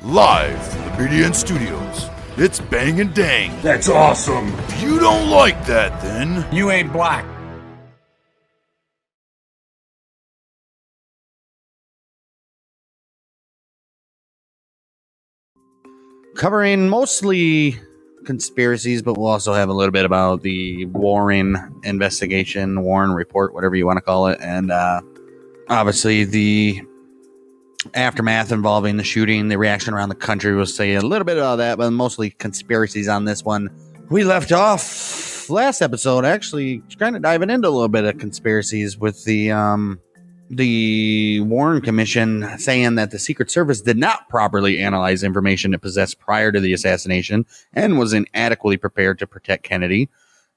Live from the BDN Studios, it's Bang and Dang. That's awesome. If you don't like that, then You ain't black. Covering mostly conspiracies, but we'll also have a little bit about the Warren investigation, Warren report, whatever you want to call it, and obviously the aftermath involving the shooting, the reaction around the country. We'll say a little bit about that, but mostly conspiracies on this one. We left off last episode actually kind of diving into a little bit of conspiracies with the Warren Commission saying that the Secret Service did not properly analyze information it possessed prior to the assassination and was inadequately prepared to protect Kennedy.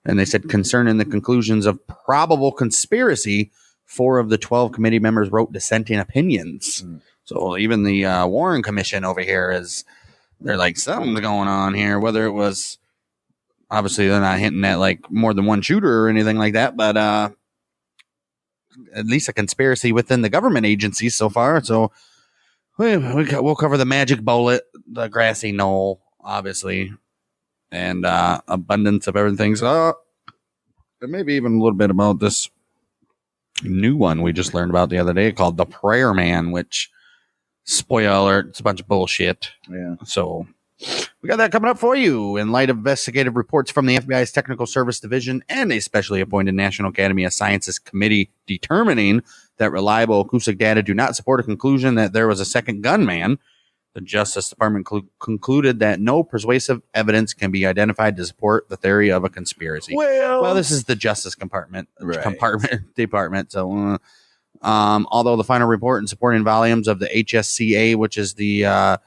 And they said concerning the conclusions of probable conspiracy, 4 of the 12 committee members wrote dissenting opinions. So even the Warren Commission over here they're like, something's going on here, whether it was, obviously they're not hinting at like more than one shooter or anything like that, but at least a conspiracy within the government agencies so far. So we'll cover the magic bullet, the grassy knoll, obviously, and abundance of everything. So maybe even a little bit about this new one we just learned about the other day called the Prayer Man, which, spoiler alert, it's a bunch of bullshit. Yeah. So we got that coming up for you in light of investigative reports from the FBI's Technical Service Division and a specially appointed National Academy of Sciences committee determining that reliable acoustic data do not support a conclusion that there was a second gunman. The Justice Department concluded that no persuasive evidence can be identified to support the theory of a conspiracy. Well, this is the Justice Department. So, although the final report and supporting volumes of the HSCA, which is the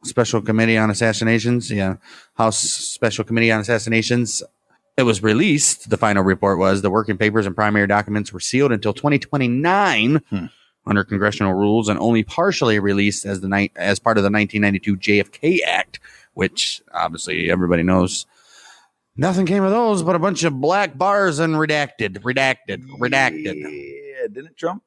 Special Committee on Assassinations, House Special Committee on Assassinations, it was released. The final report was the working papers and primary documents were sealed until 2029 under congressional rules and only partially released as part of the 1992 JFK Act, which obviously everybody knows. Nothing came of those but a bunch of black bars and redacted. Yeah, didn't Trump?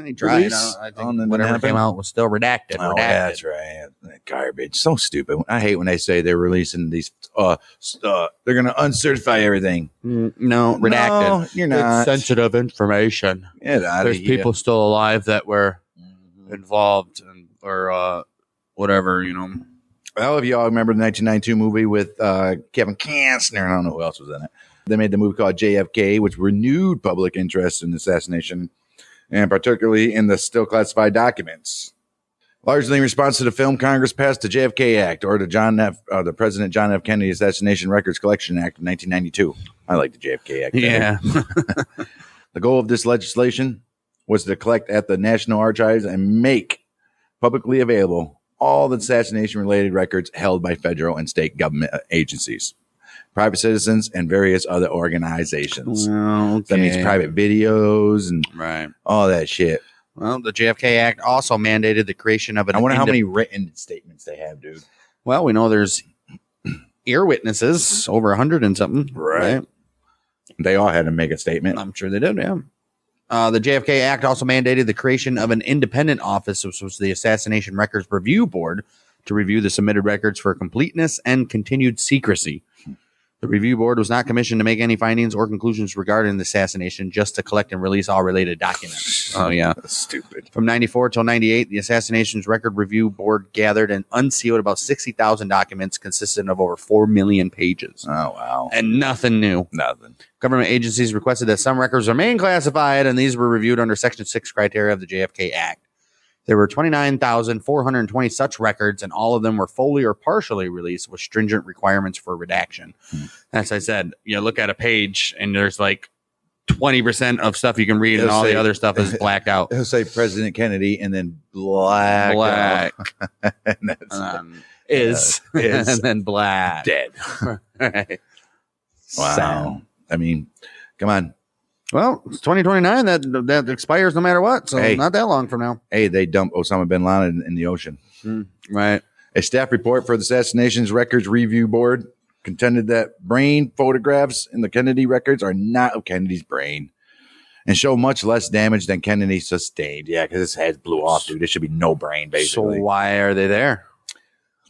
He tried. I think whatever came out was still redacted. Oh, that's right. That garbage. So stupid. I hate when they say they're releasing these. They're going to uncertify everything. No, redacted. No, you're not. It's sensitive information. There's people still alive that were involved or whatever, Well, if you all remember the 1992 movie with Kevin Costner, I don't know who else was in it. They made the movie called JFK, which renewed public interest in the assassination, and particularly in the still classified documents. Largely in response to the film, Congress passed the JFK Act, or the President John F. Kennedy Assassination Records Collection Act of 1992. I like the JFK Act. Yeah. The goal of this legislation was to collect at the National Archives and make publicly available all the assassination-related records held by federal and state government agencies, private citizens, and various other organizations. Well, okay. That means private videos and all that shit. Well, the JFK Act also mandated the creation of an... I wonder how many written statements they have, dude. Well, we know there's ear witnesses, over 100 and something. Right. They all had to make a statement. I'm sure they did, yeah. The JFK Act also mandated the creation of an independent office, which was the Assassination Records Review Board, to review the submitted records for completeness and continued secrecy. The review board was not commissioned to make any findings or conclusions regarding the assassination, just to collect and release all related documents. Oh, yeah. That's stupid. From 94 till 98, the Assassinations Record Review Board gathered and unsealed about 60,000 documents consisting of over 4 million pages. Oh, wow. And nothing new. Nothing. Government agencies requested that some records remain classified, and these were reviewed under Section 6 criteria of the JFK Act. There were 29,420 such records, and all of them were fully or partially released with stringent requirements for redaction. As I said, you look at a page, and there's like 20% of stuff you can read, and all the other stuff is blacked out. It'll say President Kennedy, and then black. And then is, and then black. Dead. Right. Wow. Sad. I mean, come on. Well, it's 2029. That expires no matter what. So not that long from now. Hey, they dumped Osama bin Laden in the ocean. Right. A staff report for the Assassinations Records Review Board contended that brain photographs in the Kennedy records are not of Kennedy's brain and show much less damage than Kennedy sustained. Yeah, because his head blew off, dude. It should be no brain, basically. So why are they there?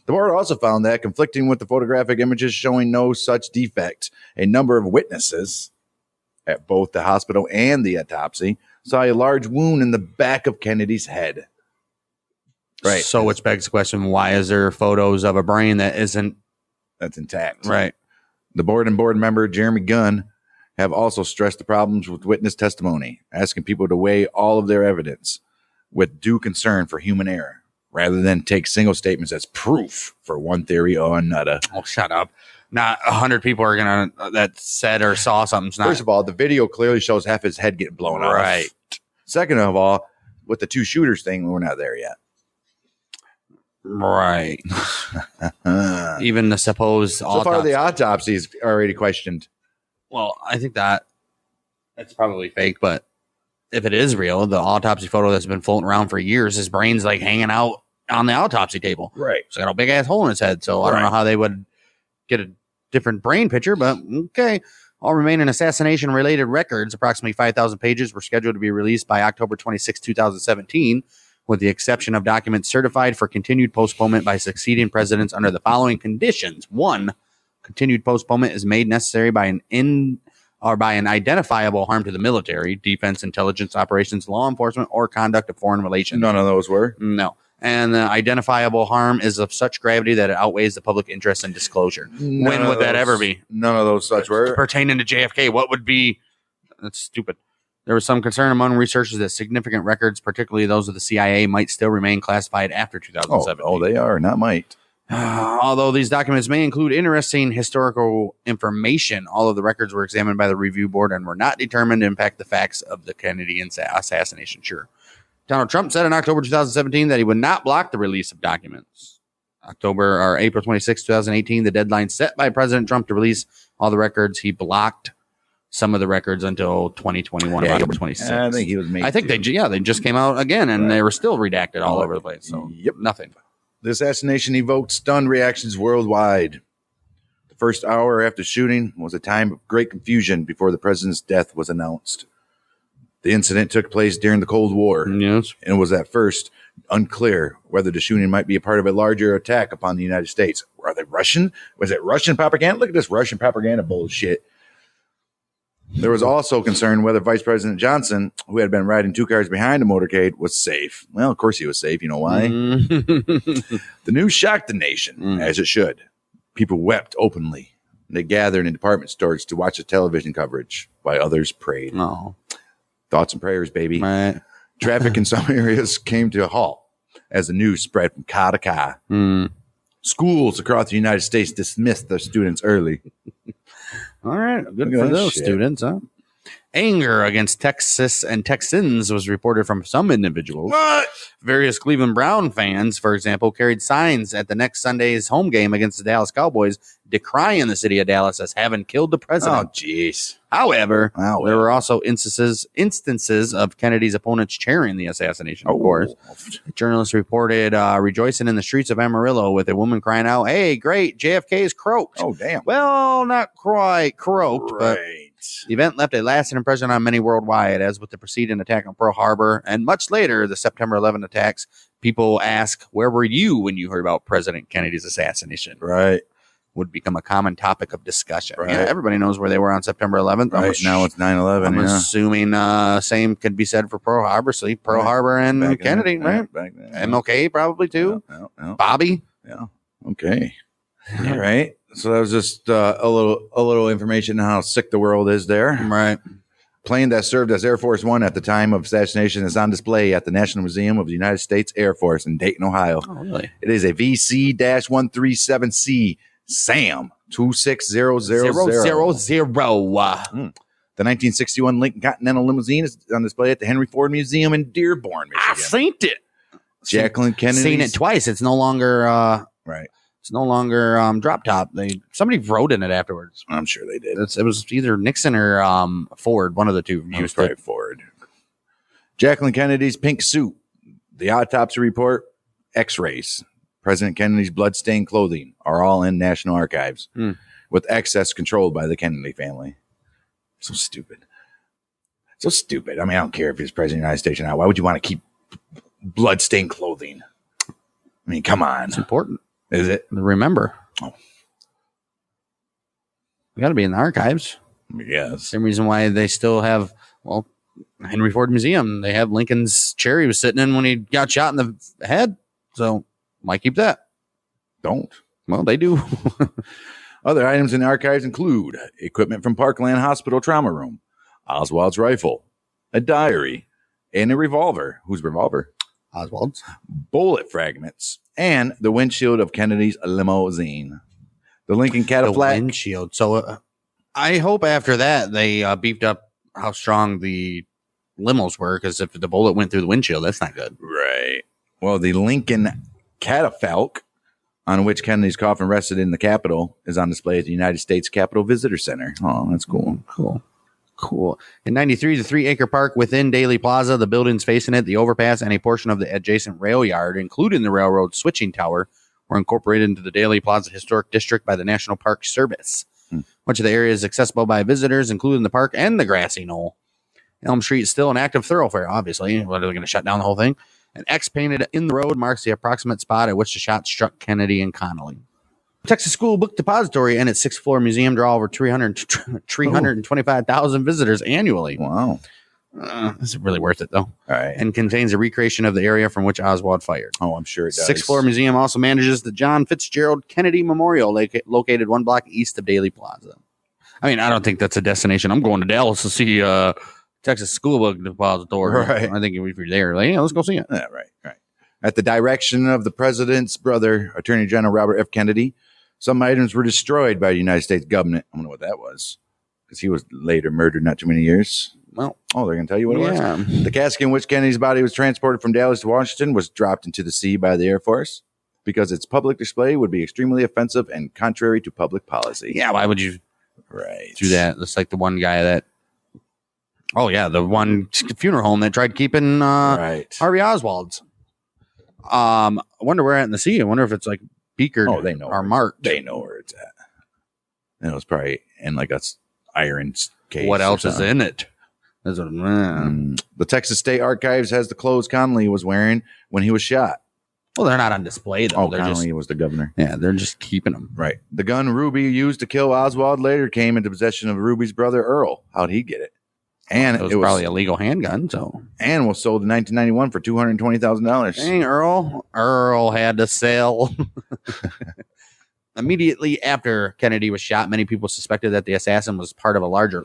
The board also found that, conflicting with the photographic images showing no such defect, a number of witnesses at both the hospital and the autopsy saw a large wound in the back of Kennedy's head. Right. So which begs the question, why is there photos of a brain that's intact? Right. The board and board member Jeremy Gunn have also stressed the problems with witness testimony, asking people to weigh all of their evidence with due concern for human error, rather than take single statements as proof for one theory or another. Oh, shut up. Not 100 people are going to, that said or saw something. First of all, the video clearly shows half his head getting blown off. Right. Second of all, with the two shooters thing, we're not there yet. Right. Even the supposed so far, the autopsy is already questioned. Well, I think that's probably fake, but if it is real, the autopsy photo that's been floating around for years, his brain's like hanging out on the autopsy table. Right. So got a big ass hole in his head. So I don't know how they would get a different brain picture, but okay. All remaining assassination related records, approximately 5,000 pages, were scheduled to be released by October 26, 2017, with the exception of documents certified for continued postponement by succeeding presidents under the following conditions. 1, continued postponement is made necessary by an identifiable harm to the military, defense, intelligence operations, law enforcement, or conduct of foreign relations. None of those were. No. And the identifiable harm is of such gravity that it outweighs the public interest in disclosure. When would that ever be? None of those such were. Pertaining to JFK, what would be? That's stupid. There was some concern among researchers that significant records, particularly those of the CIA, might still remain classified after 2017. Oh, they are, not might. Although these documents may include interesting historical information, all of the records were examined by the review board and were not determined to impact the facts of the Kennedy assassination. Sure. Donald Trump said in October 2017 that he would not block the release of documents. April 26, 2018, the deadline set by President Trump to release all the records. He blocked some of the records until 2021, October 26. I think he was made. I think they just came out again, and they were still redacted all over the place. So nothing. The assassination evoked stunned reactions worldwide. The first hour after shooting was a time of great confusion before the president's death was announced. The incident took place during the Cold War. Yes. And it was at first unclear whether the shooting might be a part of a larger attack upon the United States. Are they Russian? Was it Russian propaganda? Look at this Russian propaganda bullshit. There was also concern whether Vice President Johnson, who had been riding 2 cars behind the motorcade, was safe. Well, of course he was safe. You know why? The news shocked the nation, as it should. People wept openly. They gathered in department stores to watch the television coverage, while others prayed. Oh. Thoughts and prayers, baby. Right. Traffic in some areas came to a halt as the news spread from car to car. Schools across the United States dismissed their students early. All right. Good for those students, huh? Anger against Texas and Texans was reported from some individuals. What? Various Cleveland Brown fans, for example, carried signs at the next Sunday's home game against the Dallas Cowboys, decrying the city of Dallas as having killed the president. Oh, jeez. However, there were also instances of Kennedy's opponents cheering the assassination, of course. Journalists reported rejoicing in the streets of Amarillo with a woman crying out, "Hey, great, JFK is croaked." Oh, damn. Well, not quite croaked, but the event left a lasting impression on many worldwide, as with the preceding attack on Pearl Harbor and much later, the September 11 attacks. People ask, where were you when you heard about President Kennedy's assassination? Right. Would become a common topic of discussion. Right. Yeah, everybody knows where they were on September 11th. Right. Now it's 9/11. I'm assuming same could be said for Pearl Harbor. So Pearl Harbor and Kennedy, right? Back then. MLK probably too. Bobby. Yeah. Okay. All right. So that was just a little information on how sick the world is there. Right. Plane that served as Air Force One at the time of assassination is on display at the National Museum of the United States Air Force in Dayton, Ohio. Oh, really? It is a VC-137C SAM 26000. The 1961 Lincoln Continental limousine is on display at the Henry Ford Museum in Dearborn, Michigan. I've seen it. Jacqueline Kennedy. Seen it twice. It's no longer right. It's no longer drop top. Somebody wrote in it afterwards. I'm sure they did. It was either Nixon or Ford, one of the two. It was probably Ford. Jacqueline Kennedy's pink suit. The autopsy report. X-rays. President Kennedy's blood-stained clothing are all in National Archives, with excess controlled by the Kennedy family. So stupid. So stupid. I mean, I don't care if he's president of the United States or not. Why would you want to keep bloodstained clothing? I mean, come on. It's important. Is it? Remember. Oh. We got to be in the archives. Yes. Same reason why they still have, well, Henry Ford Museum. They have Lincoln's chair he was sitting in when he got shot in the head. So might keep that. Don't. Well, they do. Other items in the archives include equipment from Parkland Hospital Trauma Room, Oswald's rifle, a diary, and a revolver. Whose revolver? Oswald's. Bullet fragments, and the windshield of Kennedy's limousine. The Lincoln The Cadillac. windshield. So I hope after that they beefed up how strong the limos were, because if the bullet went through the windshield, that's not good. Right. Well, the Lincoln Catafalque, on which Kennedy's coffin rested in the Capitol, is on display at the United States Capitol Visitor Center. Oh, that's cool. Cool. In 93, the 3-acre park within Daley Plaza, the buildings facing it, the overpass, and a portion of the adjacent rail yard, including the railroad switching tower, were incorporated into the Daley Plaza Historic District by the National Park Service. Much of the area is accessible by visitors, including the park and the grassy knoll. Elm Street is still an active thoroughfare, obviously. What, are they going to shut down the whole thing? An X painted in the road marks the approximate spot at which the shot struck Kennedy and Connolly. Texas School Book Depository and its 6th floor museum draw over 325,000 visitors annually. Wow. This is really worth it, though. All right. And contains a recreation of the area from which Oswald fired. Oh, I'm sure it does. 6th floor museum also manages the John Fitzgerald Kennedy Memorial, located 1 block east of Daley Plaza. I mean, I don't think that's a destination. I'm going to Dallas to see Texas School Book Depository. Right. I think if you're there, like, yeah, let's go see it. Yeah, right. At the direction of the president's brother, Attorney General Robert F. Kennedy, some items were destroyed by the United States government. I don't know what that was, because he was later murdered not too many years. Well, they're going to tell you what it was. The casket in which Kennedy's body was transported from Dallas to Washington was dropped into the sea by the Air Force because its public display would be extremely offensive and contrary to public policy. Yeah, why would you do that? It's like the one guy that, the one funeral home that tried keeping Harvey Oswald's. I wonder where at in the sea. I wonder if it's like beakered they know or marked. They know where it's at. And it was probably in like a iron case. What else is in it? The Texas State Archives has the clothes Connolly was wearing when he was shot. Well, they're not on display, though. Connolly was the governor. Yeah, they're just keeping them. Right. The gun Ruby used to kill Oswald later came into possession of Ruby's brother, Earl. How'd he get it? And it was probably a legal handgun, and was sold in 1991 for $220,000. Dang, Earl had to sell. Immediately after Kennedy was shot, many people suspected that the assassination was part of a larger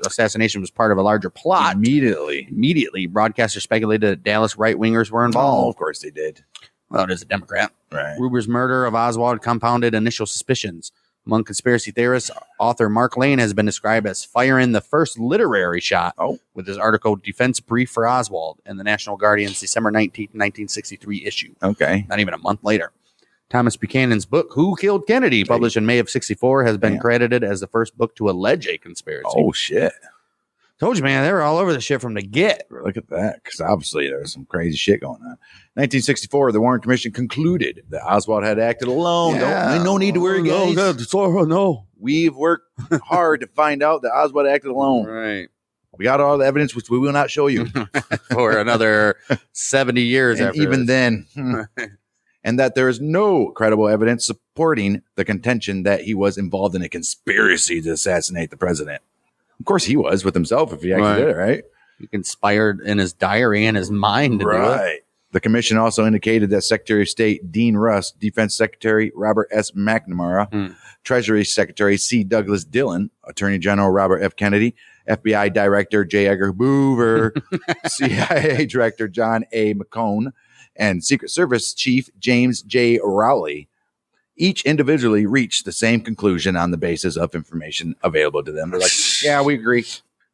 plot. Immediately, broadcasters speculated that Dallas right-wingers were involved. Oh, of course they did. Well, it is a Democrat. Right. Ruber's murder of Oswald compounded initial suspicions. Among conspiracy theorists, author Mark Lane has been described as firing the first literary shot with his article Defense Brief for Oswald in the National Guardian's December 19, 1963 issue. Okay. Not even a month later. Thomas Buchanan's book, Who Killed Kennedy, published in May of 1964, has been credited as the first book to allege a conspiracy. Oh, shit. Told you, man, they were all over the shit from the get. Look at that, because obviously there was some crazy shit going on. 1964, the Warren Commission concluded that Oswald had acted alone. Yeah. No need to worry, guys. No. We've worked hard to find out that Oswald acted alone. Right. We got all the evidence, which we will not show you. For another 70 years and after even this. then. And that there is no credible evidence supporting the contention that he was involved in a conspiracy to assassinate the president. Of course he was with himself if he actually did it, right? He conspired in his diary and his mind to do it. The commission also indicated that Secretary of State Dean Russ, Defense Secretary Robert S. McNamara, Treasury Secretary C. Douglas Dillon, Attorney General Robert F. Kennedy, FBI Director J. Edgar Hoover, CIA Director John A. McCone, and Secret Service Chief James J. Rowley each individually reached the same conclusion on the basis of information available to them. They're like, yeah, we agree.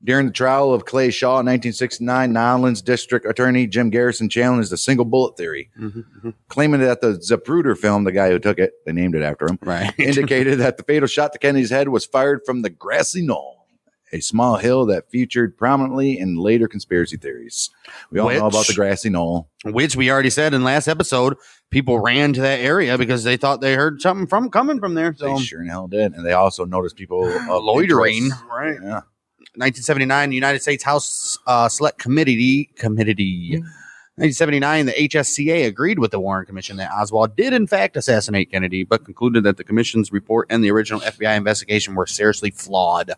During the trial of Clay Shaw in 1969, Nolens District Attorney Jim Garrison challenged the single bullet theory, claiming that the Zapruder film, the guy who took it, they named it after him, indicated that the fatal shot to Kennedy's head was fired from the grassy knoll, a small hill that featured prominently in later conspiracy theories. We all know about the grassy knoll. Which we already said in last episode, people ran to that area because they thought they heard something coming from there. So they sure in hell did. And they also noticed people loitering. Right. Yeah. 1979, the United States House Select Committee. 1979, the HSCA agreed with the Warren Commission that Oswald did in fact assassinate Kennedy, but concluded that the commission's report and the original FBI investigation were seriously flawed.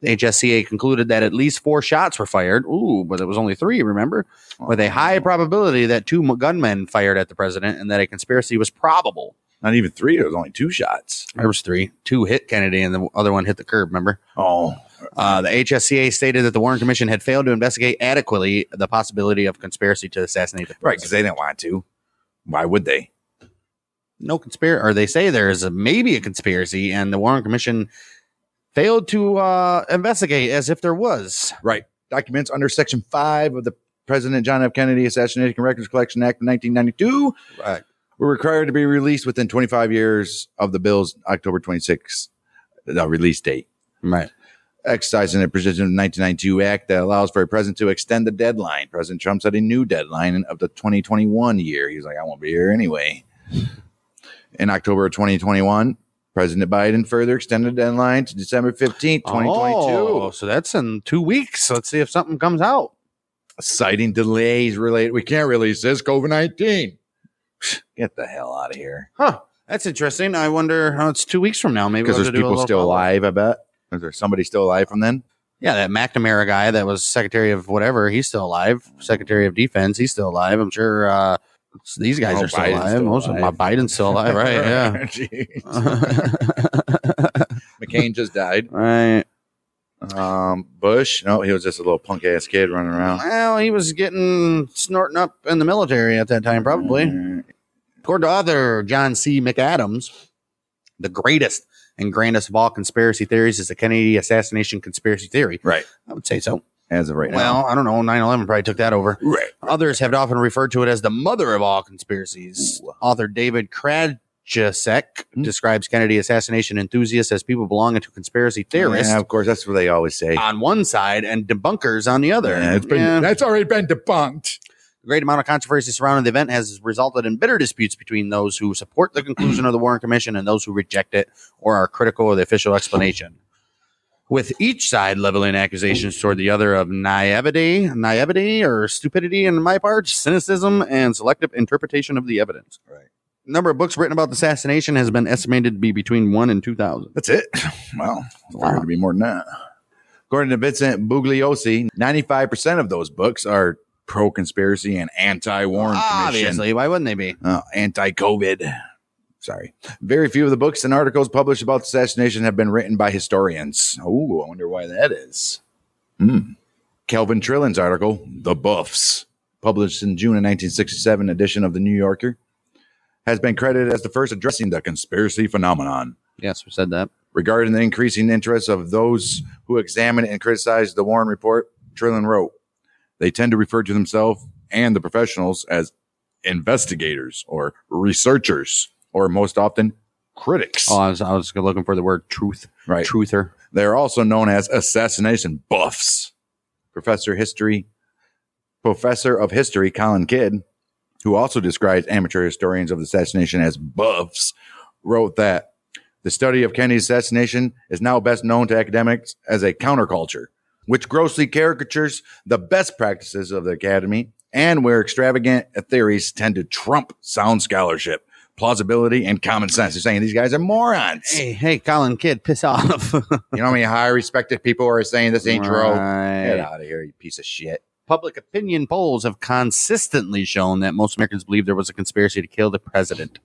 The HSCA concluded that at least 4 shots were fired. Ooh, but it was only 3, remember? With a high probability that 2 gunmen fired at the president and that a conspiracy was probable. Not even 3. There was only 2 shots. There was 3. 2 hit Kennedy and the other one hit the curb, remember? Oh. The HSCA stated that the Warren Commission had failed to investigate adequately the possibility of conspiracy to assassinate the president. Right, because they didn't want to. Why would they? No conspiracy, or they say there is maybe a conspiracy, and the Warren Commission failed to investigate as if there was. Right. Documents under Section 5 of the President John F. Kennedy Assassination Records Collection Act of 1992 were required to be released within 25 years of the bill's October 26th release date. Right. Exercising a provision of the 1992 Act that allows for a president to extend the deadline. President Trump set a new deadline of the 2021 year. He's like, I won't be here anyway. In October of 2021, President Biden further extended the deadline to December 15th, 2022. Oh, so that's in 2 weeks. Let's see if something comes out. Citing delays related. We can't release this COVID-19. Get the hell out of here. Huh. That's interesting. I wonder how it's 2 weeks from now. Maybe Because we'll there's have to do a people little still follow-up. alive, I bet. Is there somebody still alive from then? Yeah, that McNamara guy that was Secretary of whatever, he's still alive. Secretary of Defense, he's still alive. I'm sure these guys are still Biden's alive. still Most of them, Biden's still alive, right? Yeah. McCain just died. Right. Bush, no, he was just a little punk ass kid running around. Well, he was snorting up in the military at that time, probably. According to author John C. McAdams, the greatest and grandest of all conspiracy theories is the Kennedy assassination conspiracy theory. Right. I would say so. As of right now. Well, I don't know. 9/11 probably took that over. Right. Others have often referred to it as the mother of all conspiracies. Ooh. Author David Krajicek describes Kennedy assassination enthusiasts as people belonging to conspiracy theorists Yeah, of course, that's what they always say. on one side and debunkers on the other. Yeah, that's already been debunked. The great amount of controversy surrounding the event has resulted in bitter disputes between those who support the conclusion of the Warren Commission and those who reject it or are critical of the official explanation, with each side leveling accusations toward the other of naivety or stupidity on my part, cynicism, and selective interpretation of the evidence. Right. The number of books written about the assassination has been estimated to be between 1 and 2,000. That's it. Well, it's figured to be more than that. According to Vincent Bugliosi, 95% of those books are pro-conspiracy and anti-Warren Commission. Obviously, why wouldn't they be? Anti-COVID. Sorry. Very few of the books and articles published about the assassination have been written by historians. Oh, I wonder why that is. Kelvin Trillin's article, The Buffs, published in June of 1967 edition of The New Yorker, has been credited as the first addressing the conspiracy phenomenon. Yes, we said that. Regarding the increasing interest of those who examine and criticize the Warren Report, Trillin wrote, they tend to refer to themselves and the professionals as investigators or researchers, or most often critics. Oh, I was looking for the word truth. Right. Truther. They are also known as assassination buffs. Professor of history Colin Kidd, who also describes amateur historians of the assassination as buffs, wrote that the study of Kennedy's assassination is now best known to academics as a counterculture, which grossly caricatures the best practices of the academy and where extravagant theories tend to trump sound scholarship, plausibility, and common sense. They're saying these guys are morons. Hey, Colin Kidd, piss off. You know how many high respected people are saying this ain't true? Right. Get out of here, you piece of shit. Public opinion polls have consistently shown that most Americans believe there was a conspiracy to kill the president.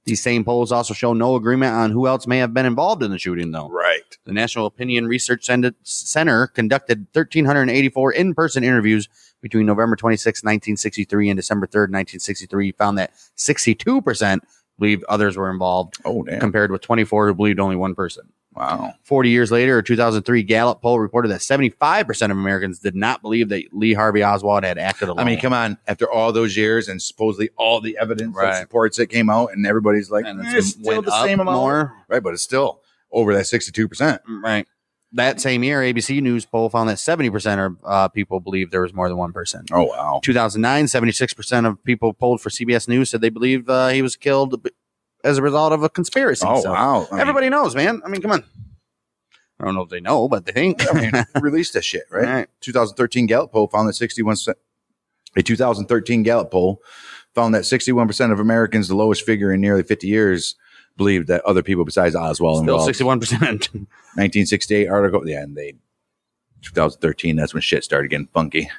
These same polls also show no agreement on who else may have been involved in the shooting, though. Right. The National Opinion Research Center conducted 1,384 in-person interviews between November 26, 1963 and December 3rd, 1963, found that 62% believed others were involved, compared with 24 who believed only one person. Wow. 40 years later, a 2003 Gallup poll reported that 75% of Americans did not believe that Lee Harvey Oswald had acted alone. I mean, come on. After all those years and supposedly all the evidence that supports it came out, and everybody's like, it's still the same amount. More. Right, but it's still over that 62%. Right. That same year, ABC News poll found that 70% of people believed there was more than one person. Oh, wow. 2009, 76% of people polled for CBS News said they believe he was killed as a result of a conspiracy. Oh, So wow. everybody knows, man. I mean, come on. I don't know if they know, but they think. I mean, released that shit, right? Right. 2013 Gallup poll found that a 2013 Gallup poll found that 61% of Americans, the lowest figure in nearly 50 years, believed that other people besides Oswald Still involved. 61%. 1968 article. Yeah, and 2013, that's when shit started getting funky.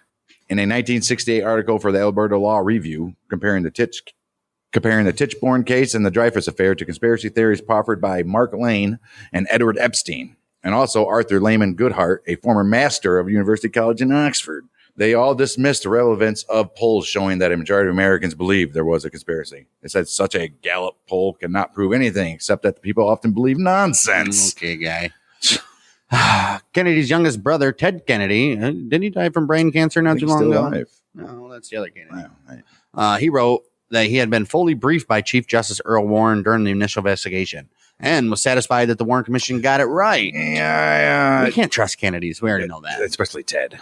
In a 1968 article for the Alberta Law Review, comparing the Tichborne case and the Dreyfus affair to conspiracy theories proffered by Mark Lane and Edward Epstein, and also Arthur Lehman Goodhart, a former master of University College in Oxford. They all dismissed the relevance of polls showing that a majority of Americans believed there was a conspiracy. It said such a Gallup poll cannot prove anything except that the people often believe nonsense. Okay, guy. Kennedy's youngest brother, Ted Kennedy, didn't he die from brain cancer not too long ago? Alive. No, that's the other Kennedy. Wow, right. He wrote that he had been fully briefed by Chief Justice Earl Warren during the initial investigation and was satisfied that the Warren Commission got it right. Yeah. We can't trust Kennedys. We already know that. Especially Ted.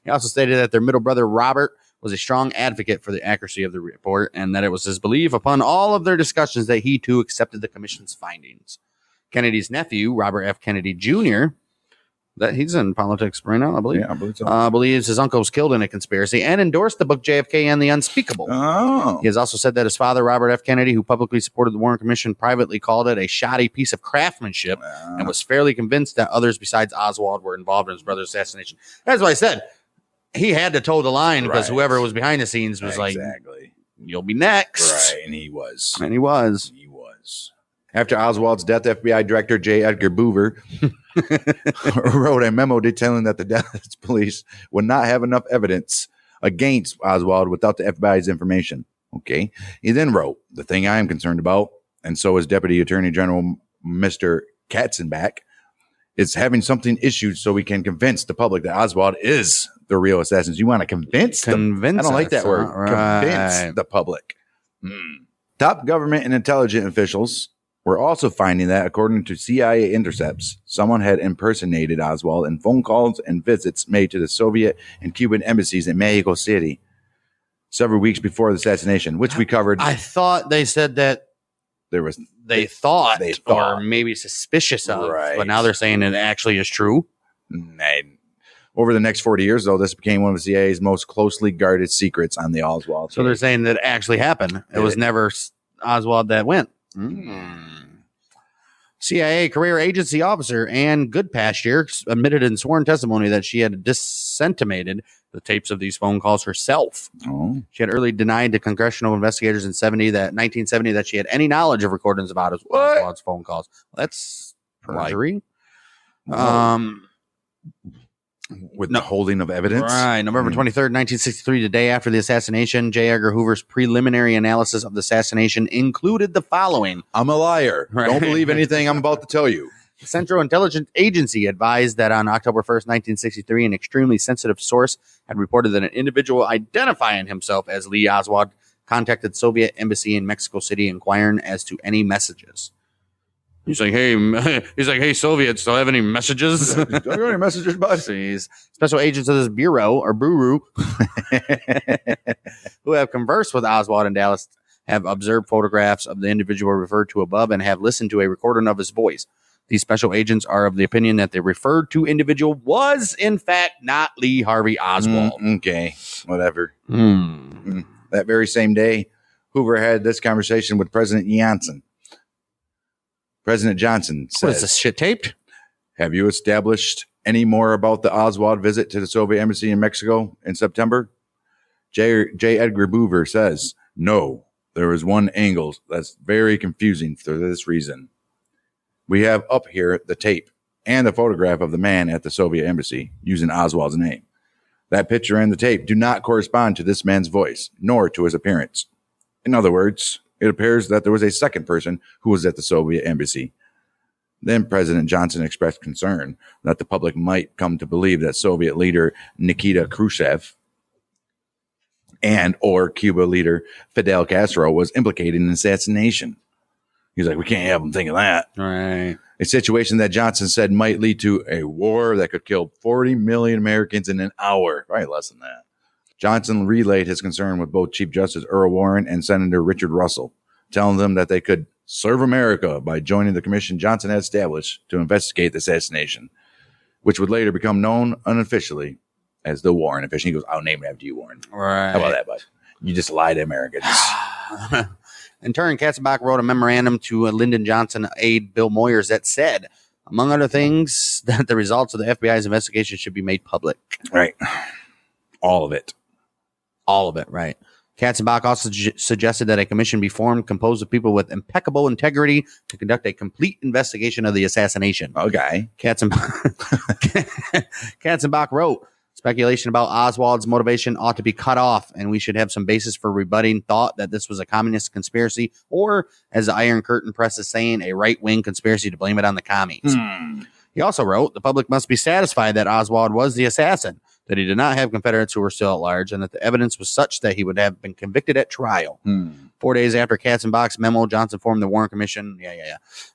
He also stated that their middle brother, Robert, was a strong advocate for the accuracy of the report and that it was his belief upon all of their discussions that he, too, accepted the commission's findings. Kennedy's nephew, Robert F. Kennedy Jr., that he's in politics right now, I believe. Yeah, I believe so. Believes his uncle was killed in a conspiracy and endorsed the book JFK and the Unspeakable. Oh. He has also said that his father, Robert F. Kennedy, who publicly supported the Warren Commission, privately called it a shoddy piece of craftsmanship and was fairly convinced that others besides Oswald were involved in his brother's assassination. That's what I said. He had to toe the line because whoever was behind the scenes was like, you'll be next. Right, and he was. And he was. After Oswald's death, FBI Director J. Edgar Hoover wrote a memo detailing that the Dallas police would not have enough evidence against Oswald without the FBI's information. Okay. He then wrote, the thing I am concerned about, and so is Deputy Attorney General Mr. Katzenbach, is having something issued so we can convince the public that Oswald is the real assassin. You want to convince them? I don't like that word. Right. Convince the public. Top government and intelligence officials were also finding that, according to CIA intercepts, someone had impersonated Oswald in phone calls and visits made to the Soviet and Cuban embassies in Mexico City several weeks before the assassination, which we covered. I thought they said that they thought or maybe suspicious of, but now they're saying it actually is true. Over the next 40 years, though, this became one of the CIA's most closely guarded secrets on the Oswald. So they're saying that it actually happened. It was never Oswald that went. CIA career agency officer Ann Goodpasture admitted in sworn testimony that she had disseminated the tapes of these phone calls herself. She had early denied to congressional investigators in 1970 that she had any knowledge of recordings about Oswald's phone calls. Well, that's perjury. With the holding of evidence. Right. November 23rd, 1963, the day after the assassination, J. Edgar Hoover's preliminary analysis of the assassination included the following. I'm a liar. Right. Don't believe anything I'm about to tell you. The Central Intelligence Agency advised that on October 1st, 1963, an extremely sensitive source had reported that an individual identifying himself as Lee Oswald contacted Soviet embassy in Mexico City inquiring as to any messages. He's like, hey, Soviets, do I have any messages? Don't you have any messages, bud? Special agents of this bureau, or bureau, who have conversed with Oswald in Dallas, have observed photographs of the individual referred to above and have listened to a recording of his voice. These special agents are of the opinion that the referred to individual was, in fact, not Lee Harvey Oswald. Okay, whatever. That very same day, Hoover had this conversation with President Johnson. President Johnson said, What is this shit taped? Have you established any more about the Oswald visit to the Soviet embassy in Mexico in September? J. Edgar Hoover says, no, there is one angle that's very confusing for this reason. We have up here the tape and the photograph of the man at the Soviet embassy using Oswald's name. That picture and the tape do not correspond to this man's voice, nor to his appearance. In other words, it appears that there was a second person who was at the Soviet embassy. Then President Johnson expressed concern that the public might come to believe that Soviet leader Nikita Khrushchev and or Cuba leader Fidel Castro was implicated in assassination. He's like, we can't have them thinking that. Right. A situation that Johnson said might lead to a war that could kill 40 million Americans in an hour. Probably less than that. Johnson relayed his concern with both Chief Justice Earl Warren and Senator Richard Russell, telling them that they could serve America by joining the commission Johnson had established to investigate the assassination, which would later become known unofficially as the Warren Commission. He goes, I'll name it after you, Warren. Right. How about that, bud? You just lie to Americans. In turn, Katzenbach wrote a memorandum to Lyndon Johnson aide Bill Moyers that said, among other things, that the results of the FBI's investigation should be made public. Right. All of it. All of it, right. Katzenbach also suggested that a commission be formed composed of people with impeccable integrity to conduct a complete investigation of the assassination. Okay. Katzenbach wrote, speculation about Oswald's motivation ought to be cut off, and we should have some basis for rebutting thought that this was a communist conspiracy, or, as the Iron Curtain Press is saying, a right-wing conspiracy to blame it on the commies. He also wrote, the public must be satisfied that Oswald was the assassin, that he did not have Confederates who were still at large, and that the evidence was such that he would have been convicted at trial. 4 days after Katzenbach's memo, Johnson formed the Warren Commission.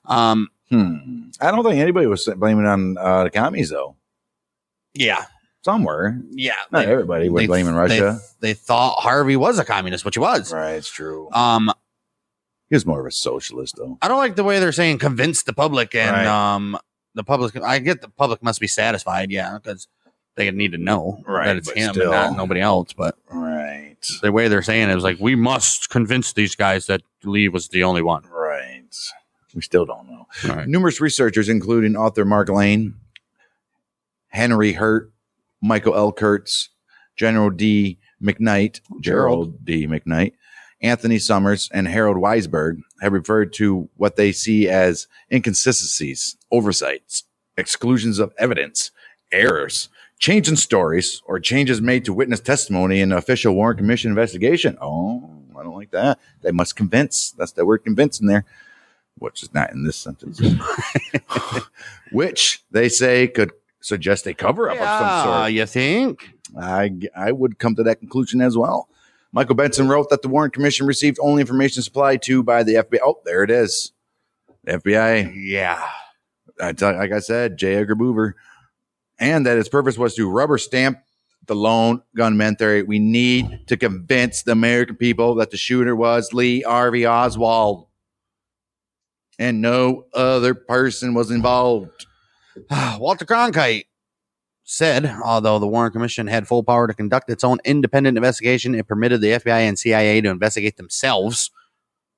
I don't think anybody was blaming it on the commies, though. Yeah. Somewhere. Yeah. Not everybody was blaming Russia. They thought Harvey was a communist, which he was. Right, it's true. He was more of a socialist, though. I don't like the way they're saying convince the public, and the public. I get the public must be satisfied, because they need to know that it's him and not nobody else. But the way they're saying it is like, we must convince these guys that Lee was the only one. Right. We still don't know. Numerous researchers, including author Mark Lane, Henry Hurt, Michael L. Kurtz, Gerald D. McKnight, Anthony Summers, and Harold Weisberg have referred to what they see as inconsistencies, oversights, exclusions of evidence, errors, change in stories, or changes made to witness testimony in the official Warren Commission investigation. Oh, I don't like that. They must convince. That's the word convince in there, which is not in this sentence. Which they say could suggest a cover-up of some sort. You think? I would come to that conclusion as well. Michael Benson wrote that the Warren Commission received only information supplied to by the FBI. Oh, there it is. The FBI. Yeah. Like I said, J. Edgar Hoover. And that its purpose was to rubber stamp the lone gunman theory. We need to convince the American people that the shooter was Lee Harvey Oswald. And no other person was involved. Walter Cronkite said, although the Warren Commission had full power to conduct its own independent investigation, it permitted the FBI and CIA to investigate themselves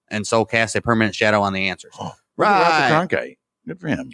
and so cast a permanent shadow on the answers. Right. Walter Cronkite. Good for him.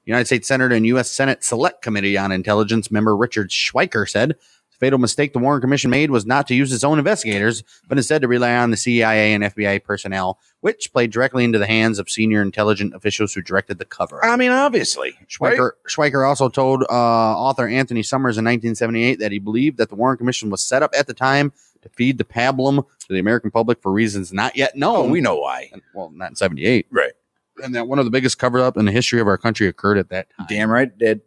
United States Senator and U.S. Senate Select Committee on Intelligence member Richard Schweiker said, the fatal mistake the Warren Commission made was not to use its own investigators, but instead to rely on the CIA and FBI personnel, which played directly into the hands of senior intelligence officials who directed the cover. I mean, obviously. Schweiker also told author Anthony Summers in 1978 that he believed that the Warren Commission was set up at the time to feed the pablum to the American public for reasons not yet known. Oh, we know why. Well, not in 78. Right. And that one of the biggest cover-up in the history of our country occurred at that time. Damn right it did.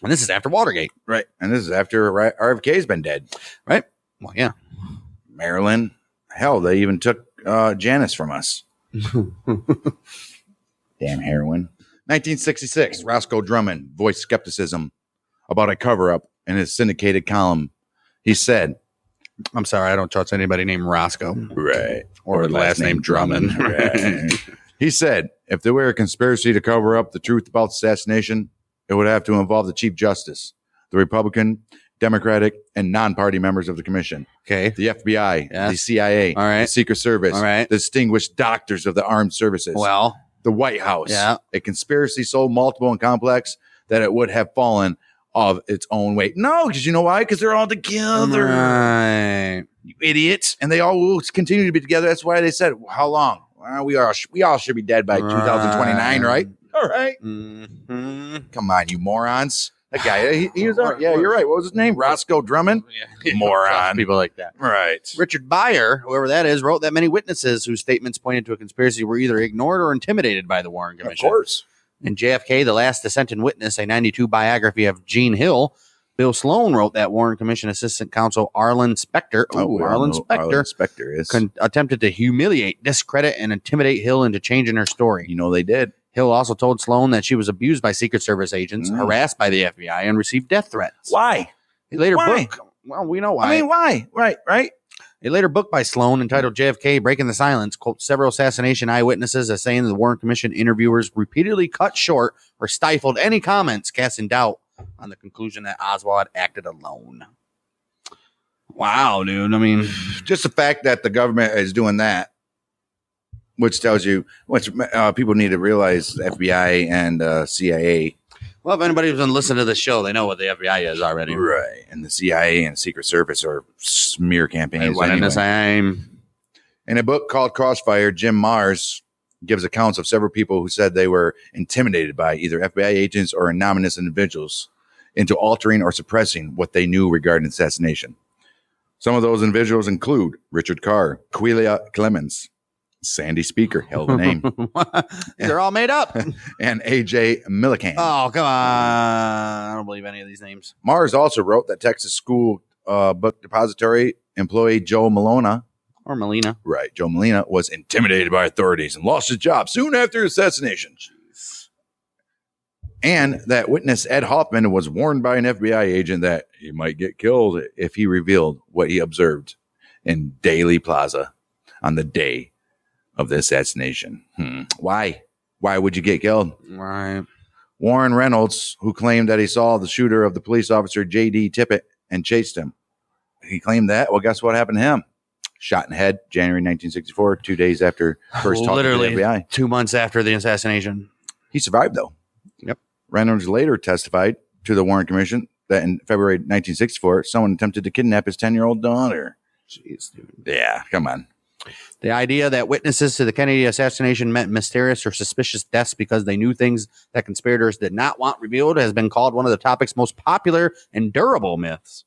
And this is after Watergate. Right. And this is after RFK's been dead. Right. Well, yeah. Maryland. Hell, they even took Janice from us. Damn heroin. 1966, Roscoe Drummond voiced skepticism about a cover-up in his syndicated column. He said, I'm sorry, I don't trust anybody named Roscoe. Right. Or the last name Drummond. Right. He said, if there were a conspiracy to cover up the truth about the assassination, it would have to involve the Chief Justice, the Republican, Democratic, and non-party members of the commission. Okay. The FBI, the CIA, the Secret Service, the distinguished doctors of the armed services. Well, the White House. A conspiracy so multiple and complex that it would have fallen of its own weight. No, because you know why? Because they're all together. Right. You idiots. And they all will continue to be together. That's why they said, how long? Well, we all should be dead by 2029, right? All right. Mm-hmm. Come on, you morons. That guy, he was you're right. What was his name? Roscoe Drummond? Yeah. Moron. People like that. Right. Richard Beyer, whoever that is, wrote that many witnesses whose statements pointed to a conspiracy were either ignored or intimidated by the Warren Commission. Of course. In JFK, The Last Dissenting Witness, a 92 biography of Gene Hill, Bill Sloan wrote that Warren Commission Assistant Counsel Arlen Specter, attempted to humiliate, discredit, and intimidate Hill into changing her story. You know they did. Hill also told Sloan that she was abused by Secret Service agents, harassed by the FBI, and received death threats. Why? He later booked. Well, we know why. I mean, why? Right. A later book by Sloan entitled JFK Breaking the Silence quotes several assassination eyewitnesses as saying that the Warren Commission interviewers repeatedly cut short or stifled any comments casting doubt on the conclusion that Oswald acted alone. Wow, dude. I mean, just the fact that the government is doing that, which tells you, which people need to realize, the FBI and CIA. well, if anybody's been listening to the show, they know what the FBI is already. Right. And the CIA and Secret Service are smear campaigns. In the same. In a book called Crossfire, Jim Mars gives accounts of several people who said they were intimidated by either FBI agents or anonymous individuals into altering or suppressing what they knew regarding assassination. Some of those individuals include Richard Carr, Quelia Clemens, Sandy Speaker, hell of a name. They're all made up. And A.J. Millikan. Oh, come on. I don't believe any of these names. Mars also wrote that Texas school book depository employee Joe Molina, Or Melina. right, Joe Molina, was intimidated by authorities and lost his job soon after his assassination. And that witness Ed Hoffman was warned by an FBI agent that he might get killed if he revealed what he observed in Daley Plaza on the day of the assassination. Why? Why would you get killed? Right. Warren Reynolds, who claimed that he saw the shooter of the police officer J.D. Tippit and chased him. He claimed that. Well, guess what happened to him? Shot in the head, January 1964, 2 days after first talking to the FBI. 2 months after the assassination. He survived, though. Yep. Reynolds later testified to the Warren Commission that in February 1964, someone attempted to kidnap his 10-year-old daughter. Jeez, dude. Yeah, come on. The idea that witnesses to the Kennedy assassination met mysterious or suspicious deaths because they knew things that conspirators did not want revealed has been called one of the topic's most popular and durable myths.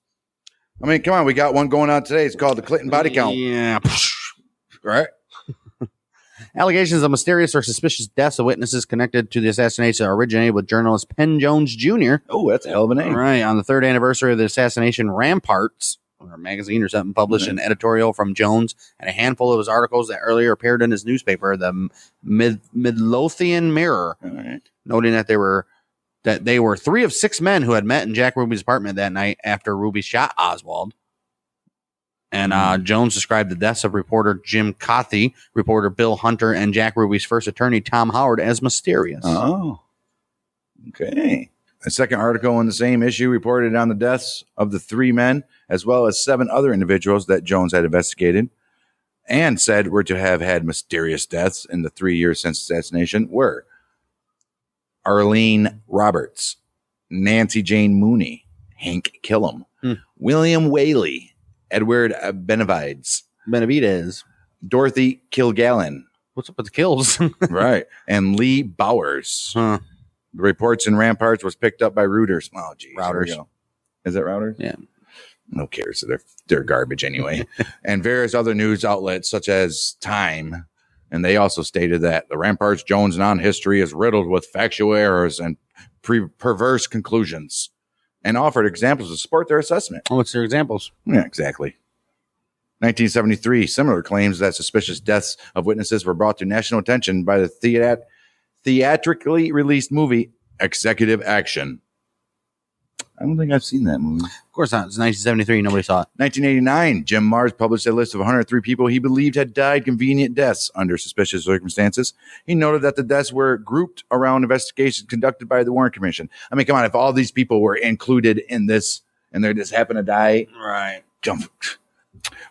I mean, come on. We got one going on today. It's called the Clinton body count. Yeah. Right? Allegations of mysterious or suspicious deaths of witnesses connected to the assassination originated with journalist Penn Jones Jr. Oh, that's a hell of a name. Right. On the third anniversary of the assassination, Ramparts, or a magazine or something, published an editorial from Jones and a handful of his articles that earlier appeared in his newspaper, the Midlothian Mirror, noting that they were 3 of 6 men who had met in Jack Ruby's apartment that night after Ruby shot Oswald. And Jones described the deaths of reporter Jim Cothy, reporter Bill Hunter, and Jack Ruby's first attorney, Tom Howard, as mysterious. Oh, okay. A second article in the same issue reported on the deaths of the 3 men, as well as 7 other individuals that Jones had investigated and said were to have had mysterious deaths in the 3 years since assassination were Arlene Roberts, Nancy Jane Mooney, Hank Killam, William Whaley, Edward Benavides, Dorothy Kilgallen. What's up with the kills? Right. And Lee Bowers. Huh. The reports in Ramparts was picked up by Reuters. Oh, geez. Routers. Is it Reuters? Yeah. No cares. They're garbage anyway. And various other news outlets such as Time. And they also stated that the Ramparts Jones non-history is riddled with factual errors and perverse conclusions, and offered examples to support their assessment. What's their examples? Yeah, exactly. 1973, similar claims that suspicious deaths of witnesses were brought to national attention by the theatrically released movie Executive Action. I don't think I've seen that movie. Of course not. It's 1973. Nobody saw it. 1989, Jim Mars published a list of 103 people he believed had died convenient deaths under suspicious circumstances. He noted that the deaths were grouped around investigations conducted by the Warren Commission. I mean, come on, if all these people were included in this and they just happened to die, right?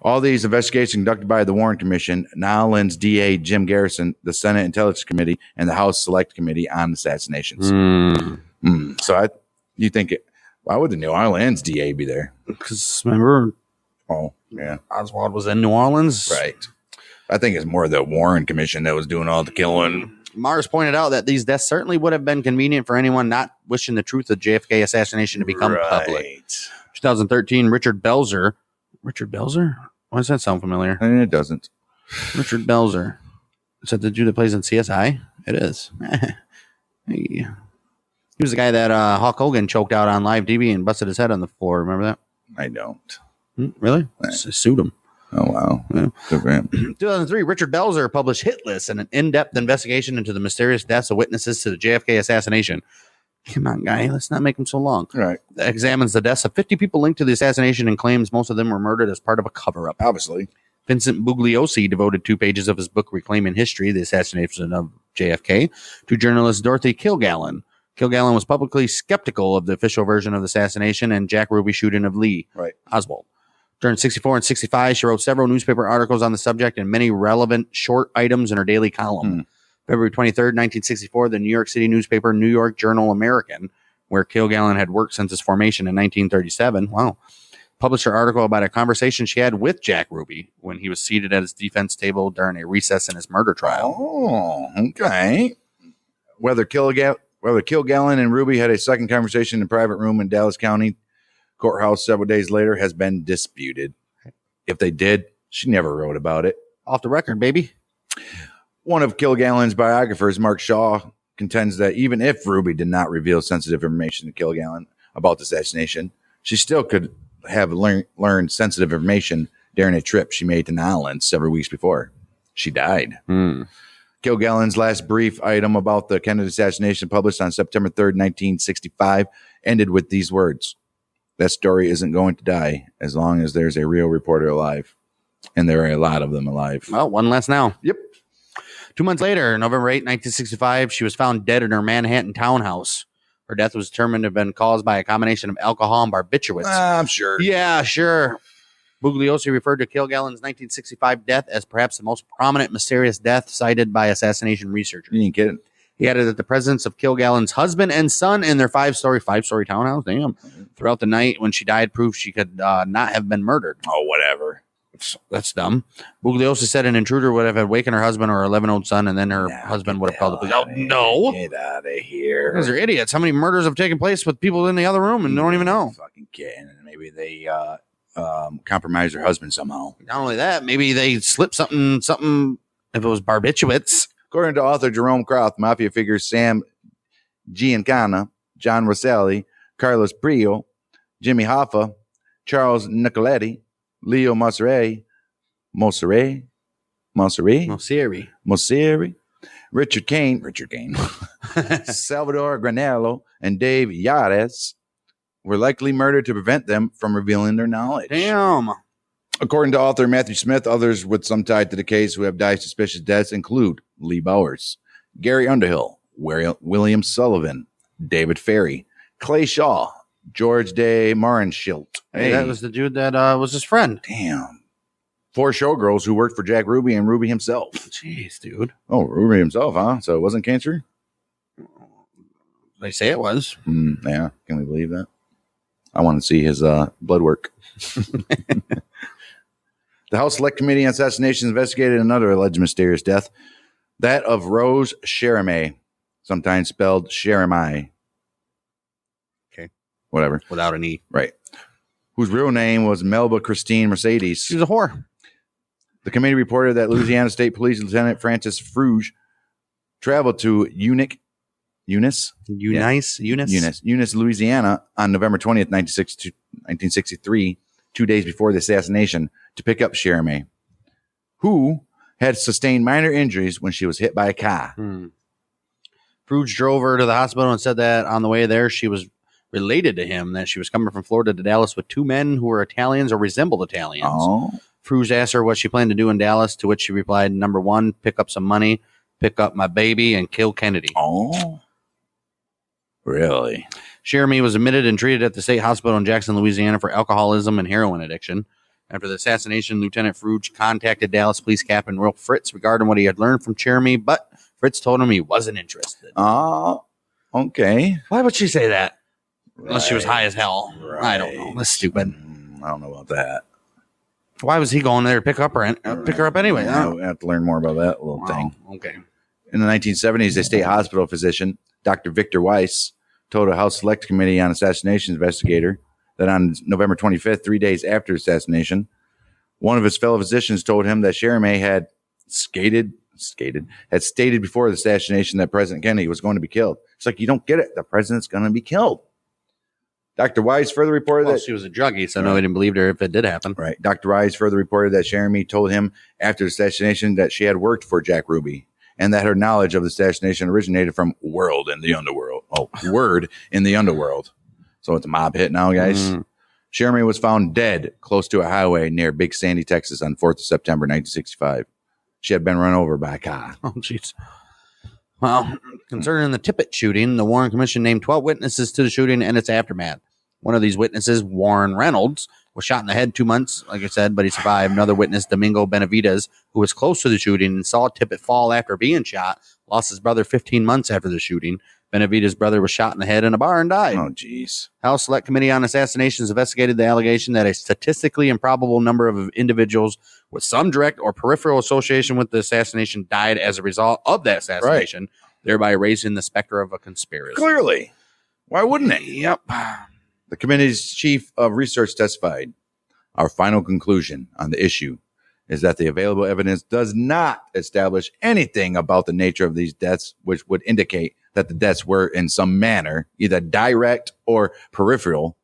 All these investigations conducted by the Warren Commission, Nowlands DA Jim Garrison, the Senate Intelligence Committee, and the House Select Committee on Assassinations. So you think why would the New Orleans DA be there? Because remember, Oswald was in New Orleans, right? I think it's more the Warren Commission that was doing all the killing. Mars pointed out that these deaths certainly would have been convenient for anyone not wishing the truth of JFK assassination to become public. 2013, Richard Belzer. Richard Belzer? Why does that sound familiar? It doesn't. Richard Belzer. Is that the dude that plays in CSI? It is. Hey. He was the guy that Hulk Hogan choked out on live TV and busted his head on the floor. Remember that? I don't. Really? Sued him. Oh, wow. Yeah. 2003, Richard Belzer published Hit List and an in-depth investigation into the mysterious deaths of witnesses to the JFK assassination. Come on, guy. Let's not make them so long. Right. Examines the deaths of 50 people linked to the assassination and claims most of them were murdered as part of a cover-up. Obviously. Vincent Bugliosi devoted 2 pages of his book, Reclaiming History, the Assassination of JFK, to journalist Dorothy Kilgallen. Kilgallen was publicly skeptical of the official version of the assassination and Jack Ruby shooting of Lee Oswald. During 64 and 65, she wrote several newspaper articles on the subject and many relevant short items in her daily column. February 23rd, 1964, the New York City newspaper New York Journal-American, where Kilgallen had worked since its formation in 1937, published her article about a conversation she had with Jack Ruby when he was seated at his defense table during a recess in his murder trial. Oh, okay. Whether Kilgallen and Ruby had a second conversation in a private room in Dallas County courthouse several days later has been disputed. If they did, she never wrote about it. Off the record, baby. One of Kilgallen's biographers, Mark Shaw, contends that even if Ruby did not reveal sensitive information to Kilgallen about the assassination, she still could have learned sensitive information during a trip she made to Nolens several weeks before she died. Kilgallen's last brief item about the Kennedy assassination, published on September 3rd, 1965, ended with these words: "That story isn't going to die as long as there's a real reporter alive." And there are a lot of them alive. Well, one less now. Yep. 2 months later, November 8, 1965, she was found dead in her Manhattan townhouse. Her death was determined to have been caused by a combination of alcohol and barbiturates. I'm sure. Yeah, sure. Bugliosi referred to Kilgallen's 1965 death as perhaps the most prominent mysterious death cited by assassination researchers. You ain't kidding. He added that the presence of Kilgallen's husband and son in their five-story townhouse, throughout the night when she died proved she could not have been murdered. Oh, whatever. That's dumb. Bugliosi said an intruder would have awakened her husband or her 11-year-old son, and then her husband would have called the police. Oh, no. Get out of here. Those are idiots. How many murders have taken place with people in the other room and don't even know? Fucking kidding. Maybe they compromised her husband somehow. Not only that, maybe they slipped something if it was barbiturates. According to author Jerome Croft, Mafia figures Sam Giancana, John Rosselli, Carlos Brio, Jimmy Hoffa, Charles Nicoletti, Leo Mosseri, Richard Kane, Salvador Granello, and Dave Yares were likely murdered to prevent them from revealing their knowledge. Damn. According to author Matthew Smith, others with some tie to the case who have died suspicious deaths include Lee Bowers, Gary Underhill, William Sullivan, David Ferry, Clay Shaw, George Day Marenschilt. Hey, that was the dude that was his friend. Damn. 4 showgirls who worked for Jack Ruby and Ruby himself. Jeez, dude. Oh, Ruby himself, huh? So it wasn't cancer? They say it was. Yeah. Can we believe that? I want to see his blood work. The House Select Committee on Assassinations investigated another alleged mysterious death, that of Rose Cherame, sometimes spelled Cherami. Whatever. Without an E. Right. Whose real name was Melba Christine Mercedes. She was a whore. The committee reported that Louisiana State Police Lieutenant Francis Fruge traveled to Eunice, Louisiana on November 20th, 1963, 2 days before the assassination, to pick up Cherame, who had sustained minor injuries when she was hit by a car. Fruge drove her to the hospital and said that on the way there she was related to him, that she was coming from Florida to Dallas with 2 men who were Italians or resembled Italians. Fruge asked her what she planned to do in Dallas, to which she replied, number 1, pick up some money, pick up my baby, and kill Kennedy. Oh, really? Cherame was admitted and treated at the state hospital in Jackson, Louisiana for alcoholism and heroin addiction. After the assassination, Lieutenant Fruge contacted Dallas Police Captain Will Fritz regarding what he had learned from Cherame, but Fritz told him he wasn't interested. Okay. Why would she say that? Unless she was Right. high as hell. Right. I don't know. That's stupid. I don't know about that. Why was he going there to pick her up anyway? I have to learn more about that little thing. Okay. In the 1970s, a state hospital physician, Dr. Victor Weiss, told a House Select Committee on Assassination investigator that on November 25th, 3 days after assassination, one of his fellow physicians told him that Cherame had stated before the assassination that President Kennedy was going to be killed. It's like, you don't get it. The president's going to be killed. Dr. Wise further reported that she was a druggie, so nobody believed her if it did happen. Right. Dr. Wise further reported that Cherame told him after the assassination that she had worked for Jack Ruby and that her knowledge of the assassination originated from Word in the underworld. So it's a mob hit now, guys. Sherman was found dead close to a highway near Big Sandy, Texas on 4th of September, 1965. She had been run over by a car. Oh, jeez. Well, concerning the Tippit shooting, the Warren Commission named 12 witnesses to the shooting and its aftermath. One of these witnesses, Warren Reynolds, was shot in the head 2 months, like I said, but he survived. Another witness, Domingo Benavides, who was close to the shooting and saw Tippit fall after being shot, lost his brother 15 months after the shooting. Benavides' brother was shot in the head in a bar and died. Oh, jeez. House Select Committee on Assassinations investigated the allegation that a statistically improbable number of individuals with some direct or peripheral association with the assassination died as a result of that assassination, thereby raising the specter of a conspiracy. Clearly. Why wouldn't it? Yep. The committee's chief of research testified. Our final conclusion on the issue is that the available evidence does not establish anything about the nature of these deaths, which would indicate that the deaths were in some manner, either direct or peripheral,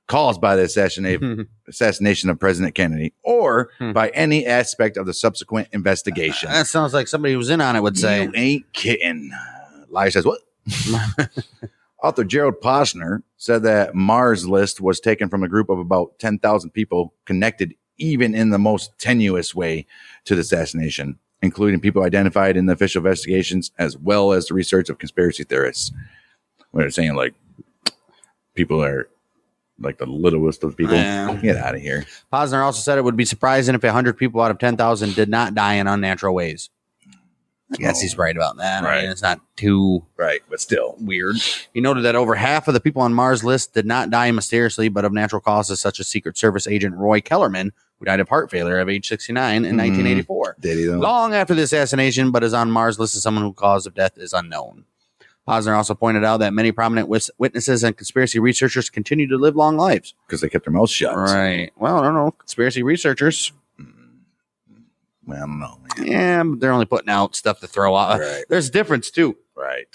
caused by the assassination of President Kennedy or by any aspect of the subsequent investigation. That sounds like somebody who was in on it would say. You ain't kidding. Liar says, what? Author Gerald Posner said that Mars list was taken from a group of about 10,000 people connected even in the most tenuous way to the assassination, including people identified in the official investigations, as well as the research of conspiracy theorists. When they're saying, like, people are like the littlest of people. Get out of here. Posner also said it would be surprising if 100 people out of 10,000 did not die in unnatural ways. I guess he's right about that. Right. I mean, it's not too but still weird. He noted that over half of the people on Mars list did not die mysteriously, but of natural causes, such as Secret Service agent Roy Kellerman, who died of heart failure at age 69 in 1984. Did he, though? Long after the assassination, but is on Mars list as someone whose cause of death is unknown. Posner also pointed out that many prominent witnesses and conspiracy researchers continue to live long lives. Because they kept their mouths shut. Right. Well, I don't know. Conspiracy researchers. Well, I don't know, man. Yeah, but they're only putting out stuff to throw out. Right. There's a difference, too. Right.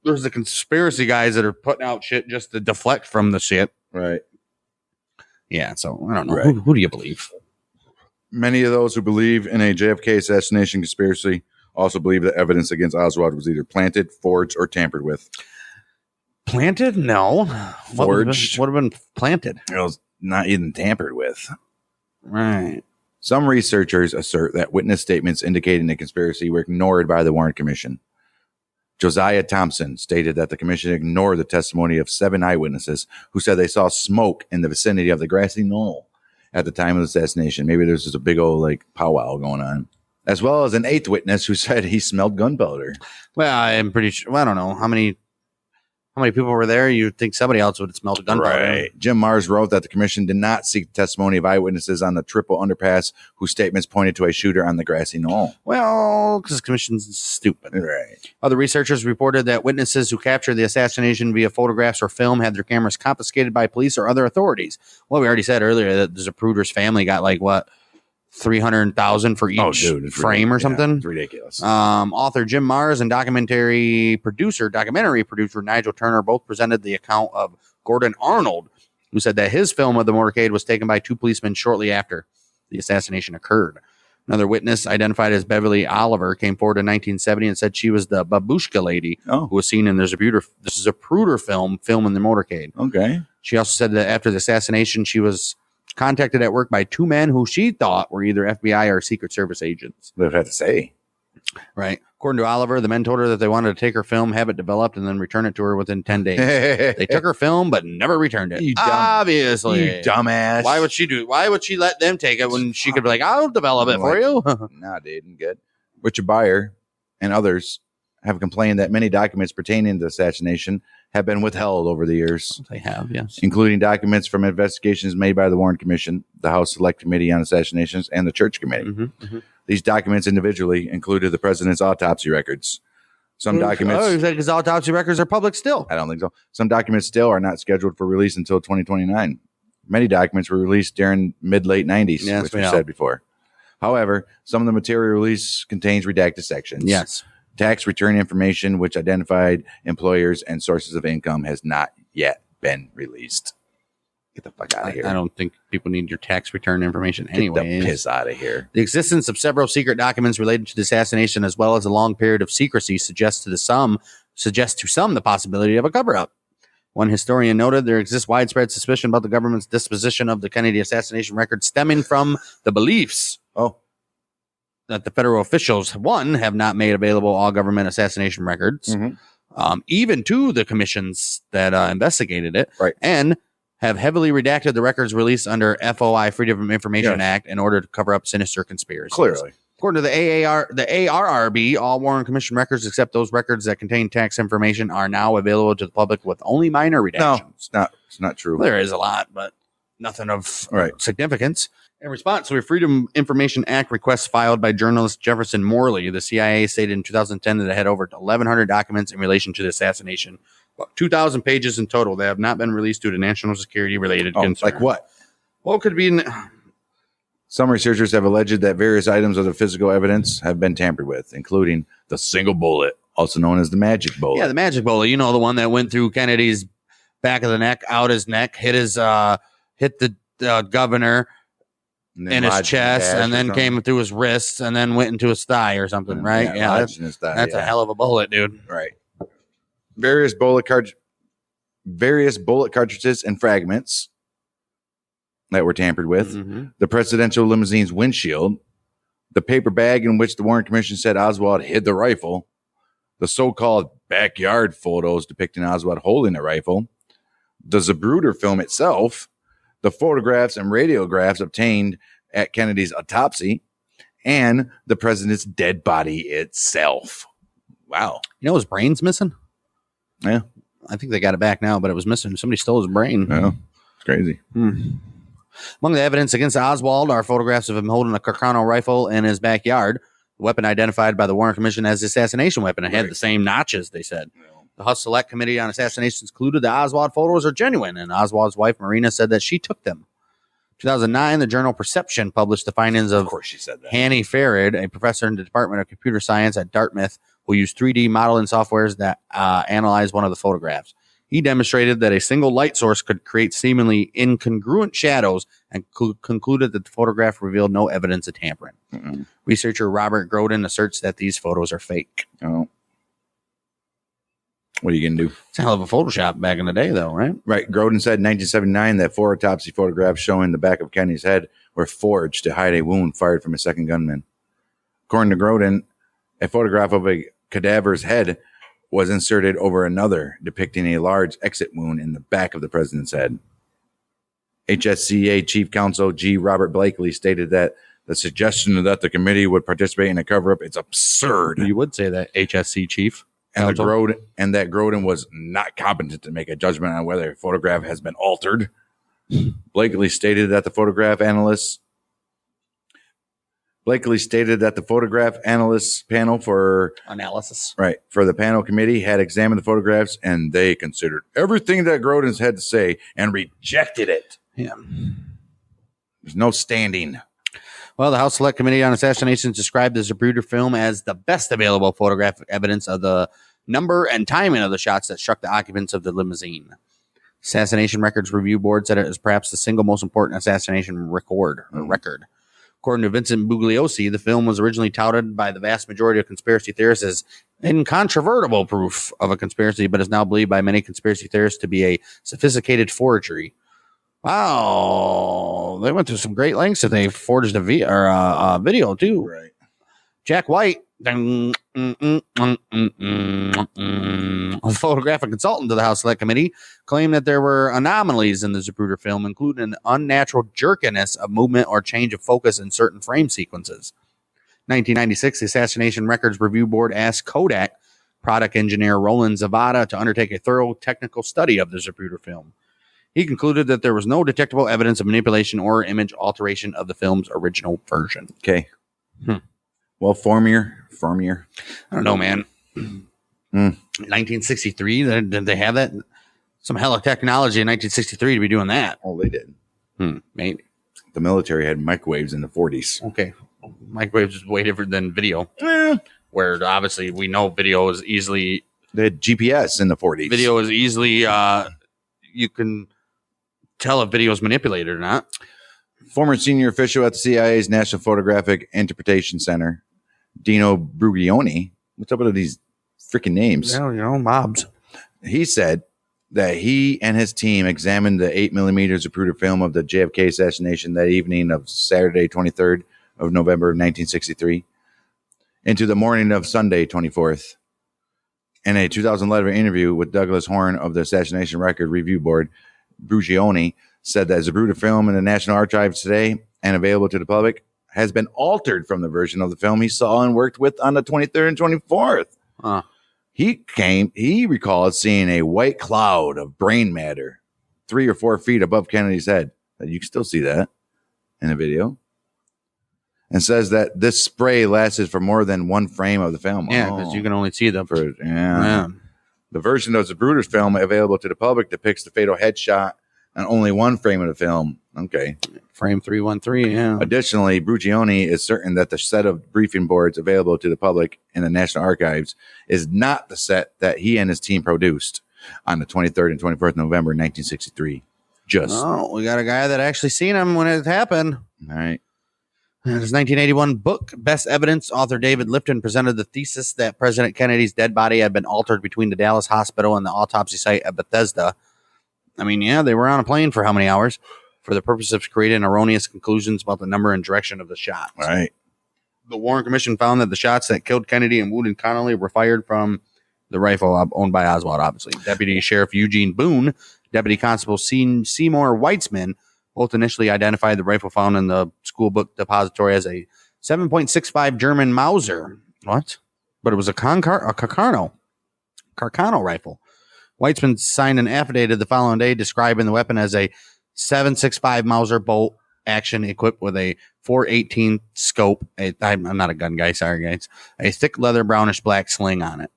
There's the conspiracy guys that are putting out shit just to deflect from the shit. Right. Yeah, so I don't know. Right. Who do you believe? Many of those who believe in a JFK assassination conspiracy also believe that evidence against Oswald was either planted, forged, or tampered with. Planted? No. Forged. What would have been planted? It was not even tampered with. Right. Some researchers assert that witness statements indicating the conspiracy were ignored by the Warren Commission. Josiah Thompson stated that the commission ignored the testimony of 7 eyewitnesses who said they saw smoke in the vicinity of the grassy knoll at the time of the assassination. Maybe there's just a big old powwow going on. As well as an 8th witness who said he smelled gunpowder. Well, I'm pretty sure. Well, I don't know how many people were there. You'd think somebody else would have smelled gunpowder. Right. Jim Mars wrote that the commission did not seek testimony of eyewitnesses on the triple underpass whose statements pointed to a shooter on the grassy knoll. Well, because the commission's stupid. Right. Other researchers reported that witnesses who captured the assassination via photographs or film had their cameras confiscated by police or other authorities. Well, we already said earlier that the Zapruder's family got $300,000 for each frame or something. It's ridiculous. Author Jim Mars and documentary producer Nigel Turner both presented the account of Gordon Arnold, who said that his film of the motorcade was taken by 2 policemen shortly after the assassination occurred. Another witness, identified as Beverly Oliver, came forward in 1970 and said she was the babushka lady who was seen in the Zapruder film in the motorcade. Okay. She also said that after the assassination, she was contacted at work by 2 men who she thought were either FBI or Secret Service agents. They've had to say. Right. According to Oliver, the men told her that they wanted to take her film, have it developed, and then return it to her within 10 days. They took her film, but never returned it. Obviously. You dumbass. Why would she do it? Why would she let them take it when she could be like, I'll develop it for you? Nah, dude, I'm good. Richard Beyer and others have complained that many documents pertaining to the assassination have been withheld over the years. They have, yes. Including documents from investigations made by the Warren Commission, the House Select Committee on Assassinations, and the Church Committee. These documents individually included the president's autopsy records. Some documents... Oh, because autopsy records are public still. I don't think so. Some documents still are not scheduled for release until 2029. Many documents were released during mid-late 90s, which we said before. However, some of the material released contains redacted sections. Yes. Tax return information, which identified employers and sources of income, has not yet been released. Get the fuck out of here. I don't think people need your tax return information Get anyway. the piss out of here. The existence of several secret documents related to the assassination, as well as a long period of secrecy, suggests to some the possibility of a cover-up. One historian noted there exists widespread suspicion about the government's disposition of the Kennedy assassination record, stemming from the beliefs that the federal officials, have not made available all government assassination records, even to the commissions that investigated it, and have heavily redacted the records released under FOI, Freedom of Information Act, in order to cover up sinister conspiracies. Clearly. According to the ARRB, all Warren Commission records, except those records that contain tax information, are now available to the public with only minor redactions. No, it's not true. There is a lot, but nothing of significance. In response to a Freedom of Information Act request filed by journalist Jefferson Morley, the CIA stated in 2010 that it had over 1,100 documents in relation to the assassination. About 2,000 pages in total that have not been released due to national security related concerns. Like what? Well, it could be. Some researchers have alleged that various items of the physical evidence have been tampered with, including the single bullet, also known as the magic bullet. Yeah, the magic bullet. You know, the one that went through Kennedy's back of the neck, out his neck, hit the governor in his chest, and then came through his wrists, and then went into his thigh or something, right? Yeah, that's a hell of a bullet, dude. Right. Various bullet cartridges and fragments that were tampered with, the presidential limousine's windshield, the paper bag in which the Warren Commission said Oswald hid the rifle, the so-called backyard photos depicting Oswald holding the rifle, the Zapruder film itself, the photographs and radiographs obtained at Kennedy's autopsy, and the president's dead body itself. Wow. You know his brain's missing? Yeah. I think they got it back now, but it was missing. Somebody stole his brain. Yeah. It's crazy. Among the evidence against Oswald are photographs of him holding a Carcano rifle in his backyard, the weapon identified by the Warren Commission as the assassination weapon. It had the same notches, they said. The House Select Committee on Assassinations concluded the Oswald photos are genuine, and Oswald's wife, Marina, said that she took them. 2009, the journal Perception published the findings of course she said that. Hanny Farad, a professor in the Department of Computer Science at Dartmouth, who used 3D modeling softwares that analyzed one of the photographs. He demonstrated that a single light source could create seemingly incongruent shadows and concluded that the photograph revealed no evidence of tampering. Researcher Robert Groden asserts that these photos are fake. Oh. What are you going to do? It's a hell of a Photoshop back in the day, though, right? Right. Groden said in 1979 that 4 autopsy photographs showing the back of Kennedy's head were forged to hide a wound fired from a second gunman. According to Groden, a photograph of a cadaver's head was inserted over another, depicting a large exit wound in the back of the president's head. HSCA Chief Counsel G. Robert Blakely stated that the suggestion that the committee would participate in a cover-up is absurd. You would say that, HSC Chief. And that Groden was not competent to make a judgment on whether a photograph has been altered. Blakely stated that the photograph analysts panel for the panel committee had examined the photographs, and they considered everything that Groden's had to say and rejected it. Yeah. There's no standing. Well, the House Select Committee on Assassinations described the Zapruder film as the best available photographic evidence of the number and timing of the shots that struck the occupants of the limousine. Assassination Records Review Board said it is perhaps the single most important assassination record. According to Vincent Bugliosi, the film was originally touted by the vast majority of conspiracy theorists as incontrovertible proof of a conspiracy, but is now believed by many conspiracy theorists to be a sophisticated forgery. Wow, they went to some great lengths if they forged a video too. Right. Jack White, a photographic consultant to the House Select Committee, claimed that there were anomalies in the Zapruder film, including an unnatural jerkiness of movement or change of focus in certain frame sequences. 1996, the Assassination Records Review Board asked Kodak product engineer Roland Zavada to undertake a thorough technical study of the Zapruder film. He concluded that there was no detectable evidence of manipulation or image alteration of the film's original version. Okay. Well, Formier. I don't know, man. 1963, did they have that? Some hell of technology in 1963 to be doing that. Oh, they did. Maybe. The military had microwaves in the 40s. Okay. Microwaves is way different than video. Where obviously we know video is easily... They had GPS in the 40s. Video is easily... you can tell if video is manipulated or not. Former senior official at the CIA's National Photographic Interpretation Center, Dino Brugioni. What's up with these freaking names? Yeah, mobs. He said that he and his team examined the 8mm Zapruder film of the JFK assassination that evening of Saturday, 23rd of November, 1963, into the morning of Sunday, 24th. In a 2011 interview with Douglas Horn of the Assassination Record Review Board, Brugioni said that Zapruder film in the National Archives today and available to the public has been altered from the version of the film he saw and worked with on the 23rd and 24th. He recalled seeing a white cloud of brain matter 3 or 4 feet above Kennedy's head. You can still see that in the video. And says that this spray lasted for more than one frame of the film. Yeah, because you can only see them. The version of Zapruder's film available to the public depicts the fatal headshot on only one frame of the film. Okay. Frame 313, yeah. Additionally, Brugioni is certain that the set of briefing boards available to the public in the National Archives is not the set that he and his team produced on the 23rd and 24th November 1963. We got a guy that actually seen him when it happened. All right. In his 1981 book, Best Evidence, author David Lipton presented the thesis that President Kennedy's dead body had been altered between the Dallas hospital and the autopsy site at Bethesda. I mean, yeah, they were on a plane for how many hours? For the purpose of creating erroneous conclusions about the number and direction of the shots. All right. The Warren Commission found that the shots that killed Kennedy and wounded Connolly were fired from the rifle owned by Oswald, obviously. Deputy Sheriff Eugene Boone, Deputy Constable Seymour Weitzman, both initially identified the rifle found in the school book depository as a 7.65 German Mauser. What? But it was a Carcano rifle. Weitzman signed an affidavit the following day describing the weapon as a 7.65 Mauser bolt action equipped with a 418 scope. I'm not a gun guy, sorry guys. A thick leather brownish black sling on it.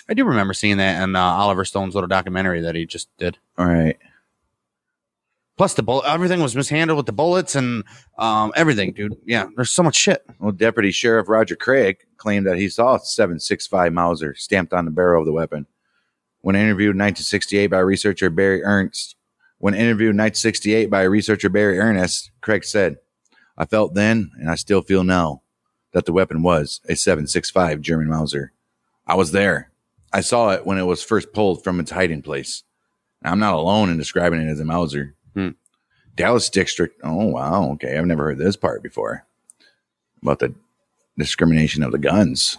I do remember seeing that in Oliver Stone's little documentary that he just did. All right. Plus the bullet, everything was mishandled with the bullets and everything, dude. Yeah, there's so much shit. Well, Deputy Sheriff Roger Craig claimed that he saw a 7.65 Mauser stamped on the barrel of the weapon. When interviewed in 1968 by researcher Barry Ernst, Craig said, "I felt then, and I still feel now, that the weapon was a 7.65 German Mauser. I was there. I saw it when it was first pulled from its hiding place. And I'm not alone in describing it as a Mauser." Dallas District. Oh, wow. Okay. I've never heard this part before about the discrimination of the guns.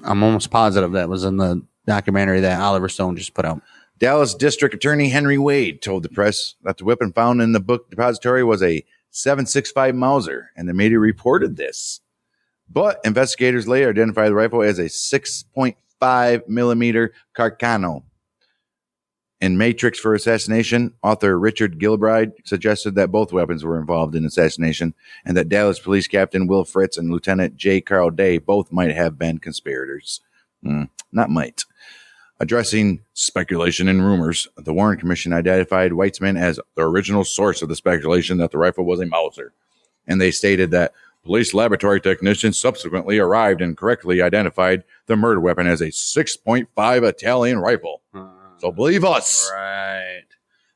I'm almost positive that was in the documentary that Oliver Stone just put out. Dallas District Attorney Henry Wade told the press that the weapon found in the book depository was a 7.65 Mauser, and the media reported this. But investigators later identified the rifle as a 6.5 millimeter Carcano. In Matrix for Assassination, author Richard Gilbride suggested that both weapons were involved in assassination and that Dallas Police Captain Will Fritz and Lieutenant J. Carl Day both might have been conspirators. Not might. Addressing speculation and rumors, the Warren Commission identified Weitzman as the original source of the speculation that the rifle was a Mauser. And they stated that police laboratory technicians subsequently arrived and correctly identified the murder weapon as a 6.5 Italian rifle. So believe us. Right.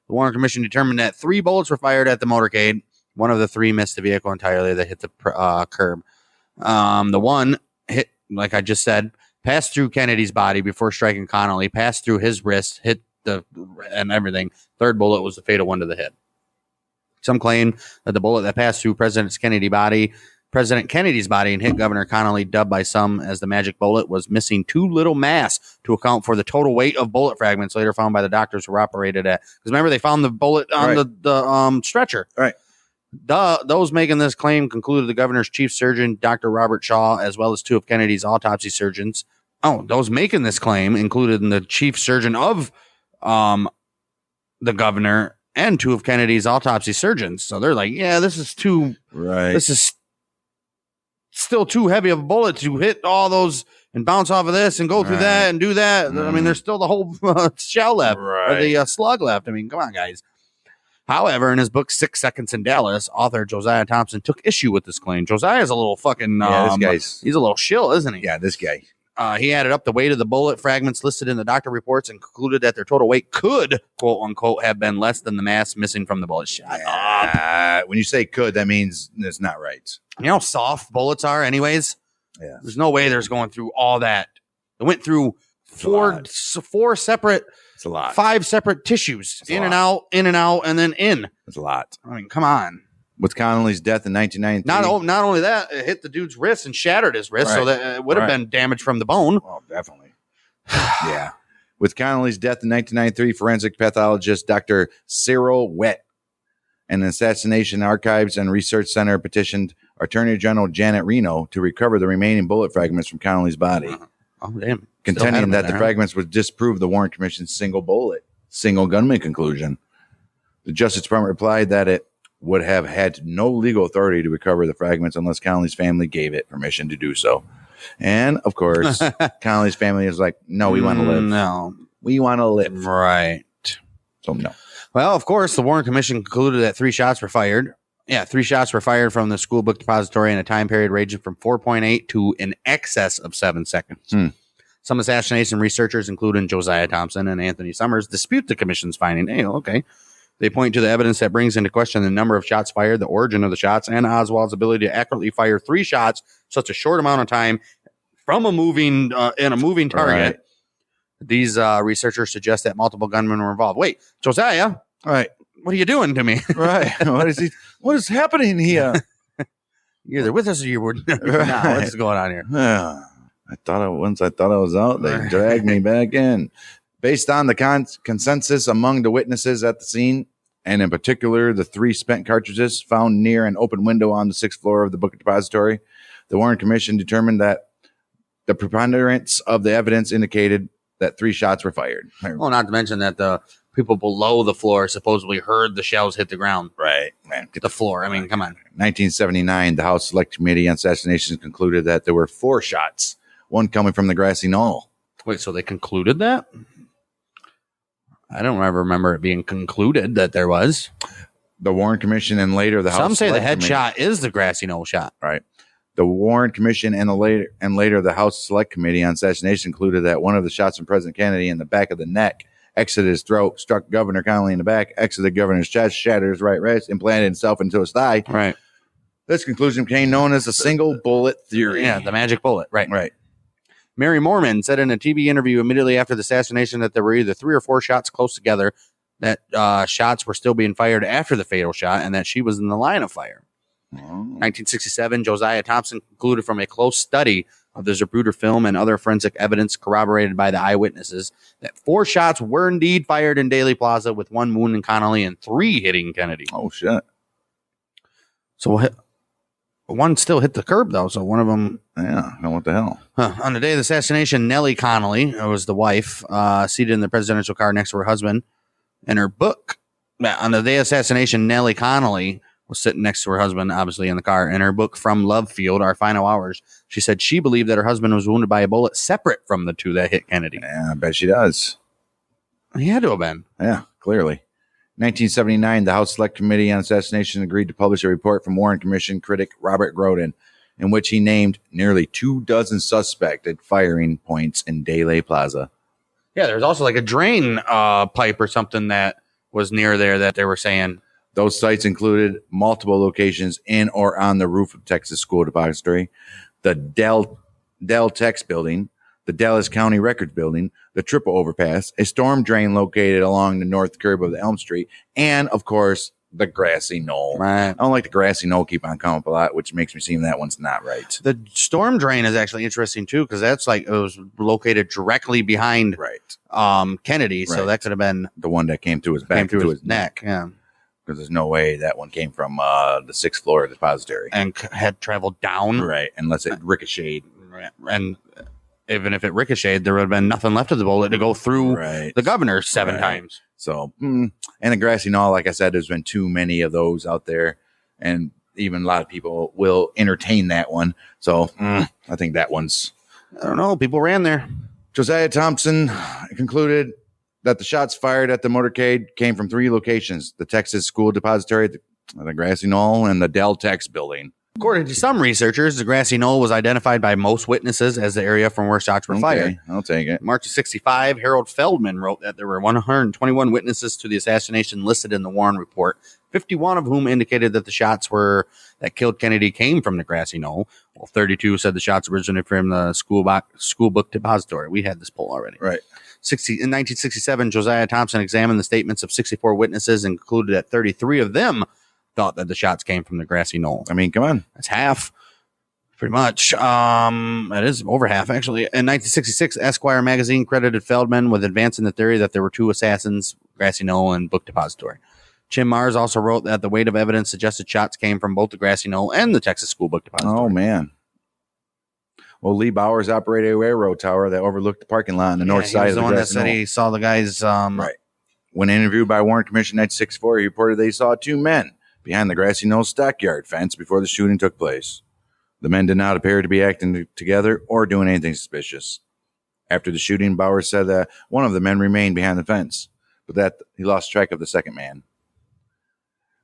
The Warren Commission determined that 3 bullets were fired at the motorcade. One of the 3 missed the vehicle entirely. They hit the curb. The one hit, like I just said, passed through Kennedy's body before striking Connolly, passed through his wrist, hit and everything. 3rd bullet was the fatal one to the head. Some claim that the bullet that passed through President Kennedy's body and hit Governor Connolly, dubbed by some as the magic bullet, was missing too little mass to account for the total weight of bullet fragments later found by the doctors who operated at. Because remember, they found the bullet on the stretcher. Right. Those making this claim concluded the governor's chief surgeon, Dr. Robert Shaw, as well as 2 of Kennedy's autopsy surgeons. Those making this claim included the chief surgeon of the governor and 2 of Kennedy's autopsy surgeons. So they're like, yeah, this is too. Right. This is still too heavy of a bullet to hit all those and bounce off of this and go through that and do that. I mean, there's still the whole shell left, or the slug left. I mean, come on, guys. However, in his book 6 Seconds in Dallas, author Josiah Thompson took issue with this claim. Josiah's a little fucking this guy's, he's a little shill, isn't he? Yeah, this guy. He added up the weight of the bullet fragments listed in the doctor reports and concluded that their total weight could, quote unquote, have been less than the mass missing from the bullet. Shut up. When you say could, that means it's not right. You know how soft bullets are, anyways? Yeah. There's no way there's going through all that. It went through four separate, It's a lot. 5 separate tissues, in and out, and then in. It's a lot. I mean, come on. With Connolly's death in 1993. Not only that, it hit the dude's wrist and shattered his wrist, so that it would have been damage from the bone. Oh, definitely. Yeah. With Connolly's death in 1993, forensic pathologist Dr. Cyril Wett and the Assassination Archives and Research Center petitioned Attorney General Janet Reno to recover the remaining bullet fragments from Connolly's body, Oh, damn. contending that the fragments would disprove the Warren Commission's single gunman conclusion. The Justice Department replied that it would have had no legal authority to recover the fragments unless Connolly's family gave it permission to do so. And, of course, Connolly's family is like, no, we want to live. No. We want to live. Right. So, no. Well, of course, the Warren Commission concluded that 3 shots were fired. Yeah, 3 shots were fired from the school book depository in a time period ranging from 4.8 to in excess of 7 seconds. Some assassination researchers, including Josiah Thompson and Anthony Summers, dispute the commission's finding. Hey, okay. They point to the evidence that brings into question the number of shots fired, the origin of the shots, and Oswald's ability to accurately fire 3 shots such a short amount of time from a moving target. Right. These researchers suggest that multiple gunmen were involved. Wait, Josiah, Right. what are you doing to me? Right. What is happening here? You're either with us or you were not. What's going on here? I thought I was out. They dragged me back in. Based on the consensus among the witnesses at the scene, and in particular the 3 spent cartridges found near an open window on the 6th floor of the book depository, the Warren Commission determined that the preponderance of the evidence indicated that 3 shots were fired. Well, not to mention that the people below the floor supposedly heard the shells hit the ground. Right, man. The floor. I mean, come on. 1979, the House Select Committee on Assassinations concluded that there were 4 shots, one coming from the grassy knoll. Wait, so they concluded that? I don't ever remember it being concluded that there was. The Warren Commission and later the House. Some say the Select headshot is the grassy knoll shot. Right. The Warren Commission and later the House Select Committee on Assassination concluded that one of the shots from President Kennedy in the back of the neck exited his throat, struck Governor Connolly in the back, exited the governor's chest, shattered his right wrist, implanted itself into his thigh. Right. This conclusion became known as the single bullet theory. Yeah, the magic bullet. Right. Right. Mary Mormon said in a TV interview immediately after the assassination that there were either 3 or 4 shots close together, that shots were still being fired after the fatal shot, and that she was in the line of fire. 1967, Josiah Thompson concluded from a close study of the Zapruder film and other forensic evidence corroborated by the eyewitnesses that 4 shots were indeed fired in Daley Plaza, with 1 wounding Connolly and 3 hitting Kennedy. Oh, shit. So one still hit the curb, though, so one of them... Yeah, what the hell? On the day of the assassination, Nellie Connolly, who was the wife, seated in the presidential car next to her husband, in her book... On the day of assassination, Nellie Connolly was sitting next to her husband, obviously, in the car. In her book, From Love Field, Our Final Hours, she said she believed that her husband was wounded by a bullet separate from the 2 that hit Kennedy. Yeah, I bet she does. He had to have been. Yeah, clearly. 1979, the House Select Committee on Assassination agreed to publish a report from Warren Commission critic Robert Groden, in which he named nearly 24 suspected firing points in Daley Plaza. Yeah, there was also like a drain pipe or something that was near there that they were saying. Those sites included multiple locations in or on the roof of Texas School Depository, the Dal-Tex building, the Dallas County Records building, the Triple Overpass, a storm drain located along the north curb of the Elm Street, and, of course, the grassy knoll. Right. I don't like the grassy knoll keep on coming up a lot, which makes me seem that one's not right. The storm drain is actually interesting, too, because that's like it was located directly behind Kennedy, so that could have been the one that came through his back, through his neck. Yeah. Because there's no way that one came from the 6th floor of the depository. And had traveled down. Right, unless it ricocheted. Right. And even if it ricocheted, there would have been nothing left of the bullet to go through the governor 7 times. So, and the grassy knoll, like I said, there's been too many of those out there. And even a lot of people will entertain that one. So, I think that one's... I don't know. People ran there. Josiah Thompson concluded that the shots fired at the motorcade came from 3 locations: the Texas School Depository, the grassy knoll, and the Dal-Tex building. According to some researchers, the grassy knoll was identified by most witnesses as the area from where shots were fired. I'll take it. March of 65, Harold Feldman wrote that there were 121 witnesses to the assassination listed in the Warren report, 51 of whom indicated that the shots that killed Kennedy came from the grassy knoll, while 32 said the shots originated from the school book depository. We had this poll already. Right. In 1967, Josiah Thompson examined the statements of 64 witnesses and concluded that 33 of them thought that the shots came from the grassy knoll. I mean, come on. That's half. Pretty much. That is over half, actually. In 1966, Esquire magazine credited Feldman with advancing the theory that there were two assassins, grassy knoll and book depository. Jim Mars also wrote that the weight of evidence suggested shots came from both the grassy knoll and the Texas school book depository. Oh, man. Well, Lee Bowers operated a railroad tower that overlooked the parking lot on the north side of the one that grassy said knoll. he saw the guys. Right. When interviewed by Warren Commission 1964, he reported that he saw two men behind the grassy knoll stockyard fence before the shooting took place. The men did not appear to be acting together or doing anything suspicious. After the shooting, Bowers said that one of the men remained behind the fence, but that he lost track of the second man.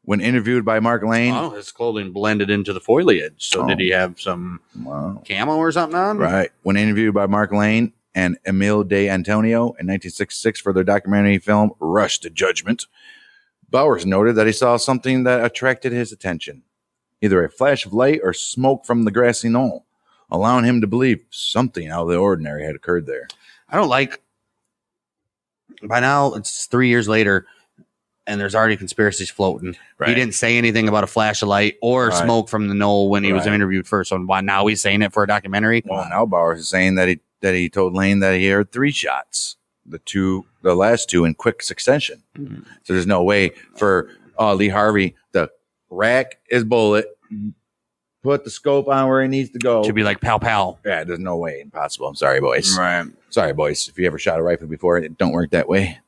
When interviewed by Mark Lane... Oh, his clothing blended into the foliage. So did he have some camo or something on? Right. When interviewed by Mark Lane and Emil De Antonio in 1966 for their documentary film Rush to Judgment, Bowers noted that he saw something that attracted his attention. Either a flash of light or smoke from the grassy knoll, allowing him to believe something out of the ordinary had occurred there. I don't like... By now, it's 3 years later, and there's already conspiracies floating. Right. He didn't say anything about a flash of light or smoke from the knoll when he was interviewed first. So why now he's saying it for a documentary? Well, now Bowers is saying that he told Lane that he heard 3 shots, the last two in quick succession. Mm-hmm. So there's no way for Lee Harvey to rack his bullet, put the scope on where he needs to go. To be like pow pow. Yeah, there's no way. Impossible. I'm sorry, boys. Right. Sorry, boys. If you ever shot a rifle before, it don't work that way.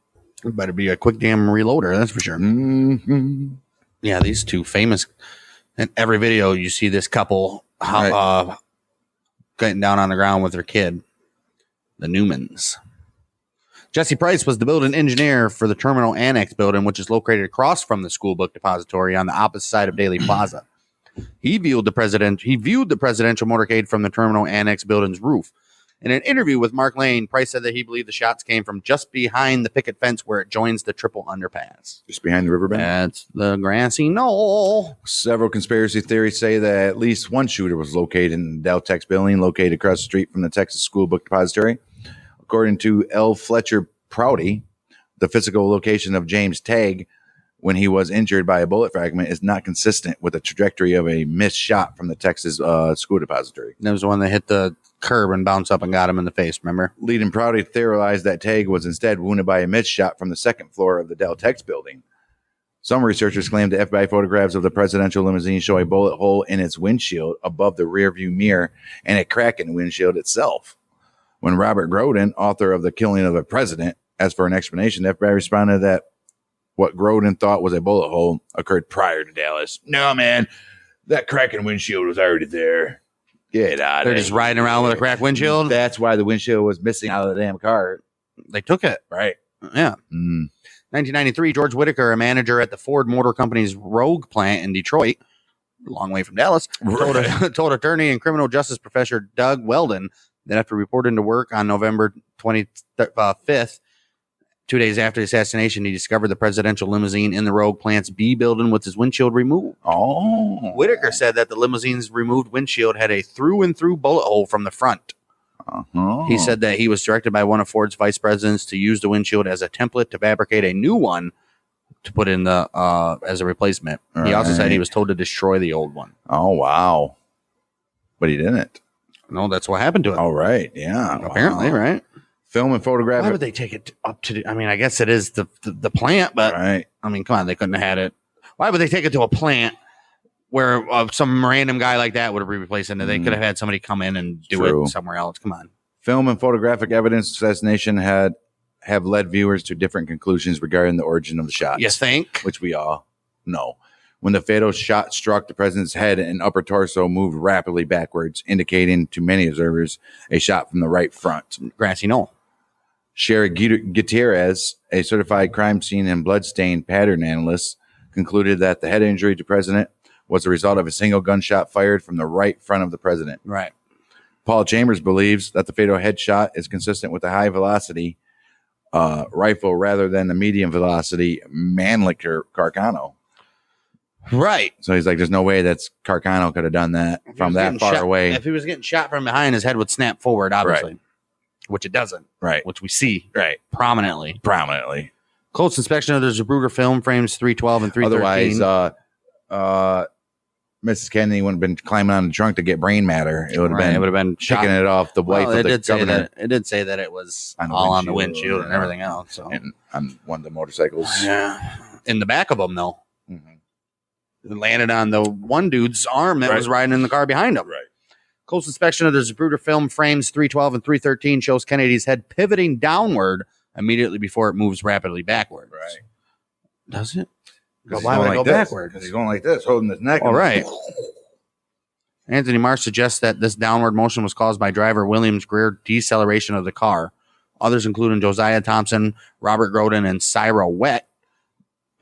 It better be a quick damn reloader, that's for sure. Mm-hmm. Yeah, these two famous. In every video, you see this couple getting down on the ground with their kid, the Newmans. Jesse Price was the building engineer for the Terminal Annex building, which is located across from the school book depository on the opposite side of Daly Plaza. He viewed the presidential motorcade from the Terminal Annex building's roof. In an interview with Mark Lane, Price said that he believed the shots came from just behind the picket fence where it joins the triple underpass. Just behind the riverbank? That's the grassy knoll. Several conspiracy theories say that at least one shooter was located in the Dal-Tex building, located across the street from the Texas School Book Depository. According to L. Fletcher Prouty, the physical location of James Tagg when he was injured by a bullet fragment is not consistent with the trajectory of a missed shot from the Texas School Depository. That was the one that hit the curb and bounced up and got him in the face, remember? Leading Prouty theorized that Tagg was instead wounded by a missed shot from the second floor of the Dal-Tex building. Some researchers claim the FBI photographs of the presidential limousine show a bullet hole in its windshield above the rearview mirror and a crack in the windshield itself. When Robert Groden, author of The Killing of a President, asked for an explanation, the FBI responded that what Groden thought was a bullet hole occurred prior to Dallas. No, man, that crack in windshield was already there. Get out of here. They're just riding around with a cracked windshield? That's why the windshield was missing out of the damn car. They took it. Right. Yeah. 1993, George Whitaker, a manager at the Ford Motor Company's Rogue plant in Detroit, a long way from Dallas, told attorney and criminal justice professor Doug Weldon that after reporting to work on November 25th, 2 days after the assassination, he discovered the presidential limousine in the Rogue plant's B building with his windshield removed. Oh. Whitaker said that the limousine's removed windshield had a through-and-through bullet hole from the front. Uh-huh. He said that he was directed by one of Ford's vice presidents to use the windshield as a template to fabricate a new one to put in the as a replacement. He also said he was told to destroy the old one. Oh, wow. But he didn't. No, that's what happened to it. All right. Yeah. Apparently, right? Film and photograph. Why would they take it up to I mean, I guess it is the plant, but right. I mean, come on, they couldn't have had it. Why would they take it to a plant where some random guy like that would have replaced it? They could have had somebody come in and do it somewhere else. Come on. Film and photographic evidence of assassination have led viewers to different conclusions regarding the origin of the shots. You think? Which we all know. When the fatal shot struck, the president's head and upper torso moved rapidly backwards, indicating to many observers a shot from the right front. Grassy knoll. Sherry Gutierrez, a certified crime scene and bloodstain pattern analyst, concluded that the head injury to president was the result of a single gunshot fired from the right front of the president. Right. Paul Chambers believes that the fatal headshot is consistent with the high velocity rifle rather than the medium velocity Mannlicher Carcano. Right. So he's like, there's no way that Carcano could have done that from that far away. If he was getting shot from behind, his head would snap forward, obviously. Right. Which it doesn't. Right. Which we see. Right. Prominently. Close inspection of the Zapruder film frames 312 and 313. Otherwise, Mrs. Kennedy wouldn't have been climbing on the trunk to get brain matter. It would have been picking it off the wife of the governor. It did say that it was all on the windshield and everything else. So. And on one of the motorcycles. Yeah. In the back of them, though. Mm-hmm. It landed on the one dude's arm that was riding in the car behind him. Right. Close inspection of the Zapruder film frames 312 and 313 shows Kennedy's head pivoting downward immediately before it moves rapidly backward. Right. Does it? But why would it go backward? Because he's going like this, holding his neck. All right. Anthony Marsh suggests that this downward motion was caused by driver William's rear deceleration of the car. Others, including Josiah Thompson, Robert Groden, and Cyril Wett,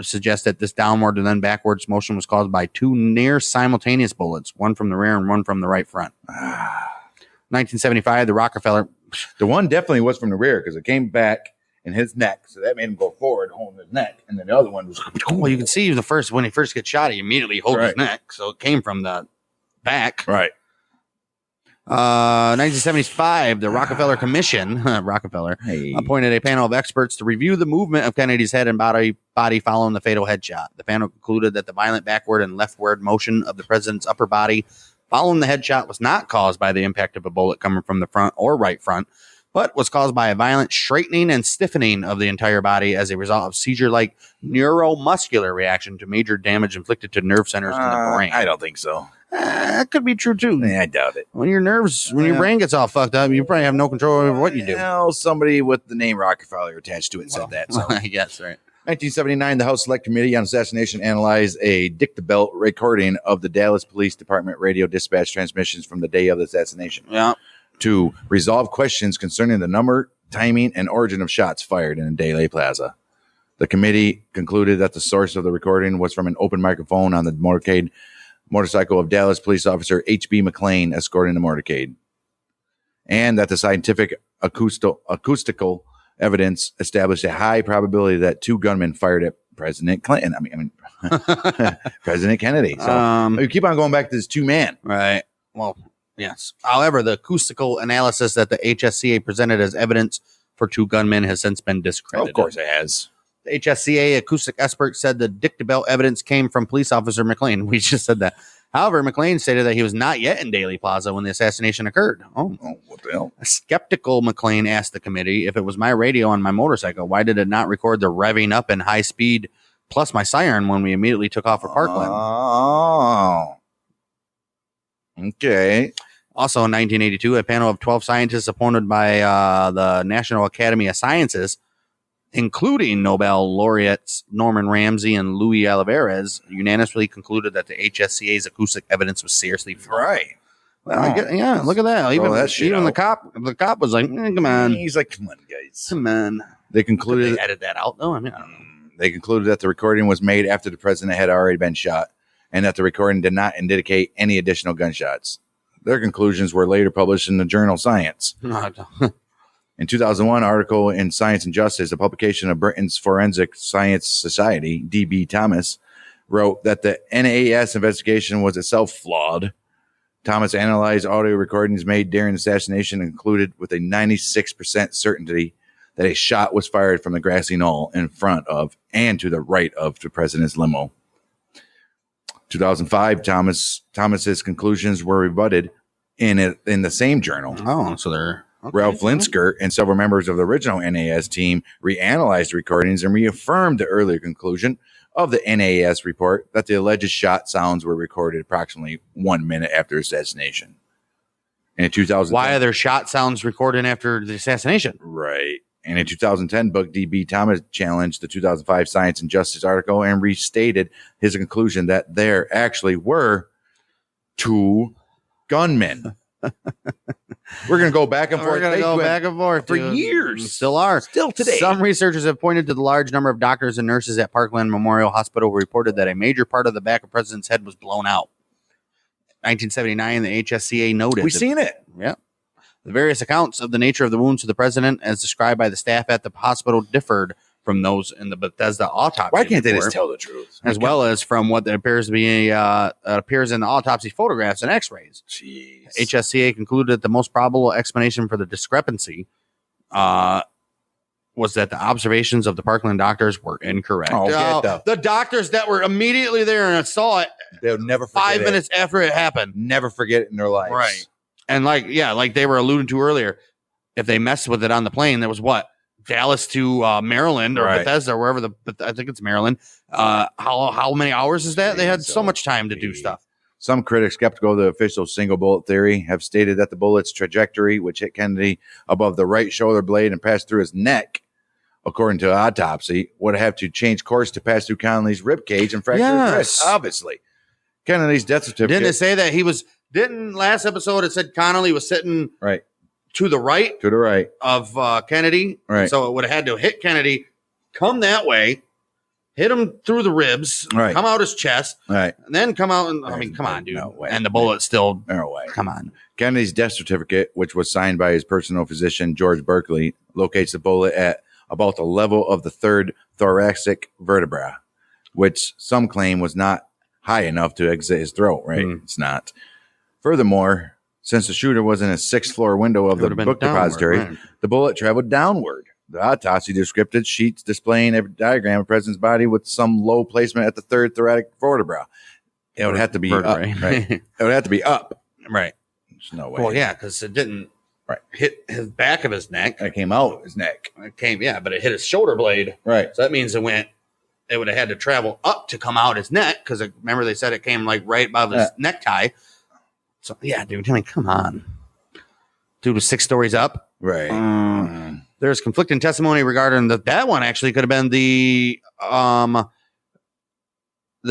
suggest that this downward and then backwards motion was caused by two near simultaneous bullets, one from the rear and one from the right front. 1975, the Rockefeller. The one definitely was from the rear because it came back in his neck, so that made him go forward, holding his neck, and then the other one was. Well, you can see when he first gets shot, he immediately holds his neck, so it came from the back. Right. 1975, the Rockefeller Commission, appointed a panel of experts to review the movement of Kennedy's head and body following the fatal headshot. The panel concluded that the violent backward and leftward motion of the president's upper body following the headshot was not caused by the impact of a bullet coming from the front or right front, but was caused by a violent straightening and stiffening of the entire body as a result of seizure-like neuromuscular reaction to major damage inflicted to nerve centers in the brain. I don't think so. That could be true, too. Yeah, I doubt it. When your brain gets all fucked up, you probably have no control over what you do. Well, somebody with the name Rockefeller attached to it said that. So. I guess, right. 1979, the House Select Committee on Assassination analyzed a dictabelt recording of the Dallas Police Department radio dispatch transmissions from the day of the assassination. Yeah. To resolve questions concerning the number, timing, and origin of shots fired in Dealey Plaza. The committee concluded that the source of the recording was from an open microphone on the motorcycle of Dallas police officer H.B. McLean escorting the motorcade, and that the scientific acoustical evidence established a high probability that two gunmen fired at President Clinton. I mean, President Kennedy. So you keep on going back to this two-man. Right. Well, yes. However, the acoustical analysis that the HSCA presented as evidence for two gunmen has since been discredited. Of course it has. The HSCA acoustic expert said the dictabelt evidence came from police officer McLean. We just said that. However, McLean stated that he was not yet in Dealey Plaza when the assassination occurred. Oh, what the hell? A skeptical McLean asked the committee, if it was my radio on my motorcycle, why did it not record the revving up in high speed plus my siren when we immediately took off for Parkland? Oh. Okay. Also in 1982, a panel of 12 scientists appointed by the National Academy of Sciences, including Nobel laureates Norman Ramsey and Louis Alvarez, unanimously concluded that the HSCA's acoustic evidence was seriously flawed. Right. Well, yeah, look at that. Even the cop was like, come on. He's like, come on, guys. Come on. They concluded. Could they edit that out, though? I mean, I don't know. They concluded that the recording was made after the president had already been shot and that the recording did not indicate any additional gunshots. Their conclusions were later published in the journal Science. In 2001, article in Science and Justice, a publication of Britain's Forensic Science Society, D.B. Thomas, wrote that the NAS investigation was itself flawed. Thomas analyzed audio recordings made during the assassination and concluded with a 96% certainty that a shot was fired from the grassy knoll in front of and to the right of the president's limo. 2005, Thomas's conclusions were rebutted in the same journal. Oh, so they're... Okay. Ralph Linsker and several members of the original NAS team reanalyzed the recordings and reaffirmed the earlier conclusion of the NAS report that the alleged shot sounds were recorded approximately 1 minute after assassination. In 2010, why are there shot sounds recorded after the assassination? Right. And in 2010, book D.B. Thomas challenged the 2005 Science and Justice article and restated his conclusion that there actually were two gunmen. We're going to go back and forth. We're going to go back and forth for dude. years. Still are. Still today. Some researchers have pointed to the large number of doctors and nurses at Parkland Memorial Hospital who reported that a major part of the back of the president's head was blown out. 1979, the HSCA noted. We've seen it. Yeah. The various accounts of the nature of the wounds to the president, as described by the staff at the hospital, differed from those in the Bethesda autopsy. Why can't they report, just tell the truth? as well as from what appears to be appears in the autopsy photographs and X-rays. Jeez. HSCA concluded that the most probable explanation for the discrepancy was that the observations of the Parkland doctors were incorrect. The doctors that were immediately there and saw it, they'll never forget 5 minutes after it happened. Never forget it in their lives. Right. And like they were alluding to earlier, if they messed with it on the plane, there was what? Dallas to Maryland or Bethesda or wherever I think it's Maryland. How many hours is that? They had so much time to do stuff. Some critics skeptical of the official single bullet theory have stated that the bullet's trajectory, which hit Kennedy above the right shoulder blade and passed through his neck, according to autopsy, would have to change course to pass through Connally's rib cage and fracture his wrist. Obviously, Kennedy's death certificate. Didn't it say that he was? Didn't last episode it said Connally was sitting to the right of Kennedy, right? So it would have had to hit Kennedy, come that way, hit him through the ribs, come out his chest, and then come out. And I mean, come on, dude. And the bullet still. No way. Come on. Kennedy's death certificate, which was signed by his personal physician George Berkeley, locates the bullet at about the level of the third thoracic vertebra, which some claim was not high enough to exit his throat. Right? It's not. Furthermore, since the shooter was in a 6th floor window of the book depository, the bullet traveled downward. The autopsy descripted sheets displaying a diagram of the president's body with some low placement at the third thoracic vertebra. It would have to be up, right? It would have to be up. Right. There's no way. Well, yeah, because it didn't hit his back of his neck. It came out his neck. It came, but it hit his shoulder blade. Right. So that means it would have had to travel up to come out his neck, because remember they said it came like right above his necktie. So, yeah, dude, I mean, come on. Dude was 6 stories up. Right. There's conflicting testimony regarding that one actually could have been the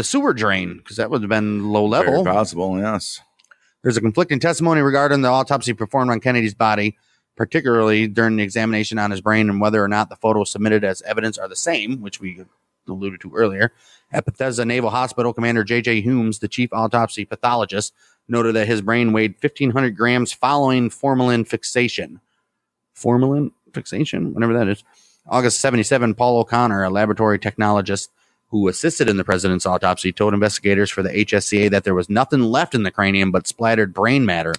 sewer drain, because that would have been low level. Very possible, yes. There's a conflicting testimony regarding the autopsy performed on Kennedy's body, particularly during the examination on his brain, and whether or not the photos submitted as evidence are the same, which we alluded to earlier. At Bethesda Naval Hospital, Commander J.J. Humes, the chief autopsy pathologist, noted that his brain weighed 1,500 grams following formalin fixation. Formalin fixation? Whatever that is. August 77, Paul O'Connor, a laboratory technologist who assisted in the president's autopsy, told investigators for the HSCA that there was nothing left in the cranium but splattered brain matter.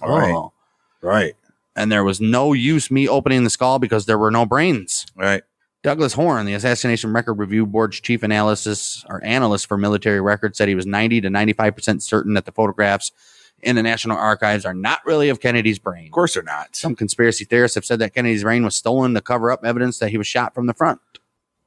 Right. And there was no use me opening the skull because there were no brains. Right. Douglas Horn, the Assassination Record Review Board's chief analyst for military records, said he was 90 to 95% certain that the photographs in the National Archives are not really of Kennedy's brain. Of course they're not. Some conspiracy theorists have said that Kennedy's brain was stolen to cover up evidence that he was shot from the front.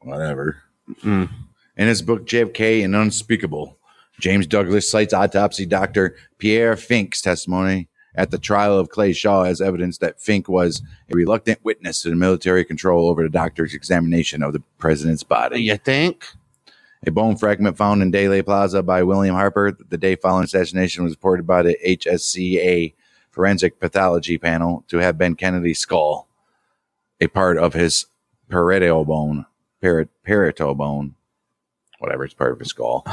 Whatever. In his book, JFK and Unspeakable, James Douglas cites autopsy doctor Pierre Fink's testimony at the trial of Clay Shaw as evidence that Fink was a reluctant witness to the military control over the doctor's examination of the president's body. You think? A bone fragment found in Daley Plaza by William Harper the day following assassination was reported by the HSCA forensic pathology panel to have been Kennedy's skull, a part of his parietal bone, whatever, it's part of his skull.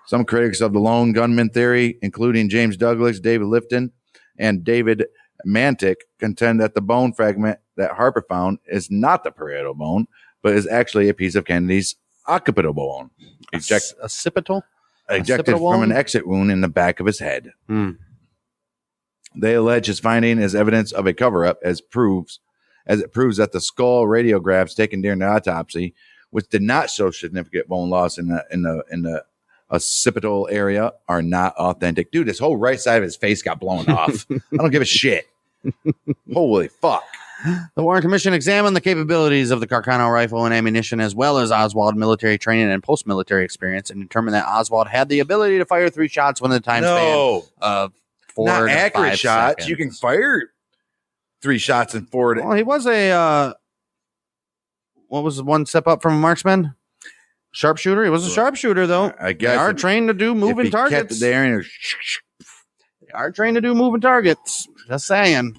Some critics of the lone gunman theory, including James Douglas, David Lifton, and David Mantic, contend that the bone fragment that Harper found is not the parietal bone, but is actually a piece of Kennedy's occipital bone, occipital? Ejected from an exit wound in the back of his head. They allege his finding is evidence of a cover-up, as it proves that the skull radiographs taken during the autopsy, which did not show significant bone loss in the occipital area, are not authentic. Dude, this whole right side of his face got blown off. I don't give a shit. Holy fuck. The Warren Commission examined the capabilities of the Carcano rifle and ammunition, as well as Oswald's military training and post-military experience, and determined that Oswald had the ability to fire 3 shots within the time span of 4 not to accurate 5 shots. seconds. You can fire 3 shots in 4 to... Well, he was a what was the one step up from a marksman? Sharpshooter. He was a sharpshooter, though. I guess they are trained to do moving targets. Kept it there and They are trained to do moving targets. Just saying.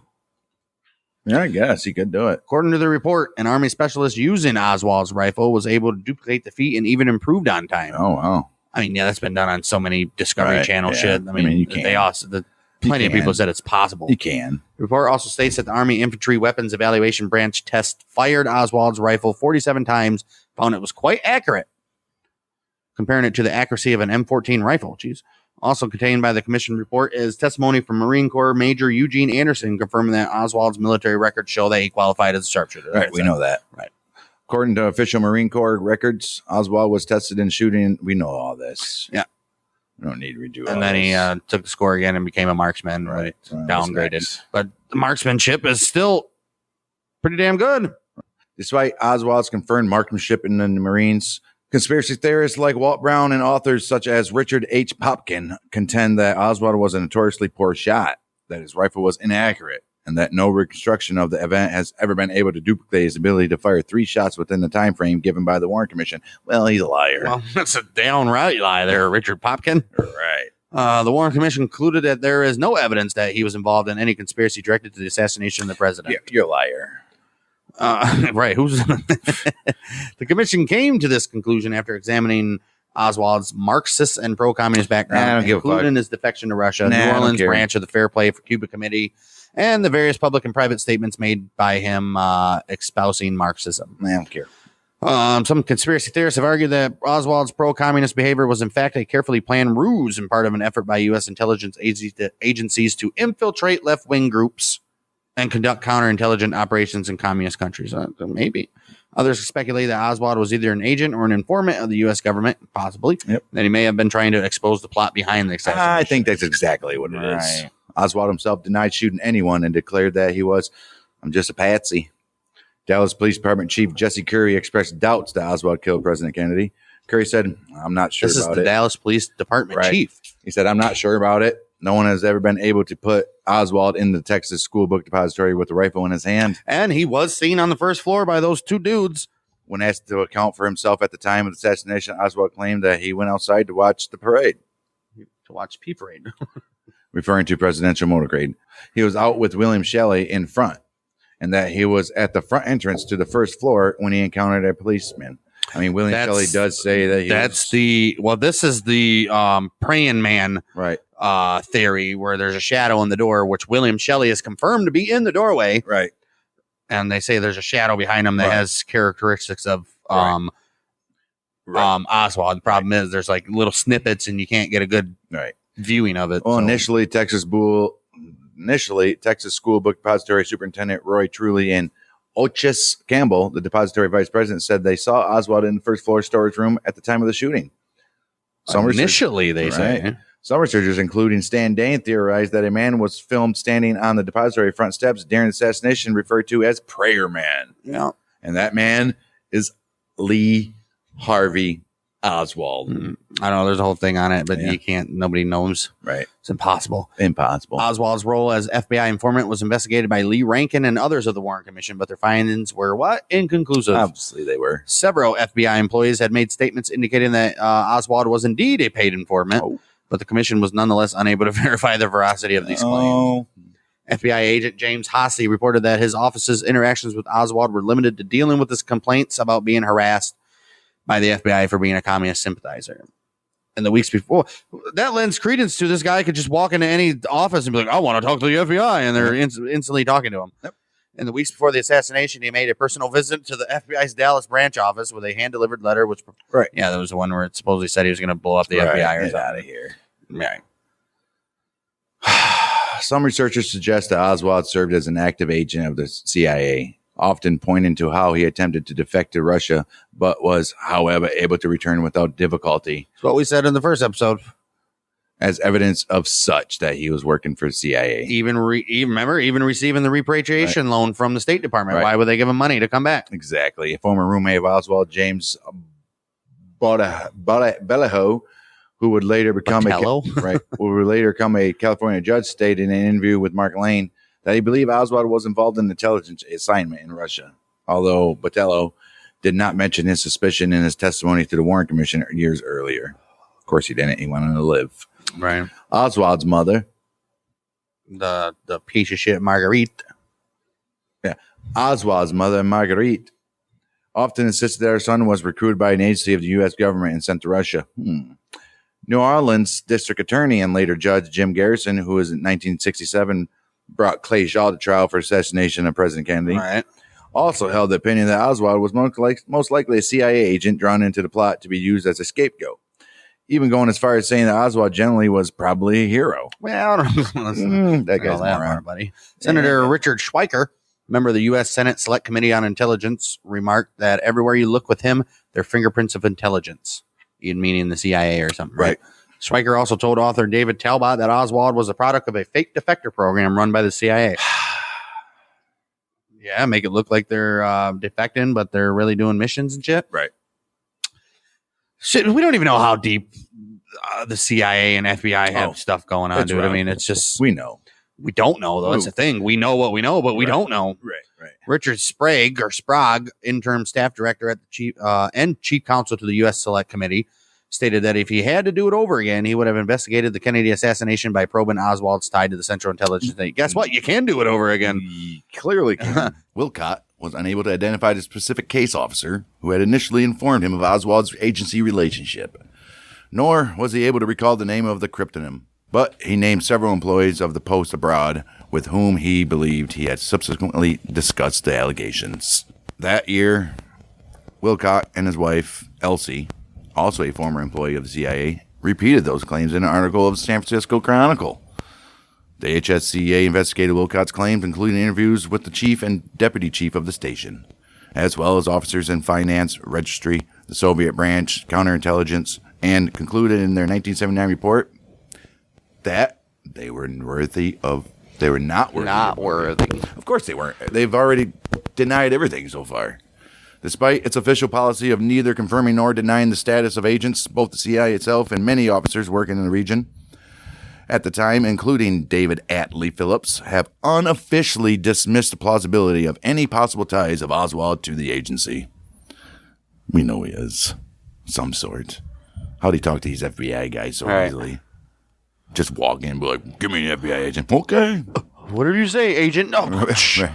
Yeah, I guess he could do it. According to the report, an Army specialist using Oswald's rifle was able to duplicate the feat and even improved on time. Oh, wow. I mean, yeah, that's been done on so many Discovery Channel shit. I mean, you can. they also plenty of people said it's possible. You can. The report also states that the Army Infantry Weapons Evaluation Branch test fired Oswald's rifle 47 times, found it was quite accurate, comparing it to the accuracy of an M14 rifle. Jeez. Also contained by the commission report is testimony from Marine Corps Major Eugene Anderson confirming that Oswald's military records show that he qualified as a sharpshooter. Right, we know that. Right. According to official Marine Corps records, Oswald was tested in shooting. We know all this. Yeah. We don't need to redo And then he took the score again and became a marksman. Right. Downgraded. But the marksmanship is still pretty damn good. Despite Oswald's confirmed marksmanship in the Marines, conspiracy theorists like Walt Brown and authors such as Richard H. Popkin contend that Oswald was a notoriously poor shot, that his rifle was inaccurate, and that no reconstruction of the event has ever been able to duplicate his ability to fire 3 shots within the time frame given by the Warren Commission. Well, he's a liar. Well, that's a downright lie there, Richard Popkin. Right. The Warren Commission concluded that there is no evidence that he was involved in any conspiracy directed to the assassination of the president. Yeah, you're a liar. Right. The commission came to this conclusion after examining Oswald's Marxist and pro-communist background, including his defection to Russia, New Orleans branch of the Fair Play for Cuba Committee, and the various public and private statements made by him espousing Marxism. I don't care. Some conspiracy theorists have argued that Oswald's pro-communist behavior was in fact a carefully planned ruse and part of an effort by U.S. intelligence agencies to infiltrate left-wing groups and conduct counterintelligence operations in communist countries. Maybe. Others speculate that Oswald was either an agent or an informant of the U.S. government, possibly. Yep. That he may have been trying to expose the plot behind the assassination. I think that's exactly what it is. Oswald himself denied shooting anyone and declared that I'm just a patsy. Dallas Police Department Chief Jesse Curry expressed doubts that Oswald killed President Kennedy. Curry said, I'm not sure about it. This is the Dallas Police Department chief. He said, I'm not sure about it. No one has ever been able to put Oswald in the Texas school book depository with a rifle in his hand. And he was seen on the first floor by those 2 dudes. When asked to account for himself at the time of the assassination, Oswald claimed that he went outside to watch the parade. To watch P Parade. Referring to presidential motorcade. He was out with William Shelley in front, and that he was at the front entrance to the first floor when he encountered a policeman. I mean, William Shelley does say that this is the praying man theory where there's a shadow in the door, which William Shelley is confirmed to be in the doorway. Right. And they say there's a shadow behind him that has characteristics of Oswald. The problem is there's like little snippets and you can't get a good viewing of it. Well, initially, Texas School Book Depository Superintendent Roy Truly and Otis Campbell, the depository vice president, said they saw Oswald in the first floor storage room at the time of the shooting. Some researchers, including Stan Dane, theorized that a man was filmed standing on the depository front steps during the assassination, referred to as Prayer Man. Yeah. And that man is Lee Harvey Oswald. I don't know. There's a whole thing on it, but nobody knows. Right. It's impossible. Oswald's role as FBI informant was investigated by Lee Rankin and others of the Warren Commission, but their findings were inconclusive. Obviously, they were. Several FBI employees had made statements indicating that Oswald was indeed a paid informant, but the commission was nonetheless unable to verify the veracity of these claims. FBI agent James Hossey reported that his office's interactions with Oswald were limited to dealing with his complaints about being harassed by the FBI for being a communist sympathizer. In the weeks before, that lends credence to this guy could just walk into any office and be like, I want to talk to the FBI. And they're instantly talking to him. Yep. In the weeks before the assassination, he made a personal visit to the FBI's Dallas branch office with a hand-delivered letter, which, that was the one where it supposedly said he was going to blow up the FBI or something. Get out of here. Right. Some researchers suggest that Oswald served as an active agent of the CIA, often pointing to how he attempted to defect to Russia, but was, however, able to return without difficulty. That's what we said in the first episode. As evidence of such that he was working for the CIA. Even receiving the repatriation loan from the State Department. Why would they give him money to come back? Exactly. A former roommate of Oswald, James Bellaho, who would later become a California judge, stated in an interview with Mark Lane that he believed Oswald was involved in an intelligence assignment in Russia, although Botello did not mention his suspicion in his testimony to the Warren Commission years earlier. Of course he didn't. He wanted to live. Right. Oswald's mother, the piece of shit Marguerite, Yeah. Oswald's mother, Marguerite, often insisted that her son was recruited by an agency of the U.S. government and sent to Russia. New Orleans district attorney and later judge Jim Garrison, who was in 1967 brought Clay Shaw to trial for assassination of President Kennedy, also held the opinion that Oswald was most likely a CIA agent drawn into the plot to be used as a scapegoat, even going as far as saying that Oswald generally was probably a hero. Well, I don't know. That guy's that moron. more, buddy. Senator Richard Schweiker, member of the U.S. Senate Select Committee on Intelligence, remarked that everywhere you look with him, there are fingerprints of intelligence, meaning the CIA or something, right? Schweiker also told author David Talbot that Oswald was a product of a fake defector program run by the CIA. Yeah, make it look like they're defecting, but they're really doing missions and shit. Right. Shit, we don't even know how deep the CIA and FBI have stuff going on, dude. Right. I mean, it's just... We know. We don't know, though. That's the thing. We know what we know, but we don't know. Right. Richard Sprague, interim staff director at the chief counsel to the U.S. Select Committee, stated that if he had to do it over again, he would have investigated the Kennedy assassination by probing Oswald's tied to the Central Intelligence Agency. Guess what? You can do it over again. He clearly can. Wilcott was unable to identify the specific case officer who had initially informed him of Oswald's agency relationship, nor was he able to recall the name of the cryptonym. But he named several employees of the post abroad with whom he believed he had subsequently discussed the allegations. That year, Wilcott and his wife, Elsie, also a former employee of the CIA, repeated those claims in an article of the San Francisco Chronicle. The HSCA investigated Wilcott's claims, including interviews with the chief and deputy chief of the station, as well as officers in finance, registry, the Soviet branch, counterintelligence, and concluded in their 1979 report that they were not worthy. Of course they weren't. They've already denied everything so far. Despite its official policy of neither confirming nor denying the status of agents, both the CIA itself and many officers working in the region at the time, including David Atlee Phillips, have unofficially dismissed the plausibility of any possible ties of Oswald to the agency. We know he is. Some sort. How'd he talk to these FBI guys so easily? Just walk in and be like, give me an FBI agent. Okay. Whatever you say, agent. No. Right.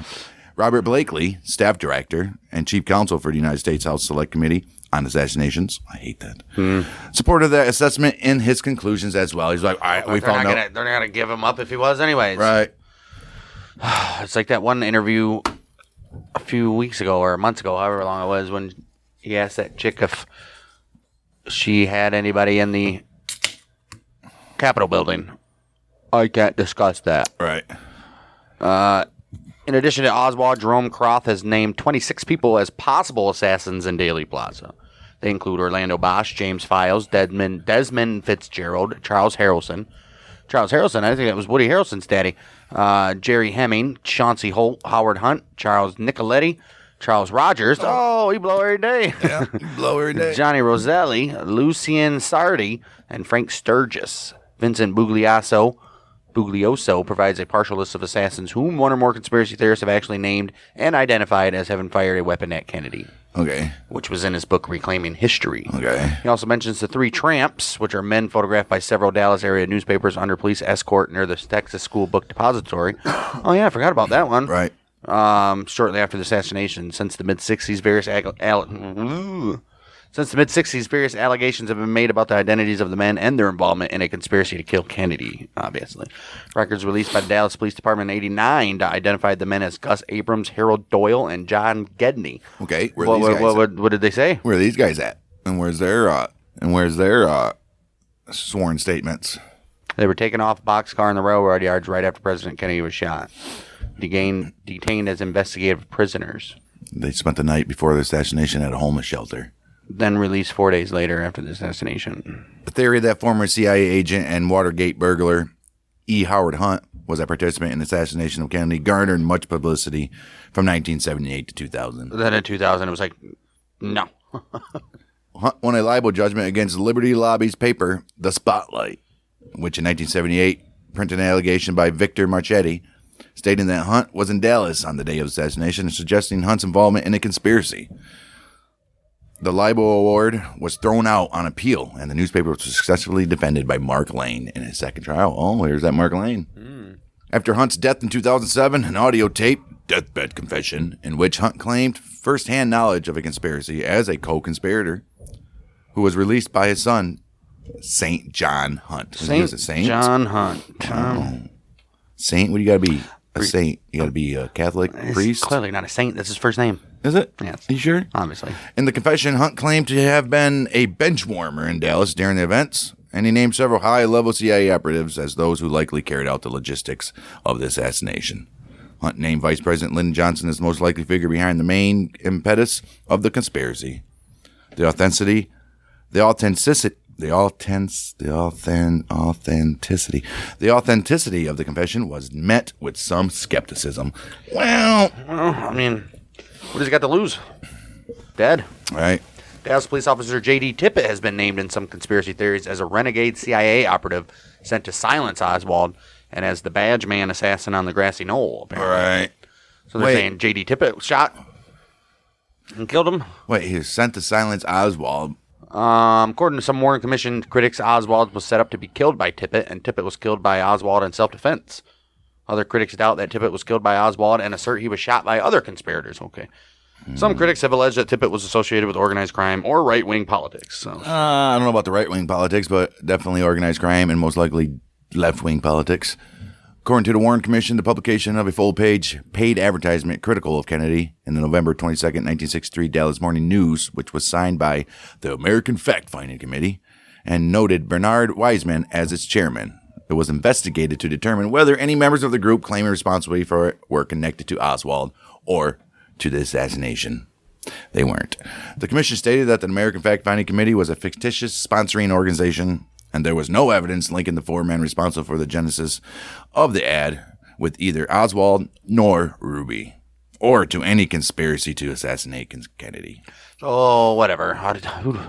Robert Blakely, staff director and chief counsel for the United States House Select Committee on Assassinations. I hate that. Supported that assessment in his conclusions as well. He's like, all right, we found out. They're not going to give him up if he was anyways. Right. It's like that one interview a few weeks ago or months ago, however long it was, when he asked that chick if she had anybody in the Capitol building. I can't discuss that. Right. In addition to Oswald, Jerome Croth has named 26 people as possible assassins in Daley Plaza. They include Orlando Bosch, James Files, Desmond Fitzgerald, Charles Harrelson. I think that was Woody Harrelson's daddy. Jerry Hemming, Chauncey Holt, Howard Hunt, Charles Nicoletti, Charles Rogers. Oh, he blow every day. Yeah, blow every day. Johnny Roselli, Lucien Sardi, and Frank Sturgis. Vincent Buglioso provides a partial list of assassins whom one or more conspiracy theorists have actually named and identified as having fired a weapon at Kennedy. Okay. Which was in his book, Reclaiming History. Okay. He also mentions the three tramps, which are men photographed by several Dallas area newspapers under police escort near the Texas School Book Depository. Oh, yeah, I forgot about that one. Right. Shortly after the assassination, since the mid-60s, various allegations have been made about the identities of the men and their involvement in a conspiracy to kill Kennedy, obviously. Records released by the Dallas Police Department in 1989 identified the men as Gus Abrams, Harold Doyle, and John Gedney. Okay. What did they say? Where are these guys at? And where's their sworn statements? They were taken off a boxcar in the railroad yards right after President Kennedy was shot. Detained as investigative prisoners. They spent the night before the assassination at a homeless shelter. Then released 4 days later after the assassination. The theory that former CIA agent and Watergate burglar E. Howard Hunt was a participant in the assassination of Kennedy garnered much publicity from 1978 to 2000. Then in 2000, it was like, no. Hunt won a libel judgment against Liberty Lobby's paper, The Spotlight, which in 1978 printed an allegation by Victor Marchetti stating that Hunt was in Dallas on the day of assassination and suggesting Hunt's involvement in a conspiracy. The libel award was thrown out on appeal, and the newspaper was successfully defended by Mark Lane in his second trial. Oh, here's that Mark Lane. After Hunt's death in 2007, an audio tape deathbed confession in which Hunt claimed first-hand knowledge of a conspiracy as a co-conspirator who was released by his son, St. John Hunt. He was a saint? John Hunt. Saint? What do you got to be? A saint? You got to be a Catholic priest? Clearly not a saint. That's his first name. Is it? Yes. Are you sure? Obviously. In the confession, Hunt claimed to have been a bench warmer in Dallas during the events, and he named several high-level CIA operatives as those who likely carried out the logistics of the assassination. Hunt named Vice President Lyndon Johnson as the most likely figure behind the main impetus of the conspiracy. The authenticity of the confession was met with some skepticism. Well, I mean, what has he got to lose? Dead. Right. Dallas police officer J.D. Tippit has been named in some conspiracy theories as a renegade CIA operative sent to silence Oswald and as the badge man assassin on the grassy knoll, apparently. Right. So they're saying J.D. Tippit was shot and killed him? Wait, he was sent to silence Oswald. According to some Warren Commission critics, Oswald was set up to be killed by Tippit, and Tippit was killed by Oswald in self-defense. Other critics doubt that Tippit was killed by Oswald and assert he was shot by other conspirators. Okay. Some critics have alleged that Tippit was associated with organized crime or right-wing politics. So. I don't know about the right-wing politics, but definitely organized crime and most likely left-wing politics. According to the Warren Commission, the publication of a full-page paid advertisement critical of Kennedy in the November 22nd, 1963 Dallas Morning News, which was signed by the American Fact-Finding Committee and noted Bernard Wiseman as its chairman. It was investigated to determine whether any members of the group claiming responsibility for it were connected to Oswald or to the assassination. They weren't. The commission stated that the American Fact-Finding Committee was a fictitious sponsoring organization, and there was no evidence linking the four men responsible for the genesis of the ad with either Oswald nor Ruby, or to any conspiracy to assassinate Kennedy. Oh, whatever.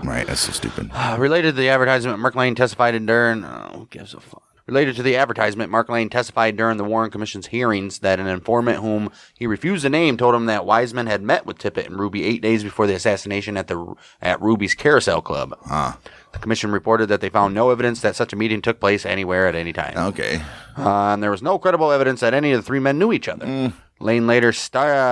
Right, that's so stupid. Related to the advertisement, Mark Lane testified during... who gives a fuck? Related to the advertisement, Mark Lane testified during the Warren Commission's hearings that an informant whom he refused to name told him that Wiseman had met with Tippit and Ruby 8 days before the assassination at Ruby's Carousel Club. The commission reported that they found no evidence that such a meeting took place anywhere at any time. Okay. And there was no credible evidence that any of the three men knew each other. Lane later stated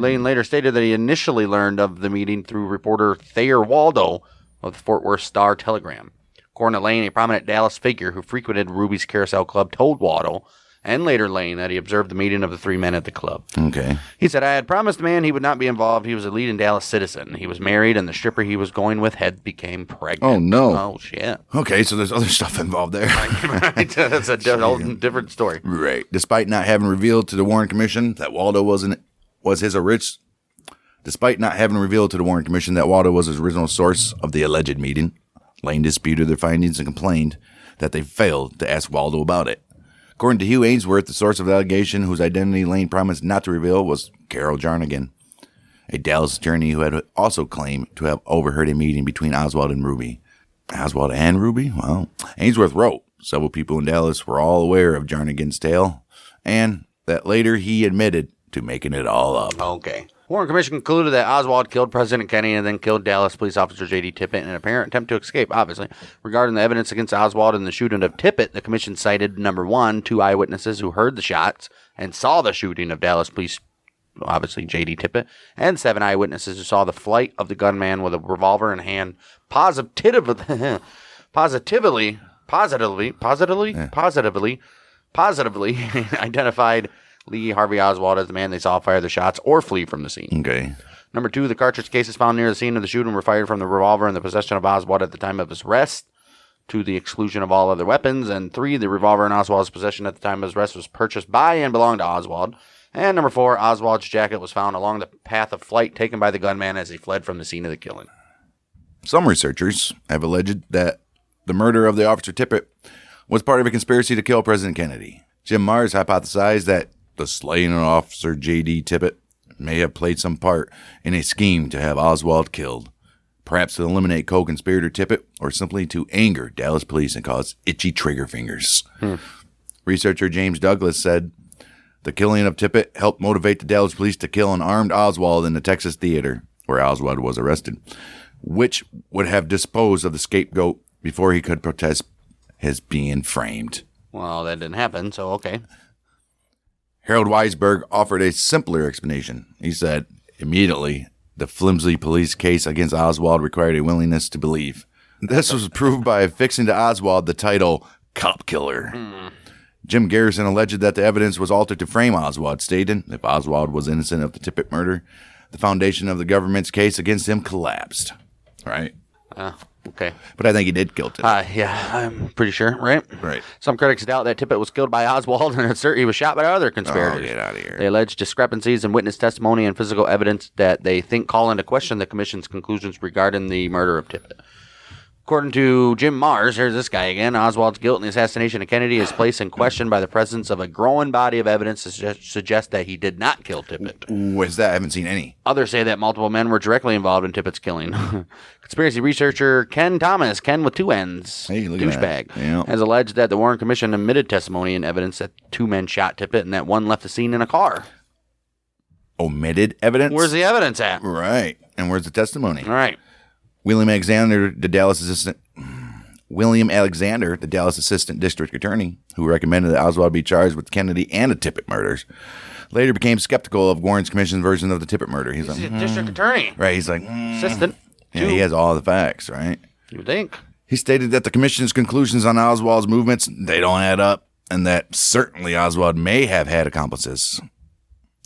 that he initially learned of the meeting through reporter Thayer Waldo of the Fort Worth Star-Telegram. According to Lane, a prominent Dallas figure who frequented Ruby's Carousel Club told Waldo and later Lane that he observed the meeting of the three men at the club. Okay. He said, I had promised the man he would not be involved. He was a leading Dallas citizen. He was married, and the stripper he was going with had became pregnant. Oh, no. Oh, shit. Okay, so there's other stuff involved there. Right. That's a whole different story. Right. Despite not having revealed to the Warren Commission that Waldo was his original source of the alleged meeting, Lane disputed their findings and complained that they failed to ask Waldo about it. According to Hugh Ainsworth, the source of the allegation, whose identity Lane promised not to reveal, was Carol Jarnigan, a Dallas attorney who had also claimed to have overheard a meeting between Oswald and Ruby. Oswald and Ruby? Well, Ainsworth wrote, several people in Dallas were all aware of Jarnigan's tale, and that later he admitted to making it all up. Okay. Warren Commission concluded that Oswald killed President Kennedy and then killed Dallas police officer J.D. Tippit in an apparent attempt to escape, obviously. Regarding the evidence against Oswald in the shooting of Tippit, the commission cited, number one, 2 eyewitnesses who heard the shots and saw the shooting of Dallas police, obviously J.D. Tippit, and 7 eyewitnesses who saw the flight of the gunman with a revolver in hand, positively identified Lee Harvey Oswald as the man they saw fire the shots or flee from the scene. Okay. Number 2, the cartridge cases found near the scene of the shooting were fired from the revolver in the possession of Oswald at the time of his arrest, to the exclusion of all other weapons. And 3, the revolver in Oswald's possession at the time of his arrest was purchased by and belonged to Oswald. And number 4, Oswald's jacket was found along the path of flight taken by the gunman as he fled from the scene of the killing. Some researchers have alleged that the murder of the officer Tippit was part of a conspiracy to kill President Kennedy. Jim Mars hypothesized that the slaying of Officer J.D. Tippit may have played some part in a scheme to have Oswald killed, perhaps to eliminate co-conspirator Tippit or simply to anger Dallas police and cause itchy trigger fingers. Researcher James Douglas said the killing of Tippit helped motivate the Dallas police to kill an armed Oswald in the Texas theater where Oswald was arrested, which would have disposed of the scapegoat before he could protest his being framed. Well, that didn't happen, so okay. Harold Weisberg offered a simpler explanation. He said, immediately, the flimsy police case against Oswald required a willingness to believe. This was proved by affixing to Oswald the title Cop Killer. Jim Garrison alleged that the evidence was altered to frame Oswald, stating if Oswald was innocent of the Tippit murder, the foundation of the government's case against him collapsed. Right? Okay. But I think he did kill Tippit. Yeah, I'm pretty sure, right? Right. Some critics doubt that Tippit was killed by Oswald and assert he was shot by other conspirators. Oh, get out of here. They allege discrepancies in witness testimony and physical evidence that they think call into question the commission's conclusions regarding the murder of Tippit. According to Jim Mars, here's this guy again, Oswald's guilt in the assassination of Kennedy is placed in question by the presence of a growing body of evidence to suggest that he did not kill Tippit. What is that? I haven't seen any. Others say that multiple men were directly involved in Tippit's killing. Conspiracy researcher Ken Thomas, Ken with two Ns, Hey, look at that. douchebag, Yeah. has alleged that the Warren Commission omitted testimony and evidence that two men shot Tippit and that one left the scene in a car. Omitted evidence? Where's the evidence at? Right. And where's the testimony? All right. William Alexander, the Dallas assistant district attorney, who recommended that Oswald be charged with Kennedy and the Tippit murders, later became skeptical of Warren's commission's version of the Tippit murder. He's He's like, a district attorney. right. He's like, Assistant. yeah, he has all the facts, right? You would think. He stated that the commission's conclusions on Oswald's movements, they don't add up, and that certainly Oswald may have had accomplices.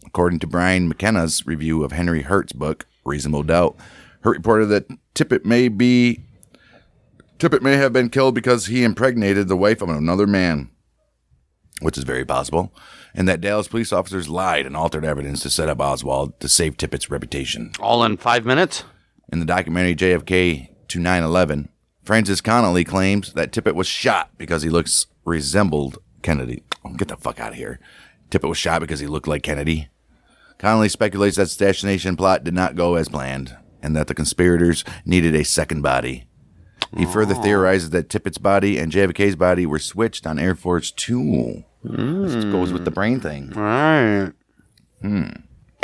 According to Brian McKenna's review of Henry Hurt's book, Reasonable Doubt, Hurt reported that Tippit may have been killed because he impregnated the wife of another man, which is very possible, and that Dallas police officers lied and altered evidence to set up Oswald to save Tippit's reputation. All in 5 minutes? In the documentary JFK to 9/11, Francis Connolly claims that Tippit was shot because he resembled Kennedy. Oh, get the fuck out of here. Tippit was shot because he looked like Kennedy. Connolly speculates that the assassination plot did not go as planned and that the conspirators needed a second body. He further theorizes that Tippit's body and JFK's body were switched on Air Force 2. This goes with the brain thing. All right.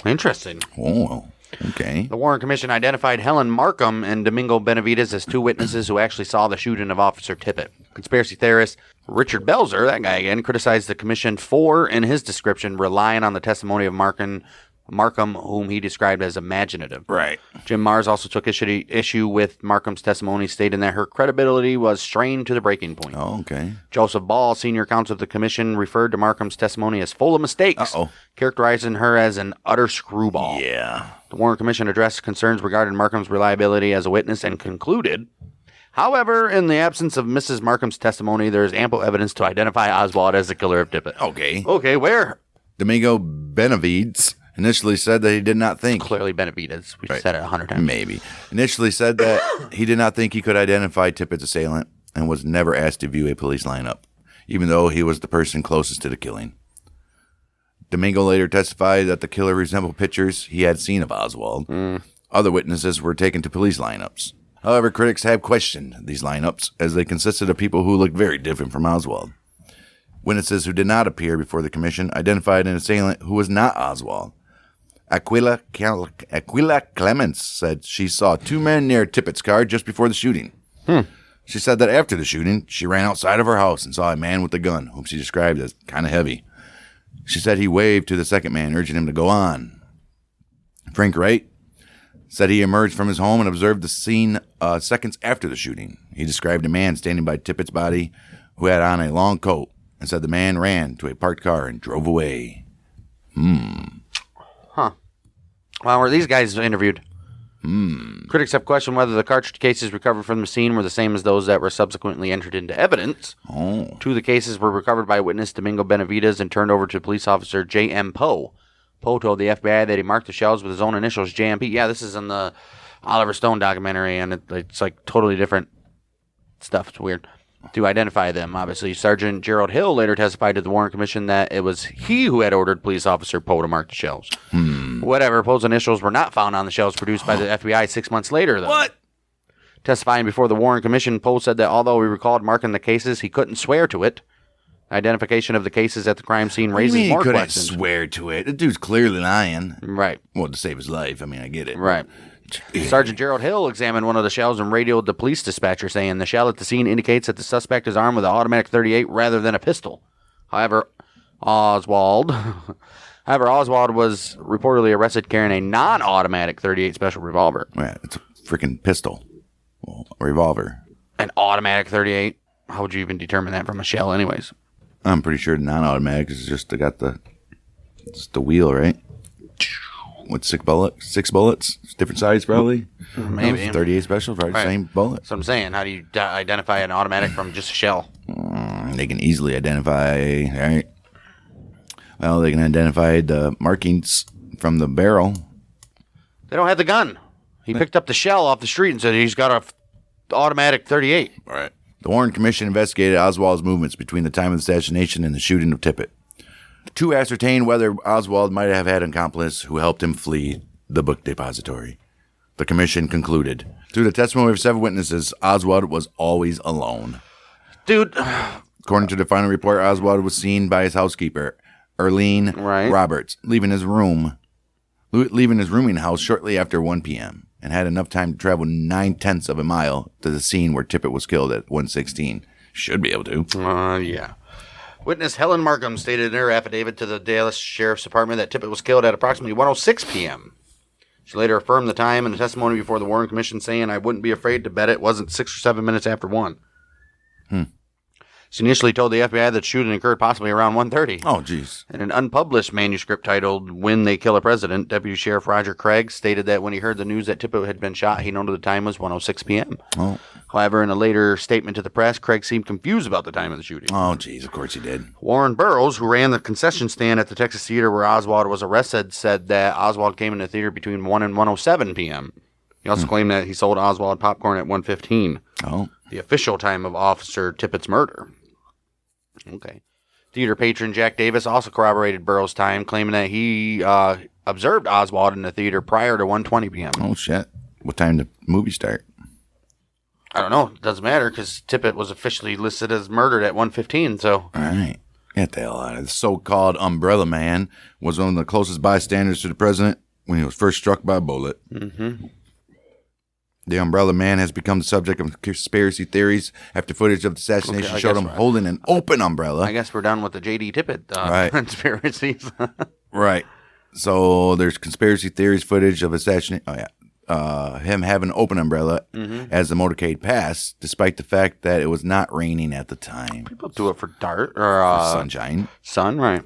Interesting. Oh, okay. The Warren Commission identified Helen Markham and Domingo Benavides as two witnesses who actually saw the shooting of Officer Tippit. Conspiracy theorist Richard Belzer, that guy again, criticized the commission for, in his description, relying on the testimony of Markham, whom he described as imaginative. Right. Jim Mars also took issue with Markham's testimony, stating that her credibility was strained to the breaking point. Oh, okay. Joseph Ball, senior counsel of the commission, referred to Markham's testimony as full of mistakes, characterizing her as an utter screwball. Yeah. The Warren Commission addressed concerns regarding Markham's reliability as a witness and concluded, however, in the absence of Mrs. Markham's testimony, there is ample evidence to identify Oswald as the killer of Tippit. Okay. Okay, where? Domingo Benavides initially said that he did not think. Clearly Benavides. We've said it 100 times. Maybe. Initially said that he did not think he could identify Tippit's assailant and was never asked to view a police lineup, even though he was the person closest to the killing. Domingo later testified that the killer resembled pictures he had seen of Oswald. Other witnesses were taken to police lineups. However, critics have questioned these lineups as they consisted of people who looked very different from Oswald. Witnesses who did not appear before the commission identified an assailant who was not Oswald. Aquila Clements said she saw two men near Tippit's car just before the shooting. She said that after the shooting, she ran outside of her house and saw a man with a gun, whom she described as kind of heavy. She said he waved to the second man, urging him to go on. Frank Wright said he emerged from his home and observed the scene seconds after the shooting. He described a man standing by Tippit's body who had on a long coat and said the man ran to a parked car and drove away. Well, were these guys interviewed? Critics have questioned whether the cartridge cases recovered from the scene were the same as those that were subsequently entered into evidence. Two of the cases were recovered by witness Domingo Benavides and turned over to police officer J.M. Poe. Poe told the FBI that he marked the shells with his own initials, JMP. Yeah, this is in the Oliver Stone documentary, and it's like totally different stuff. It's weird. To identify them, obviously. Sergeant Gerald Hill later testified to the Warren Commission that it was he who had ordered police officer Poe to mark the shells. Whatever, Poe's initials were not found on the shells produced by the FBI 6 months later, though. What? Testifying before the Warren Commission, Poe said that although he recalled marking the cases, he couldn't swear to it. Identification of the cases at the crime scene raises He more couldn't questions. swear to it. The dude's clearly lying. Right. Well, to save his life. I mean, I get it. Right. Sergeant Gerald Hill examined one of the shells and radioed the police dispatcher, saying the shell at the scene indicates that the suspect is armed with an automatic .38 rather than a pistol. However, Oswald. However, Oswald was reportedly arrested carrying a non-automatic .38 special revolver. Yeah, it's a freaking pistol. Well, a revolver. An automatic .38? How would you even determine that from a shell anyways? I'm pretty sure the non-automatic is just it's the wheel, right? With 6 bullets, different size probably. Maybe. 38 special, right? Same bullet. That's what I'm saying. How do you identify an automatic from just a shell? They can easily identify, right? Well, they can identify the markings from the barrel. They don't have the gun. He picked up the shell off the street and said he's got a automatic .38. Right. The Warren Commission investigated Oswald's movements between the time of the assassination and the shooting of Tippit to ascertain whether Oswald might have had an accomplice who helped him flee the book depository. The commission concluded, through the testimony of 7 witnesses, Oswald was always alone. Dude. According to the final report, Oswald was seen by his housekeeper, Erlene Roberts, leaving his rooming house shortly after 1 p.m. and had enough time to travel 9/10 of a mile to the scene where Tippit was killed at 1:16. Should be able to. Yeah. Witness Helen Markham stated in her affidavit to the Dallas Sheriff's Department that Tippit was killed at approximately 1:06 p.m. She later affirmed the time in the testimony before the Warren Commission, saying, "I wouldn't be afraid to bet it wasn't 6 or 7 minutes after 1." She initially told the FBI that the shooting occurred possibly around 1:30. Oh, jeez. In an unpublished manuscript titled When They Kill a President, Deputy Sheriff Roger Craig stated that when he heard the news that Tippit had been shot, he noted the time was 1:06 p.m. Oh. However, in a later statement to the press, Craig seemed confused about the time of the shooting. Oh, jeez, of course he did. Warren Burroughs, who ran the concession stand at the Texas Theater where Oswald was arrested, said that Oswald came into the theater between 1 and 1:07 p.m. He also claimed that he sold Oswald popcorn at 1:15, the official time of Officer Tippit's murder. Okay. Theater patron Jack Davis also corroborated Burroughs' time, claiming that he observed Oswald in the theater prior to 1:20 p.m. Oh, shit. What time did the movie start? I don't know. It doesn't matter because Tippit was officially listed as murdered at 1:15, so... All right. Get the hell out of it. The so-called Umbrella Man was one of the closest bystanders to the president when he was first struck by a bullet. Mm-hmm. The Umbrella Man has become the subject of conspiracy theories after footage of the assassination showed him holding an open umbrella. I guess we're done with the J.D. Tippit conspiracies. Right. So there's conspiracy theories footage of assassination. Oh, yeah. Him having an open umbrella as the motorcade passed, despite the fact that it was not raining at the time. People do it for dart or for sunshine. Sun, right.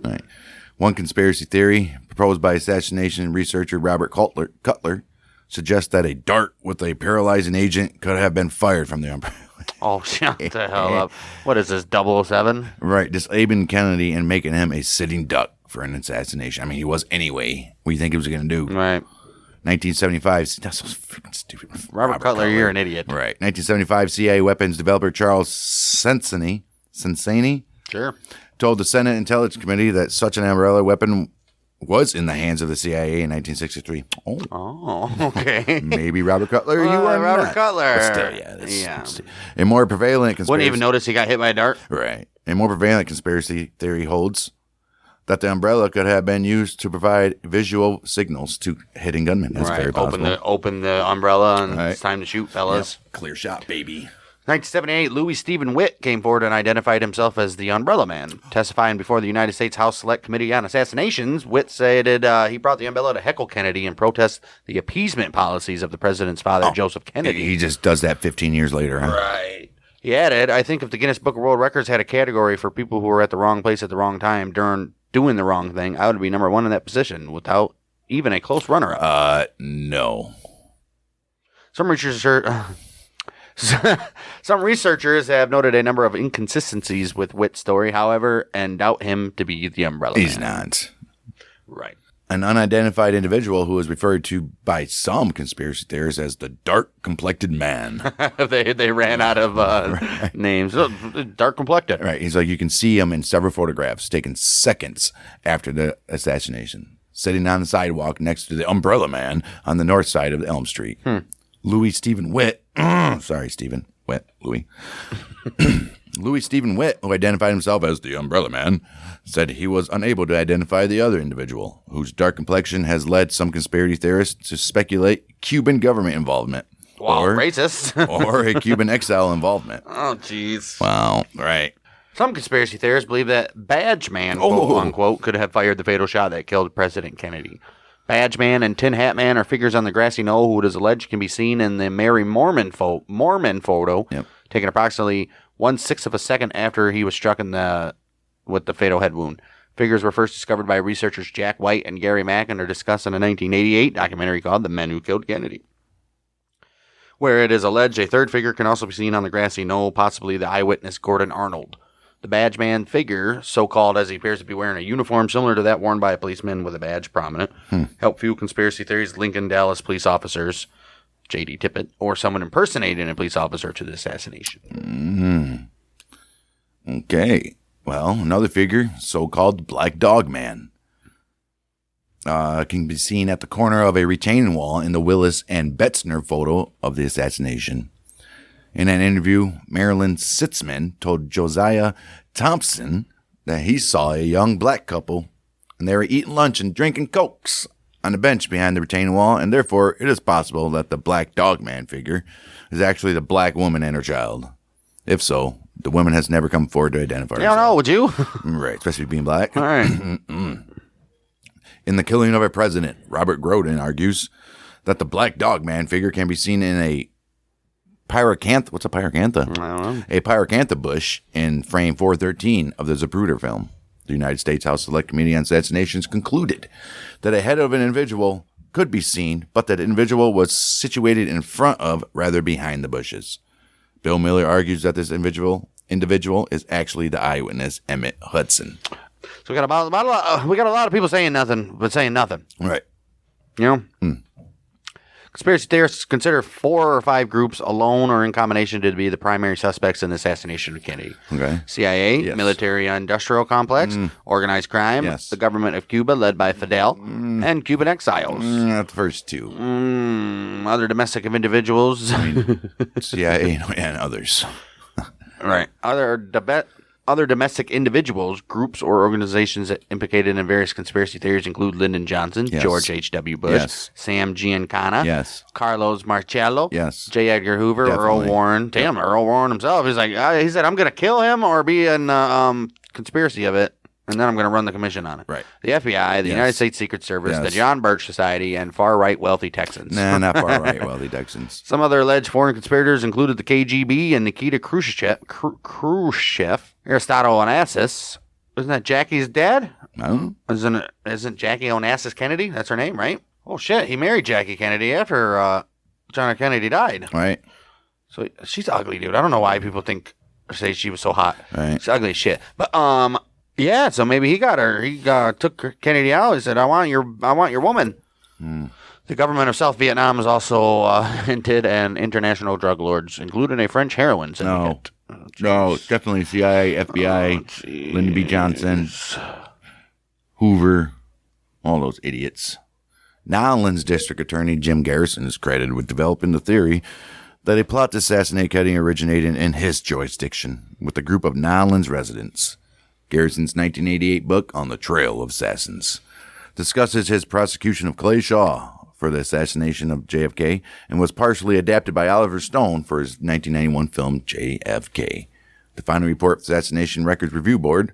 One conspiracy theory proposed by assassination researcher Robert Cutler suggests that a dart with a paralyzing agent could have been fired from the umbrella. Oh, shut the hell up. What is this, 007? Right, disabling Kennedy and making him a sitting duck for an assassination. I mean, he was anyway. What do you think he was going to do? Right. 1975. That's so freaking stupid. Robert Cutler, you're an idiot. Right. 1975, CIA weapons developer Charles Sensani told the Senate Intelligence Committee that such an umbrella weapon was in the hands of the CIA in 1963. Oh, okay. Maybe Robert Cutler. You are Robert not. Cutler. But still, a more prevalent conspiracy. Wouldn't even notice he got hit by a dart. Right. A more prevalent conspiracy theory holds that the umbrella could have been used to provide visual signals to hitting gunmen. That's very possible. Open the umbrella and it's time to shoot, fellas. Yep. Clear shot, baby. 1978, Louis Stephen Witt came forward and identified himself as the Umbrella Man. Testifying before the United States House Select Committee on Assassinations, Witt stated he brought the umbrella to heckle Kennedy and protest the appeasement policies of the president's father, Joseph Kennedy. He just does that 15 years later, huh? Right. He added, I think if the Guinness Book of World Records had a category for people who were at the wrong place at the wrong time during doing the wrong thing, I would be number 1 in that position without even a close runner-up. No. Some researchers have noted a number of inconsistencies with Witt's story, however, and doubt him to be the Umbrella Man. He's not. Right. An unidentified individual who is referred to by some conspiracy theorists as the dark-complected man. they ran out of names. Dark-complected. Right. He's like, you can see him in several photographs taken seconds after the assassination, sitting on the sidewalk next to the Umbrella Man on the north side of Elm Street. Louis Stephen Witt. Sorry, Stephen. Witt. Louis. Louis Stephen Witt, who identified himself as the Umbrella Man, said he was unable to identify the other individual, whose dark complexion has led some conspiracy theorists to speculate Cuban government involvement. Wow, racist. or a Cuban exile involvement. Oh, jeez. Wow, right. Some conspiracy theorists believe that Badge Man, quote unquote, could have fired the fatal shot that killed President Kennedy. Badge Man and Tin Hat Man are figures on the grassy knoll who it is alleged can be seen in the Mary Mormon photo, taken approximately 1/6 of a second after he was struck with the fatal head wound. Figures were first discovered by researchers Jack White and Gary Mack and are discussed in a 1988 documentary called The Men Who Killed Kennedy, where it is alleged a third figure can also be seen on the grassy knoll, possibly the eyewitness Gordon Arnold. The Badge Man figure, so-called as he appears to be wearing a uniform similar to that worn by a policeman with a badge prominent, help fuel conspiracy theories linking Dallas police officers, J.D. Tippit, or someone impersonating a police officer to the assassination. Okay. Well, another figure, so-called Black Dog Man, can be seen at the corner of a retaining wall in the Willis and Betzner photo of the assassination. In an interview, Marilyn Sitzman told Josiah Thompson that he saw a young black couple and they were eating lunch and drinking Cokes on the bench behind the retaining wall, and therefore it is possible that the Black Dog Man figure is actually the black woman and her child. If so, the woman has never come forward to identify herself. I don't know, would you? Right, especially being black. All right. In The Killing of a President, Robert Groden argues that the Black Dog Man figure can be seen in a pyracantha. What's a pyracantha? I don't know. A pyracantha bush in frame 413 of the Zapruder film. The United States House Select Committee on Assassinations concluded that a head of an individual could be seen, but that the individual was situated in front of rather behind the bushes. Bill Miller argues that this individual is actually the eyewitness Emmett Hudson. So we got a lot of people saying nothing, but saying nothing. Right. You know? Conspiracy theorists consider 4 or 5 groups alone or in combination to be the primary suspects in the assassination of Kennedy. Okay. CIA, Yes. military-industrial complex, organized crime, Yes. the government of Cuba led by Fidel, and Cuban exiles. Not the first two. Other domestic individuals. CIA and others. Right. Other domestic individuals, groups, or organizations that implicated in various conspiracy theories include Lyndon Johnson, Yes. George H.W. Bush, Yes. Sam Giancana, Yes. Carlos Marcello, Yes. J. Edgar Hoover, Earl Definitely. Warren. Damn, Earl Warren himself. He's like, he said, I'm going to kill him or be in conspiracy of it, and then I'm going to run the commission on it. Right. The FBI, the Yes. United States Secret Service, the Yes. John Birch Society, and far-right wealthy Texans. Nah, not far right, wealthy Texans. Some other alleged foreign conspirators included the KGB and Nikita Khrushchev, Aristotle Onassis. Isn't that Jackie's dad? No. Isn't Jackie Onassis Kennedy? That's her name, right? Oh, shit. He married Jackie Kennedy after John F. Kennedy died. Right. So she's ugly, dude. I don't know why people say she was so hot. Right. She's ugly as shit. But, yeah, so maybe he got her. He took Kennedy out. He said, I want your woman. The government of South Vietnam is also hinted, and international drug lords, including a French heroin syndicate. No, definitely CIA, FBI, Lyndon B. Johnson, Hoover, all those idiots. Nowlands District Attorney Jim Garrison is credited with developing the theory that a plot to assassinate Kennedy originated in his jurisdiction with a group of Nowlands residents. Garrison's 1988 book, On the Trail of Assassins, discusses his prosecution of Clay Shaw for the assassination of JFK and was partially adapted by Oliver Stone for his 1991 film JFK. The final report, Assassination Records Review Board,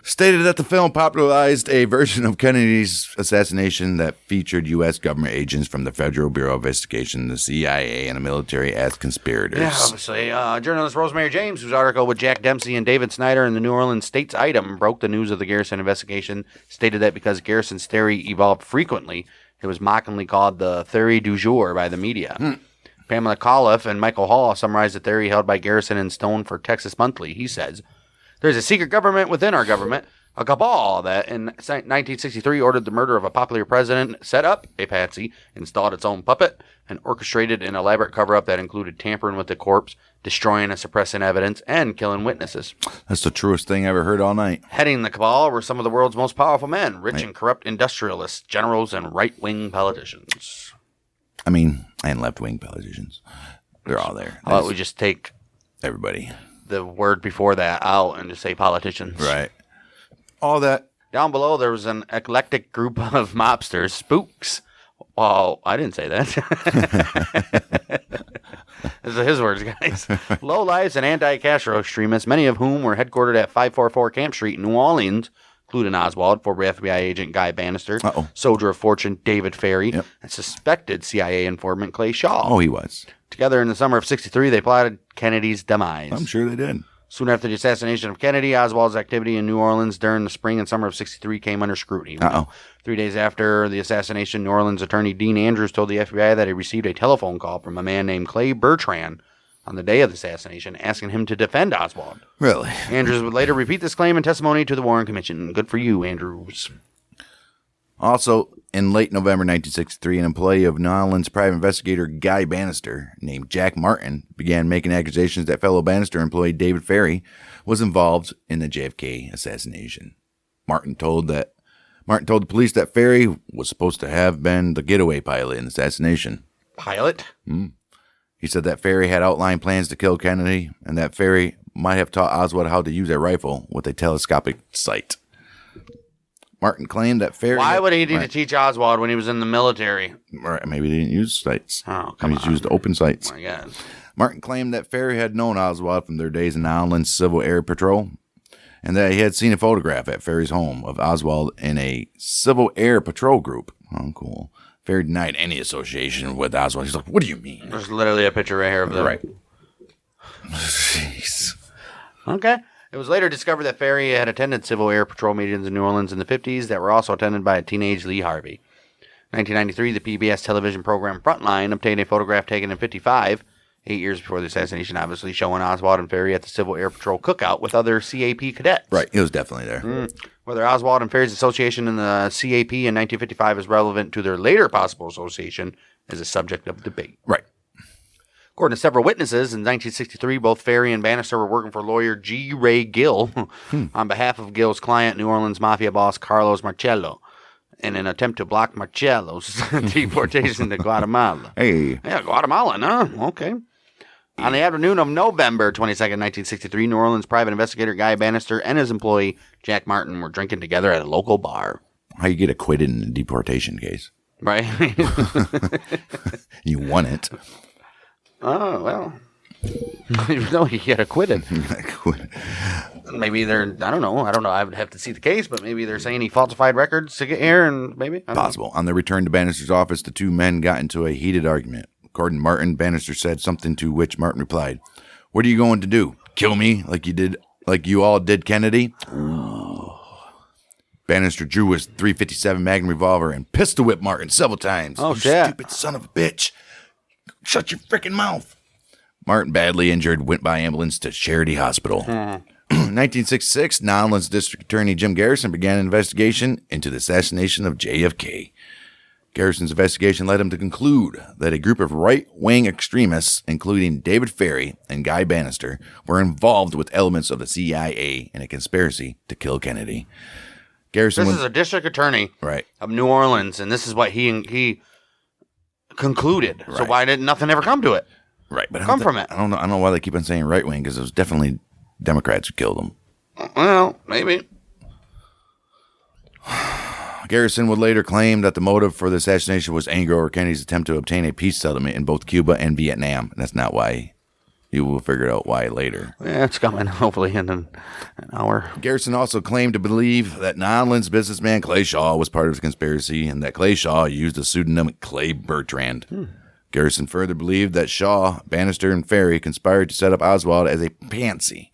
stated that the film popularized a version of Kennedy's assassination that featured U.S. government agents from the Federal Bureau of Investigation, the CIA, and the military as conspirators. Yeah, obviously. Journalist Rosemary James, whose article with Jack Dempsey and David Snyder in the New Orleans State's Item broke the news of the Garrison investigation, stated that because Garrison's theory evolved frequently, it was mockingly called the theory du jour by the media. Pamela Coliff and Michael Hall summarized the theory held by Garrison and Stone for Texas Monthly. He says, there's a secret government within our government, a cabal that in 1963 ordered the murder of a popular president, set up a patsy, installed its own puppet, and orchestrated an elaborate cover-up that included tampering with the corpse, destroying and suppressing evidence, and killing witnesses. That's the truest thing I ever heard all night. Heading the cabal were some of the world's most powerful men, rich and corrupt industrialists, generals, and right-wing politicians. I mean, and left-wing politicians. They're all there. How about we just take everybody, the word before that out and just say politicians? Right. All that. Down below, there was an eclectic group of mobsters, spooks. Oh, I didn't say that. There's These are his words, guys. Lowlifes and anti-Castro extremists, many of whom were headquartered at 544 Camp Street in New Orleans, including Oswald, former FBI agent Guy Bannister, soldier of fortune David Ferry, and suspected CIA informant Clay Shaw. Oh, he was. Together in the summer of 1963, they plotted Kennedy's demise. I'm sure they did. Soon after the assassination of Kennedy, Oswald's activity in New Orleans during the spring and summer of 1963 came under scrutiny. 3 days after the assassination, New Orleans attorney Dean Andrews told the FBI that he received a telephone call from a man named Clay Bertrand on the day of the assassination, asking him to defend Oswald. Really? Andrews would later repeat this claim in testimony to the Warren Commission. Good for you, Andrews. Also, in late November 1963, an employee of New Orleans private investigator Guy Bannister, named Jack Martin, began making accusations that fellow Bannister employee David Ferry was involved in the JFK assassination. Martin told the police that Ferry was supposed to have been the getaway pilot in the assassination. Pilot? He said that Ferry had outlined plans to kill Kennedy, and that Ferry might have taught Oswald how to use a rifle with a telescopic sight. Martin claimed that Ferry... Why would he need to teach Oswald when he was in the military? Right, maybe he didn't use sights. Oh, come on. He used open sights. Oh, my God. Martin claimed that Ferry had known Oswald from their days in the Island Civil Air Patrol, and that he had seen a photograph at Ferry's home of Oswald in a Civil Air Patrol group. Oh, cool. Ferry denied any association with Oswald. He's like, what do you mean? There's literally a picture right here of them. Right. Jeez. Okay. It was later discovered that Ferry had attended Civil Air Patrol meetings in New Orleans in the 50s that were also attended by a teenage Lee Harvey. In 1993, the PBS television program Frontline obtained a photograph taken in 1955, 8 years before the assassination, obviously, showing Oswald and Ferry at the Civil Air Patrol cookout with other CAP cadets. Right, it was definitely there. Whether Oswald and Ferry's association in the CAP in 1955 is relevant to their later possible association is a subject of debate. Right. According to several witnesses, in 1963, both Ferry and Bannister were working for lawyer G. Ray Gill on behalf of Gill's client, New Orleans mafia boss Carlos Marcello, in an attempt to block Marcello's deportation to Guatemala. Hey. Yeah, Guatemala, no? Okay. On the afternoon of November 22nd, 1963, New Orleans private investigator Guy Bannister and his employee Jack Martin were drinking together at a local bar. How you get acquitted in a deportation case? Right? You won it. Oh, well. No, he got acquitted. Maybe they're, I don't know. I would have to see the case, but maybe they're saying he falsified records to get here and maybe. Possible. On their return to Bannister's office, the two men got into a heated argument. According to Martin, Bannister said something to which Martin replied, "What are you going to do? Kill me like you all did Kennedy?" Ooh. Bannister drew his .357 Magnum revolver and pistol whipped Martin several times. Oh, you shit. Stupid son of a bitch. Shut your freaking mouth. Martin, badly injured, went by ambulance to Charity Hospital. 1966, New Orleans District Attorney Jim Garrison began an investigation into the assassination of JFK. Garrison's investigation led him to conclude that a group of right-wing extremists, including David Ferry and Guy Bannister, were involved with elements of the CIA in a conspiracy to kill Kennedy. Garrison This is a district attorney of New Orleans, and this is what he concluded. So why did nothing ever come to it? Right, but from it. I don't know why they keep on saying right wing, because it was definitely Democrats who killed him. Well, maybe. Garrison would later claim that the motive for the assassination was anger over Kennedy's attempt to obtain a peace settlement in both Cuba and Vietnam. That's not why. You will figure out why later. Yeah, it's coming, hopefully, in an hour. Garrison also claimed to believe that New Orleans businessman Clay Shaw was part of the conspiracy and that Clay Shaw used the pseudonym Clay Bertrand. Garrison further believed that Shaw, Bannister, and Ferry conspired to set up Oswald as a pansy.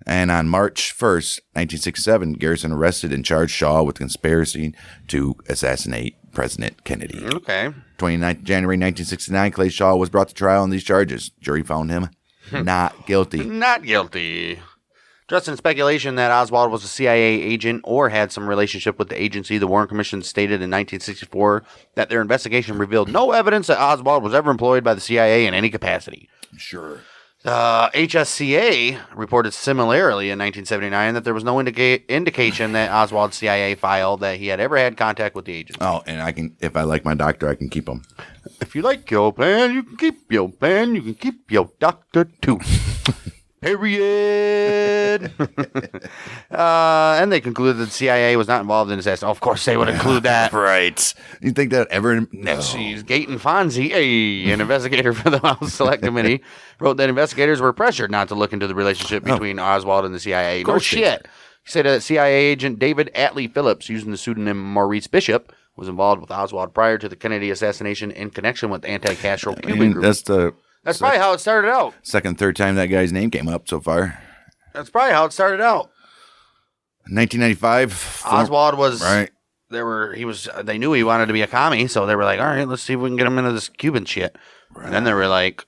And on March 1st, 1967, Garrison arrested and charged Shaw with conspiracy to assassinate President Kennedy. Okay. 29th January 1969, Clay Shaw was brought to trial on these charges. Jury found him not guilty. Not guilty. Just in speculation that Oswald was a CIA agent or had some relationship with the agency, the Warren Commission stated in 1964 that their investigation revealed no evidence that Oswald was ever employed by the CIA in any capacity. Sure. HSCA reported similarly in 1979 that there was no indication that Oswald's CIA filed that he had ever had contact with the agency. Oh, and if I like my doctor, I can keep him. If you like your plan, you can keep your plan. You can keep your doctor too. Period. And they concluded that the CIA was not involved in the assassination. Of course, they would include that. Right. You think that ever? No. Jeez, Gayton Fonzie, an investigator for the House Select Committee, wrote that investigators were pressured not to look into the relationship between Oswald and the CIA. No shit. He said that CIA agent David Atlee Phillips, using the pseudonym Maurice Bishop, was involved with Oswald prior to the Kennedy assassination in connection with the anti-Castro Cuban group. That's probably how it started out. Second, third time that guy's name came up so far. That's probably how it started out. 1995. Oswald was right. They knew he wanted to be a commie, so they were like, all right, let's see if we can get him into this Cuban shit. Right. And then they were like,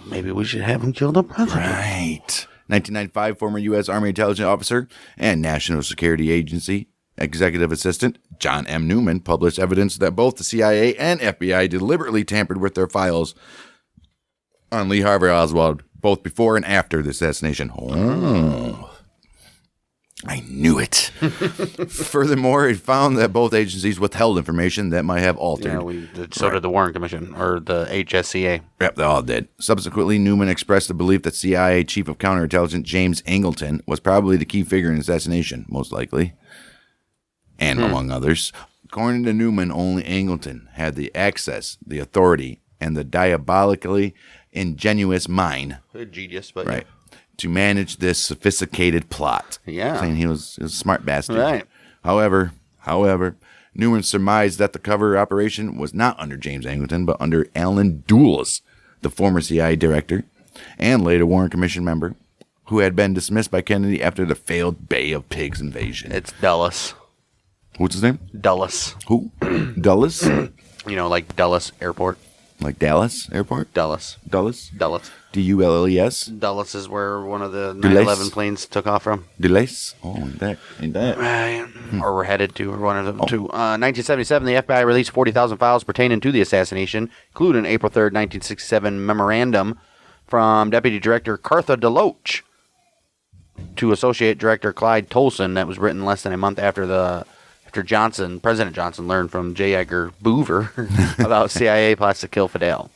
maybe we should have him kill the president. Right. 1995, former U.S. Army intelligence officer and National Security Agency executive assistant John M. Newman published evidence that both the CIA and FBI deliberately tampered with their files on Lee Harvey Oswald, both before and after the assassination. Oh, I knew it. Furthermore, it found that both agencies withheld information that might have altered. Yeah, so did the Warren Commission, or the HSCA. Yep, they all did. Subsequently, Newman expressed the belief that CIA Chief of Counterintelligence James Angleton was probably the key figure in the assassination, most likely, and among others. According to Newman, only Angleton had the access, the authority, and the diabolically ingenious mind. Genius, but right. To manage this sophisticated plot. Yeah. Saying he was a smart bastard. Right. However, Newman surmised that the cover operation was not under James Angleton, but under Alan Dulles, the former CIA director and later Warren Commission member, who had been dismissed by Kennedy after the failed Bay of Pigs invasion. It's Dulles. What's his name? Dulles. Who? Dulles? Like Dulles Airport. Like Dallas Airport? Dulles. Dulles? Dulles. D-U-L-L-E-S? Dulles is where one of the Dulles? 9/11 planes took off from. Dulles? Oh, ain't that. Right. Or we're headed to, or one of them two. 1977, the FBI released 40,000 files pertaining to the assassination, including an April 3rd, 1967 memorandum from Deputy Director Cartha DeLoach to Associate Director Clyde Tolson that was written less than a month after President Johnson learned from J. Edgar Hoover about CIA plots to kill Fidel.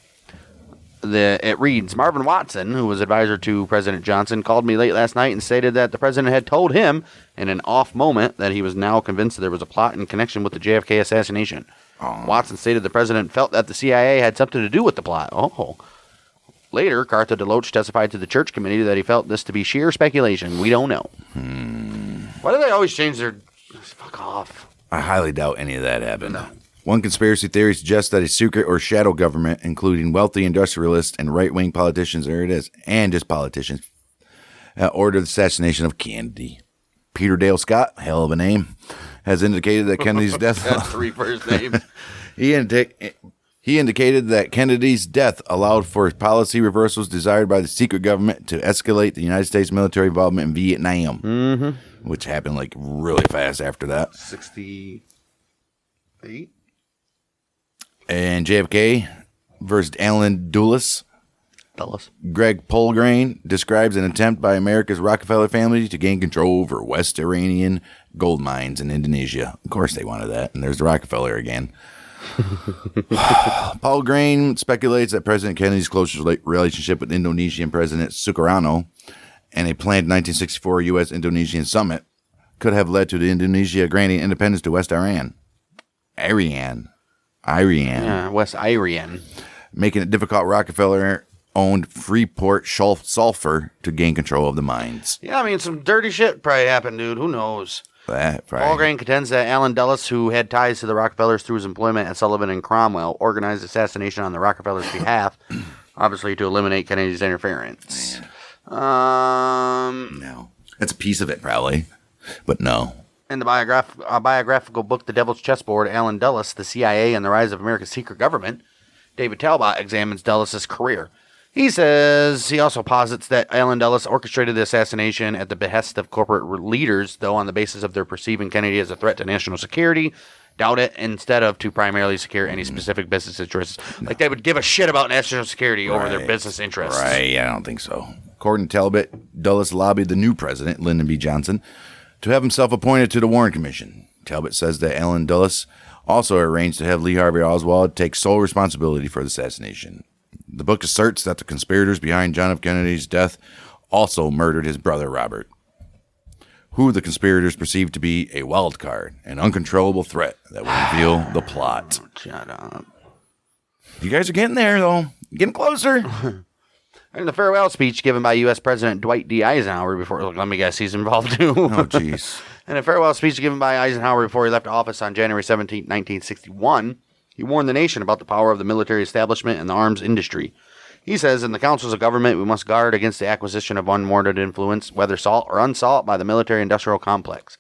It reads, Marvin Watson, who was advisor to President Johnson, called me late last night and stated that the president had told him in an off moment that he was now convinced that there was a plot in connection with the JFK assassination. Oh. Watson stated the president felt that the CIA had something to do with the plot. Oh. Later, Cartha DeLoach testified to the Church Committee that he felt this to be sheer speculation. We don't know. Why do they always change their... Fuck off. I highly doubt any of that happened. No. One conspiracy theory suggests that a secret or shadow government, including wealthy industrialists and right-wing politicians, there it is, and just politicians, ordered the assassination of Kennedy. Peter Dale Scott, hell of a name, has indicated that Kennedy's death... That's 3 first names. He indicated that Kennedy's death allowed for policy reversals desired by the secret government to escalate the United States military involvement in Vietnam, which happened like really fast after that. 68? And JFK versus Alan Dulles. Greg Polgrain describes an attempt by America's Rockefeller family to gain control over West Iranian gold mines in Indonesia. Of course they wanted that, and there's the Rockefeller again. Paul Grain speculates that President Kennedy's close relationship with Indonesian President Sukarno and a planned 1964 U.S.-Indonesian summit could have led to the Indonesia granting independence to West Iran. Yeah, West Irian. Making it difficult Rockefeller-owned Freeport Sulphur to gain control of the mines. Yeah, I mean, some dirty shit probably happened, dude. Who knows? Polgrain contends that Alan Dulles, who had ties to the Rockefellers through his employment at Sullivan and Cromwell, organized assassination on the Rockefellers' behalf, obviously to eliminate Kennedy's interference. No. That's a piece of it, probably. But no. In the biographical book, The Devil's Chessboard, Alan Dulles, The CIA and the Rise of America's Secret Government, David Talbot examines Dulles' career. He says he also posits that Alan Dulles orchestrated the assassination at the behest of corporate leaders, though on the basis of their perceiving Kennedy as a threat to national security. Doubt it, instead of to primarily secure any specific business interests. Like they would give a shit about national security over their business interests. Right, I don't think so. According to Talbot, Dulles lobbied the new president, Lyndon B. Johnson, to have himself appointed to the Warren Commission. Talbot says that Alan Dulles also arranged to have Lee Harvey Oswald take sole responsibility for the assassination. The book asserts that the conspirators behind John F. Kennedy's death also murdered his brother Robert, who the conspirators perceived to be a wild card, an uncontrollable threat that would reveal the plot. Shut up. You guys are getting there, though. Getting closer. In the farewell speech given by U.S. President Dwight D. Eisenhower before, let me guess, he's involved too. Oh, jeez. In a farewell speech given by Eisenhower before he left office on January 17, 1961, he warned the nation about the power of the military establishment and the arms industry. He says, in the councils of government, we must guard against the acquisition of unwarranted influence, whether sought or unsought, by the military-industrial complex.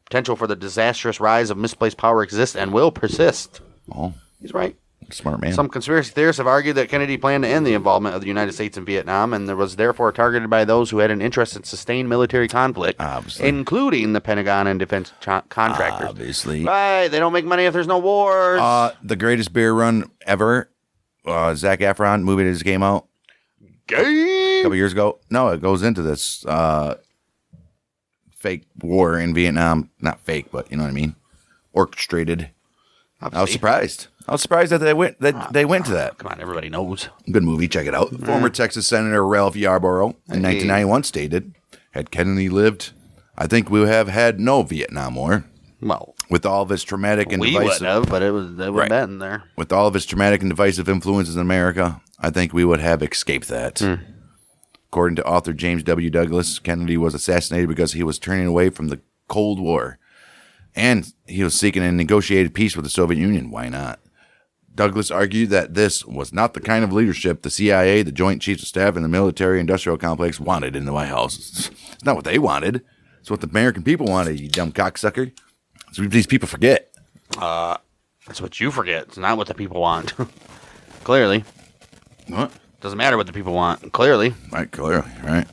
Potential for the disastrous rise of misplaced power exists and will persist. Oh, he's right. Smart man. Some conspiracy theorists have argued that Kennedy planned to end the involvement of the United States in Vietnam and was therefore targeted by those who had an interest in sustained military conflict, Obviously. including the Pentagon and defense contractors. Obviously. Right, they don't make money if there's no wars. The greatest beer run ever, Zac Efron movie that just came out a couple years ago. No, it goes into this fake war in Vietnam. Not fake, but you know what I mean? Orchestrated. I was surprised. I was surprised that they went to that. Come on, everybody knows. Good movie. Check it out. Former Texas Senator Ralph Yarborough in 1991 stated, had Kennedy lived, I think we would have had no Vietnam War. Well, with all of his traumatic and divisive... We would have, but it would have been there. With all of his traumatic and divisive influences in America, I think we would have escaped that. According to author James W. Douglas, Kennedy was assassinated because he was turning away from the Cold War. And he was seeking a negotiated peace with the Soviet Union. Why not? Douglas argued that this was not the kind of leadership the CIA, the Joint Chiefs of Staff, and the military-industrial complex wanted in the White House. It's not what they wanted. It's what the American people wanted, you dumb cocksucker. That's what these people forget. That's what you forget. It's not what the people want. Clearly. What? Doesn't matter what the people want. Clearly. Right, clearly, right.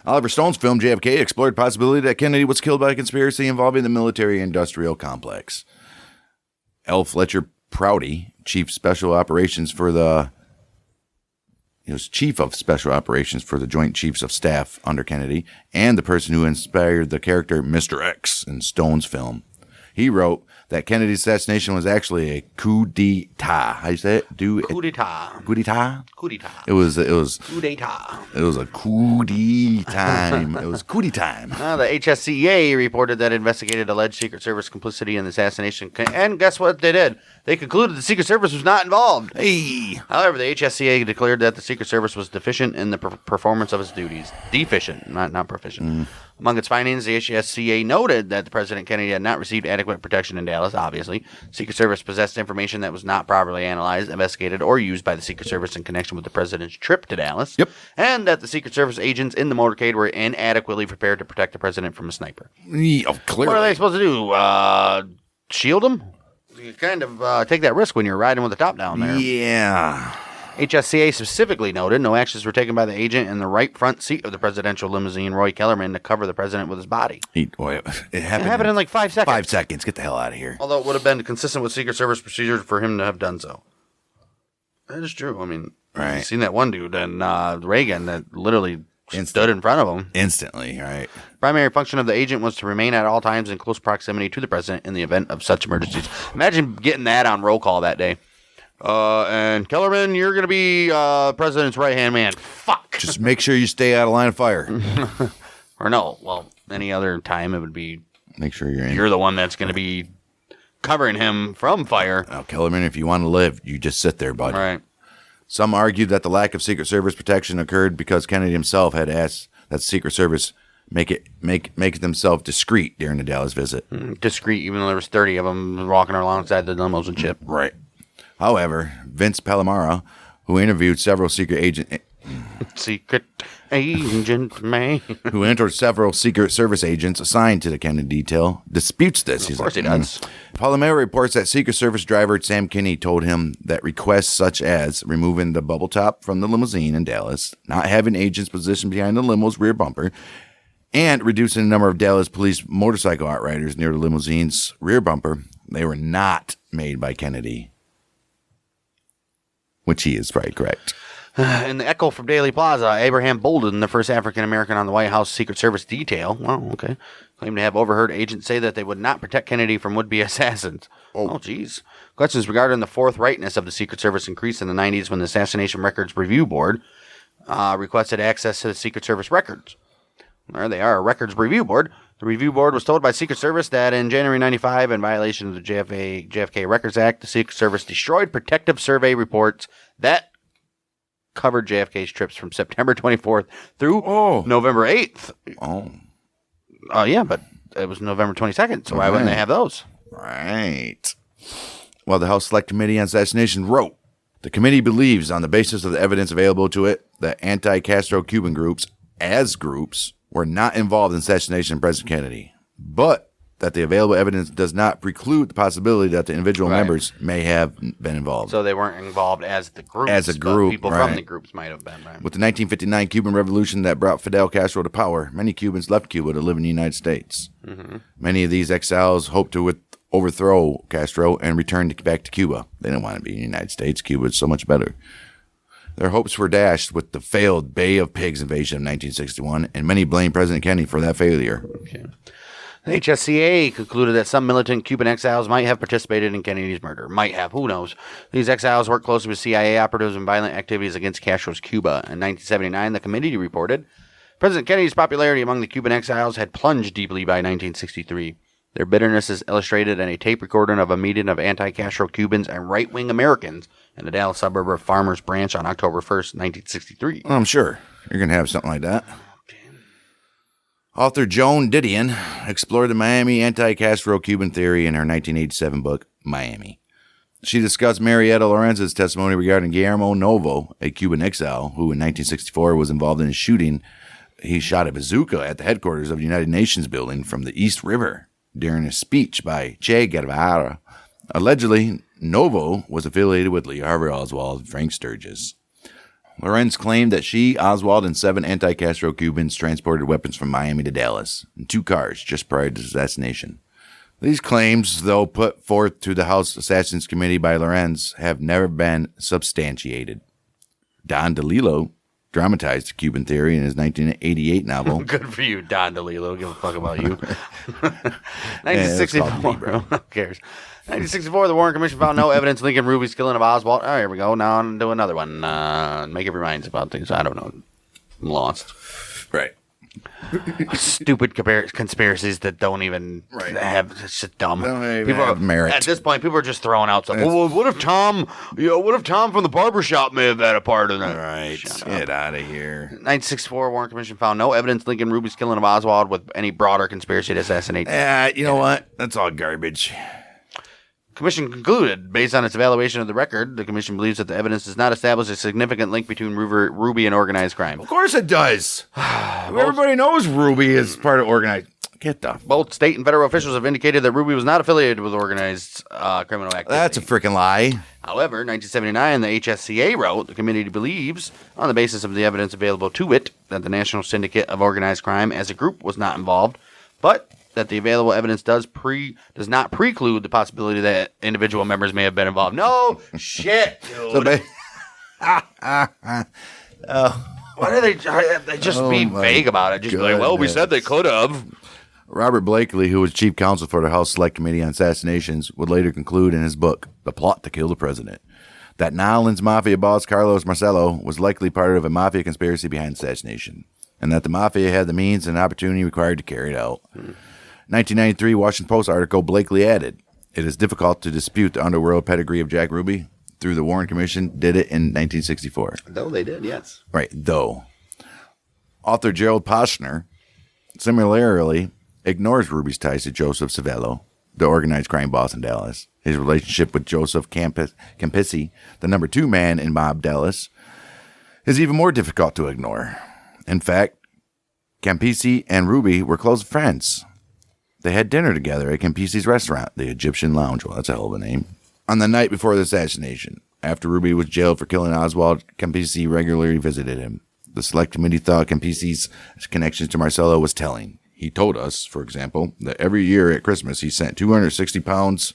Oliver Stone's film JFK explored the possibility that Kennedy was killed by a conspiracy involving the military-industrial complex. L. Fletcher Prouty, chief of special operations for the Joint Chiefs of Staff under Kennedy, and the person who inspired the character Mr. X in Stone's film. He wrote that Kennedy's assassination was actually a coup d'etat. How do you say it? Coup d'etat. Coup d'etat? Coup d'etat. It was Coup d'etat. It was a coup d'etat. It was coup d'etat. The HSCA reported that it investigated alleged Secret Service complicity in the assassination. And guess what they did? They concluded the Secret Service was not involved. Hey. However, the HSCA declared that the Secret Service was deficient in the performance of its duties. Deficient, not proficient. Among its findings, the HSCA noted that the President Kennedy had not received adequate protection in Dallas, obviously. Secret Service possessed information that was not properly analyzed, investigated, or used by the Secret Service in connection with the President's trip to Dallas. Yep. And that the Secret Service agents in the motorcade were inadequately prepared to protect the President from a sniper. Oh, clearly. What are they supposed to do? Shield him? You kind of take that risk when you're riding with the top down there. Yeah. HSCA specifically noted no actions were taken by the agent in the right front seat of the presidential limousine, Roy Kellerman, to cover the president with his body. It happened in like 5 seconds. 5 seconds. Get the hell out of here. Although it would have been consistent with Secret Service procedure for him to have done so. That is true. I mean, right. You've seen that one dude in Reagan that literally stood in front of him. Instantly, right. Primary function of the agent was to remain at all times in close proximity to the president in the event of such emergencies. Imagine getting that on roll call that day. And Kellerman, you're going to be president's right-hand man. Fuck. Just make sure you stay out of line of fire. Or no. Well, any other time it would be... Make sure you're in. You're the one that's going to be covering him from fire. Now, Kellerman, if you want to live, you just sit there, bud. Right. Some argued that the lack of Secret Service protection occurred because Kennedy himself had asked that the Secret Service make themselves discreet during the Dallas visit. Discreet, even though there was 30 of them walking alongside the limos and shit. Right. However, Vince Palomaro, who interviewed several secret agent man, who entered several Secret Service agents assigned to the Kennedy detail, disputes this. Of course he does. Palomaro reports that Secret Service driver Sam Kinney told him that requests such as removing the bubble top from the limousine in Dallas, not having agents positioned behind the limo's rear bumper, and reducing the number of Dallas police motorcycle outriders near the limousine's rear bumper, they were not made by Kennedy. Which he is probably correct. In the echo from Daley Plaza, Abraham Bolden, the first African-American on the White House Secret Service detail, claimed to have overheard agents say that they would not protect Kennedy from would-be assassins. Oh, geez. Questions regarding the forthrightness of the Secret Service increased in the 90s when the Assassination Records Review Board, requested access to the Secret Service records. There they are, a records review board. The review board was told by Secret Service that in January 95, in violation of the JFK Records Act, the Secret Service destroyed protective survey reports that covered JFK's trips from September 24th through November 8th. Yeah, but it was November 22nd, so why wouldn't they have those? Right. Well, the House Select Committee on Assassination wrote, the committee believes, on the basis of the evidence available to it, that anti-Castro Cuban groups, as groups, were not involved in assassination of President Kennedy, but that the available evidence does not preclude the possibility that the individual members may have been involved. So they weren't involved as the groups. As a group, people from the groups might have been. Right? With the 1959 Cuban Revolution that brought Fidel Castro to power, many Cubans left Cuba to live in the United States. Mm-hmm. Many of these exiles hoped to overthrow Castro and return back to Cuba. They didn't want to be in the United States. Cuba is so much better. Their hopes were dashed with the failed Bay of Pigs invasion of 1961, and many blamed President Kennedy for that failure. Okay. The HSCA concluded that some militant Cuban exiles might have participated in Kennedy's murder. Might have, who knows? These exiles worked closely with CIA operatives in violent activities against Castro's Cuba. In 1979, the committee reported, President Kennedy's popularity among the Cuban exiles had plunged deeply by 1963. Their bitterness is illustrated in a tape recording of a meeting of anti-Castro Cubans and right-wing Americans in the Dallas suburb of Farmers Branch on October 1st, 1963. I'm sure you're going to have something like that. Author Joan Didion explored the Miami anti-Castro Cuban theory in her 1987 book, Miami. She discussed Marietta Lorenz's testimony regarding Guillermo Novo, a Cuban exile who in 1964 was involved in a shooting. He shot a bazooka at the headquarters of the United Nations building from the East River during a speech by Che Guevara. Allegedly, Novo was affiliated with Lee Harvey Oswald and Frank Sturgis. Lorenz claimed that she, Oswald, and 7 anti-Castro Cubans transported weapons from Miami to Dallas in 2 cars just prior to the assassination. These claims, though put forth to the House Assassins Committee by Lorenz, have never been substantiated. Don DeLillo dramatized the Cuban theory in his 1988 novel. Good for you, Don DeLillo. Give a fuck about you. 1964. Who cares? 1964, the Warren Commission found no evidence linking Ruby's killing of Oswald. Oh, here we go. Now on to another one. Make up your minds about things. I don't know. I'm lost. Right. Stupid conspiracies that don't even have. It's just dumb. People have merit. At this point, people are just throwing out stuff. Well, what if Tom? What if Tom from the barbershop may have had a part in that? Right. Get out of here. 1964, Warren Commission found no evidence linking Ruby's killing of Oswald with any broader conspiracy to assassinate. You know what? That's all garbage. Commission concluded, based on its evaluation of the record, the commission believes that the evidence does not establish a significant link between Ruby and organized crime. Of course it does. Everybody knows Ruby is part of organized. Get the... Both state and federal officials have indicated that Ruby was not affiliated with organized criminal activity. That's a freaking lie. However, 1979, the HSCA wrote, the committee believes, on the basis of the evidence available to it, that the National Syndicate of Organized Crime as a group was not involved, but that the available evidence does not preclude the possibility that individual members may have been involved. No shit, dude. Why do they just be vague about it? Just be like, well, we said they could have. Robert Blakely, who was chief counsel for the House Select Committee on Assassinations, would later conclude in his book, The Plot to Kill the President, that New Orleans Mafia boss Carlos Marcello was likely part of a mafia conspiracy behind assassination, and that the mafia had the means and opportunity required to carry it out. 1993 Washington Post article, Blakely added, it is difficult to dispute the underworld pedigree of Jack Ruby. Through the Warren Commission, did it in 1964. Though they did, yes. Right, though. Author Gerald Poshner similarly ignores Ruby's ties to Joseph Civello, the organized crime boss in Dallas. His relationship with Joseph Campisi, the number 2 man in Mob Dallas, is even more difficult to ignore. In fact, Campisi and Ruby were close friends. They had dinner together at Campisi's restaurant, the Egyptian Lounge. Well, that's a hell of a name. On the night before the assassination, after Ruby was jailed for killing Oswald, Campisi regularly visited him. The select committee thought Campisi's connections to Marcello was telling. He told us, for example, that every year at Christmas he sent 260 pounds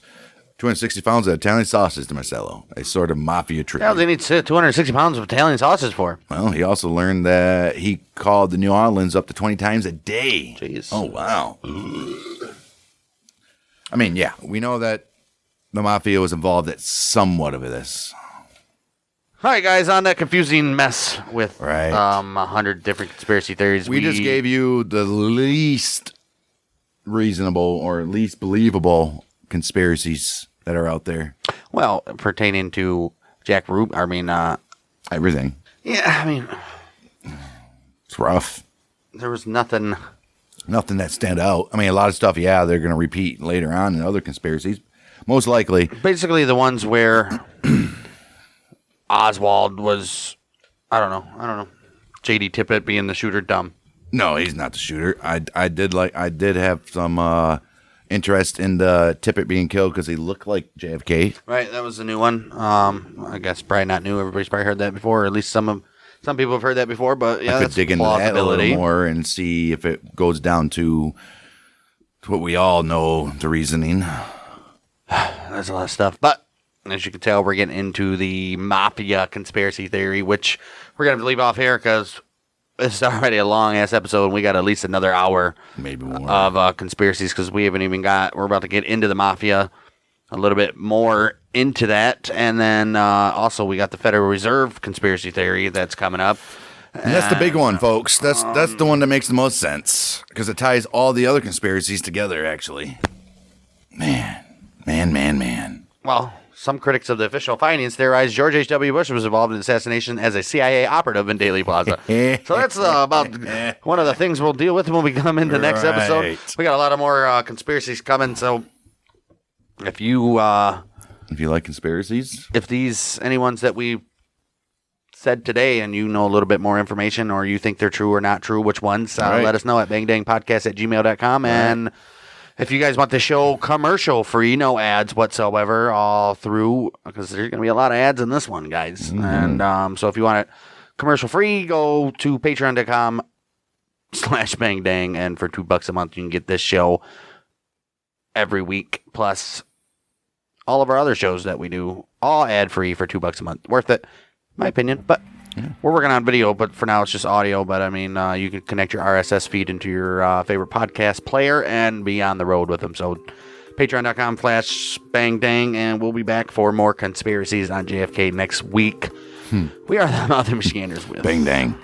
of Italian sausage to Marcello, a sort of mafia tribute. What do they need 260 pounds of Italian sausage for? Well, he also learned that he called the New Orleans up to 20 times a day. Jeez. Oh, wow. I mean, yeah, we know that the mafia was involved at somewhat of this. All right, guys, on that confusing mess with Right. 100 different conspiracy theories. We just gave you the least reasonable or least believable conspiracies that are out there. Well, pertaining to Jack Rube, Everything. yeah, It's rough. there was nothing. Nothing that stand out. A lot of stuff, they're going to repeat later on in other conspiracies. Most likely. Basically, the ones where Oswald was, I don't know. J.D. Tippett being the shooter, dumb. No, he's not the shooter. I did have some interest in the Tippett being killed because he looked like JFK. Right, that was the new one. I guess probably not new. Everybody's probably heard that before, or at least some people have heard that before. But yeah, I could that's dig into that a little more and see if it goes down to what we all know, the reasoning. There's a lot of stuff, but as you can tell, we're getting into the Mafia conspiracy theory, which we're going to leave off here because this is already a long-ass episode, and we got at least another hour Maybe more. of conspiracies because we haven't even we're about to get into the Mafia a little bit more into that, and then also we got the Federal Reserve conspiracy theory that's coming up. And that's the big one, folks. That's the one that makes the most sense because it ties all the other conspiracies together, actually. Man. Well, some critics of the official findings theorize George H.W. Bush was involved in the assassination as a CIA operative in Daley Plaza. So that's about one of the things we'll deal with when we come into the next episode. We got a lot of more conspiracies coming, so if you like conspiracies, if any ones that we said today and you know a little bit more information or you think they're true or not true, which ones, let us know at bangdangpodcast@gmail.com. And if you guys want the show commercial free, no ads whatsoever, all through, because there's going to be a lot of ads in this one, guys. Mm-hmm. And so if you want it commercial free, go to patreon.com/bangdang, and for $2 a month, you can get this show every week, plus all of our other shows that we do, all ad free for $2 a month. Worth it, in my opinion. But we're working on video, but for now it's just audio. But you can connect your RSS feed into your favorite podcast player and be on the road with them. So patreon.com/bangdang, and we'll be back for more conspiracies on JFK next week. We are the Mountain Michiganders with Bang Dang.